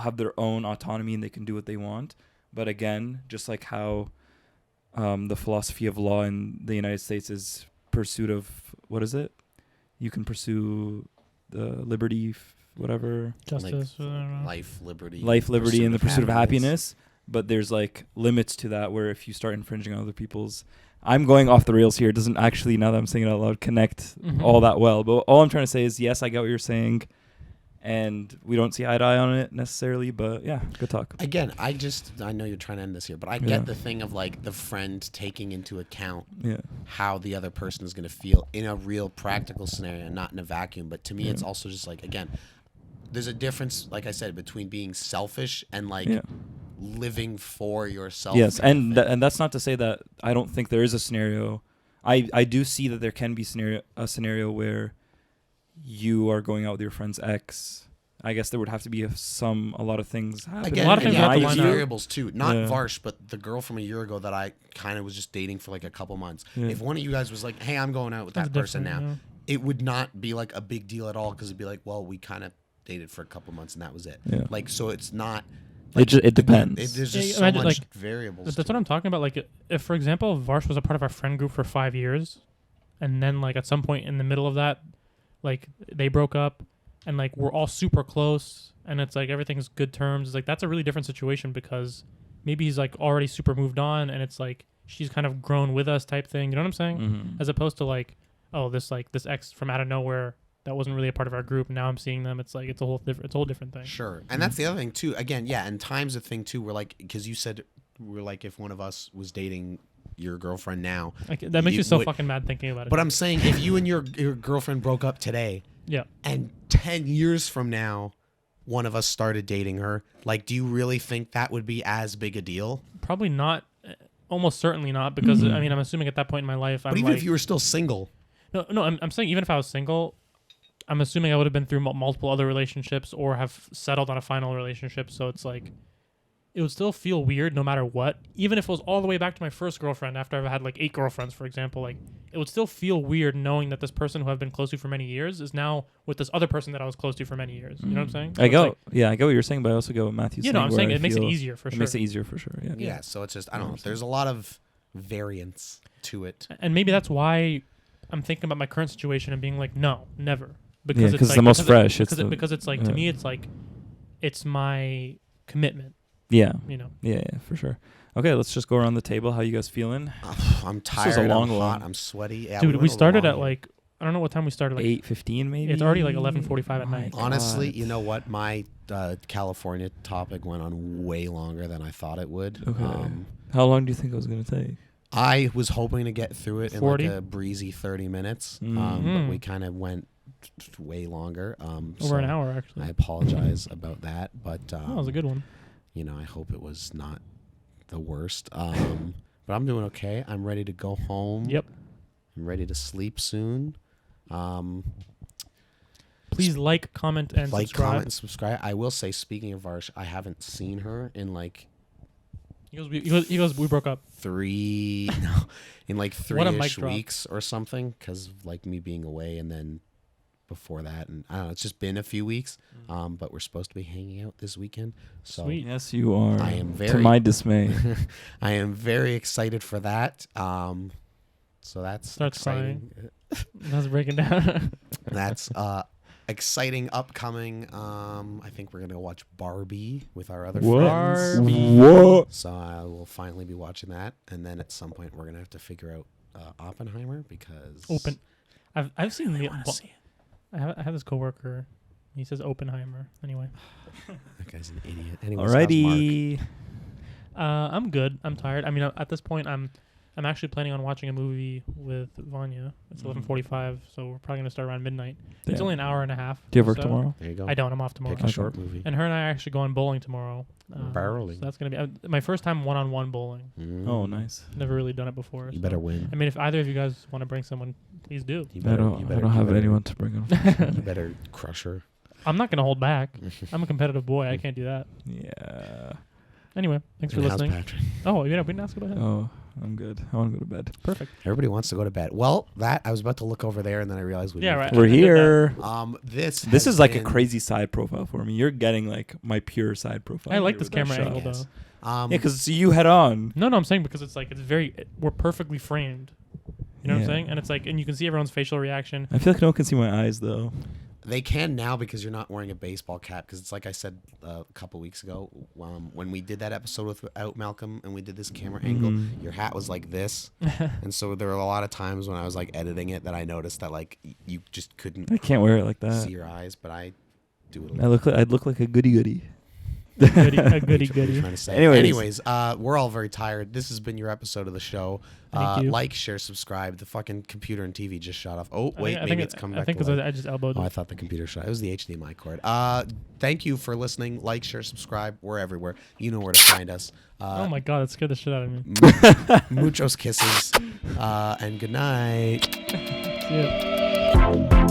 have their own autonomy and they can do what they want, but again, just like how the philosophy of law in the United States is pursuit of, what is it? You can pursue the liberty, whatever, Justice, life, liberty, and the pursuit of happiness. But there's like limits to that, where if you start infringing on other people's I'm going off the rails here. It doesn't actually, now that I'm saying it out loud, connect all that well. But all I'm trying to say is, yes, I get what you're saying. And we don't see eye to eye on it necessarily, but yeah, good talk. Again, I know you're trying to end this here, but I get the thing of like the friend taking into account how the other person is going to feel in a real practical scenario, not in a vacuum. But to me, it's also just like, again, there's a difference, like I said, between being selfish and like living for yourself. Yes, and that's not to say that I don't think there is a scenario. I do see that there can be a scenario where you are going out with your friend's ex. I guess there would have to be a lot of things happening. Again, a lot of things have to line up. variables too. Not Varsh, but the girl from a year ago that I kind of was just dating for like a couple months. Yeah. If one of you guys was like, "Hey, I'm going out with that person now," it would not be like a big deal at all because it'd be like, "Well, we kind of dated for a couple months and that was it." Yeah. Like, so it's not. Like, it depends. There's just so imagine, much like, variables. That's what I'm talking about. Like, if for example, Varsh was a part of our friend group for 5 years, and then like at some point in the middle of that, like they broke up, and like we're all super close, and it's like everything's good terms. It's like that's a really different situation because maybe he's like already super moved on, and it's like she's kind of grown with us type thing. You know what I'm saying? Mm-hmm. As opposed to like, oh, this ex from out of nowhere that wasn't really a part of our group. Now I'm seeing them. It's like it's a whole different thing. Sure, and that's the other thing too. Again, and time's a thing too. We're like, because you said we're like, if one of us was dating your girlfriend now, Like, that makes you so would- fucking mad thinking about it. But I'm saying if you and your girlfriend broke up today, yeah. and 10 years from now, one of us started dating her, like, do you really think that would be as big a deal? Probably not. Almost certainly not, because I mean, I'm assuming at that point in my life, But I'm even like, if you were still single, no, I'm saying even if I was single, I'm assuming I would have been through multiple other relationships or have settled on a final relationship. So it's like, it would still feel weird no matter what. Even if it was all the way back to my first girlfriend after I've had like 8 girlfriends, for example, like it would still feel weird knowing that this person who I've been close to for many years is now with this other person that I was close to for many years. You know what I'm saying? So I it's get like, what you're saying, but I also get what Matthew's saying. you know, I'm saying where it makes it easier for It sure. makes it easier for sure. Yeah. yeah. So it's just, I don't know. There's a lot of variance to it. And maybe that's why I'm thinking about my current situation and being like, no, never. Because Yeah, it's 'cause like, the most because fresh, it's the- because it's like, to me, it's like, it's my commitment, Yeah. you know? Yeah, for sure. Okay, let's just go around the table. How you guys feeling? I'm was tired. a long I'm hot. one. I'm sweaty. Yeah, Dude, went we a little started long at here. like, I don't know what time we started. Like 8:15 maybe. It's already like 11:45 at My night. Honestly, God. you know what? My California topic went on way longer than I thought it would. Okay. How long do you think it was gonna take? I was hoping to get through it in 40? like a breezy 30 minutes, but Mm. we kind of went way longer. Over an hour, actually. I apologize about that, but That was a good one. you know, I hope it was not the worst. But I'm doing okay. I'm ready to go home. Yep. I'm ready to sleep soon. Please like, comment, and Like, subscribe. comment, and subscribe. I will say, speaking of Varsh, I haven't seen her in like He goes, we broke up. in like What a mic 3-ish drop. weeks or something, because of like me being away, and then before that, and I don't know, it's just been a few weeks. But we're supposed to be hanging out this weekend, so Sweet. Yes, you are. I am to very my dismay. I am very excited for that. So that's Starts exciting. That's breaking down. That's exciting upcoming. I think we're gonna watch Barbie with our other friends. What? So I will finally be watching that, and then at some point we're gonna have to figure out Oppenheimer because I've seen the. wanna see I have this coworker. He says Oppenheimer. Anyway, that guy's an idiot. Anyways, how's Mark? Alrighty. I'm good. I'm tired. I mean, at this point, I'm actually planning on watching a movie with Vanya. It's 11:45, so we're probably gonna start around midnight. It's Damn. only an hour and a half. Do you have work so- tomorrow? There you go. I don't. I'm off tomorrow. Pick a short movie. And her and I are actually going bowling tomorrow. Barreling. So that's gonna be my first time one-on-one bowling. Oh, nice. Never really done it before. You so- better win. I mean, if either of you guys want to bring someone, please do. You I better, don't. you I better, don't you have better- anyone to bring him. You better crush her. I'm not gonna hold back. I'm a competitive boy. I can't do that. Yeah. Anyway, thanks for And how's listening. Patrick? Oh, yeah, we didn't ask about him. Oh, I'm good. I want to go to bed. Perfect. Everybody wants to go to bed. Well, that I was about to look over there, and then I realized we Yeah, moved right. to- We're I did here. This This has is like a been- crazy side profile for me. You're getting like my pure side profile. I like here this with that camera shot. angle Yes. though. Yeah, because you head on. No, I'm saying because it's like we're perfectly framed. You know what I'm Yeah. saying? And it's like, and you can see everyone's facial reaction. I feel like no one can see my eyes though. They can now because you're not wearing a baseball cap. Because it's like I said a couple weeks ago when we did that episode without Malcolm and we did this camera angle, your hat was like this. And so there were a lot of times when I was like editing it that I noticed that like you just couldn't I can't wear it like that. see your eyes, but I do it a I little. I'd look like a goody. A goody What are you goody. trying to say? Anyways. We're all very tired. This has been your episode of the show. Thank you. Like, share, subscribe. The fucking computer and TV just shut off. Oh, wait, I maybe think it's come back. I think to because life. I just elbowed. Oh, I thought the computer shut. It was the HDMI cord. Thank you for listening. Like, share, subscribe. We're everywhere. You know where to find us. Oh my god, that scared the shit out of me. Muchos kisses. And good night. See ya.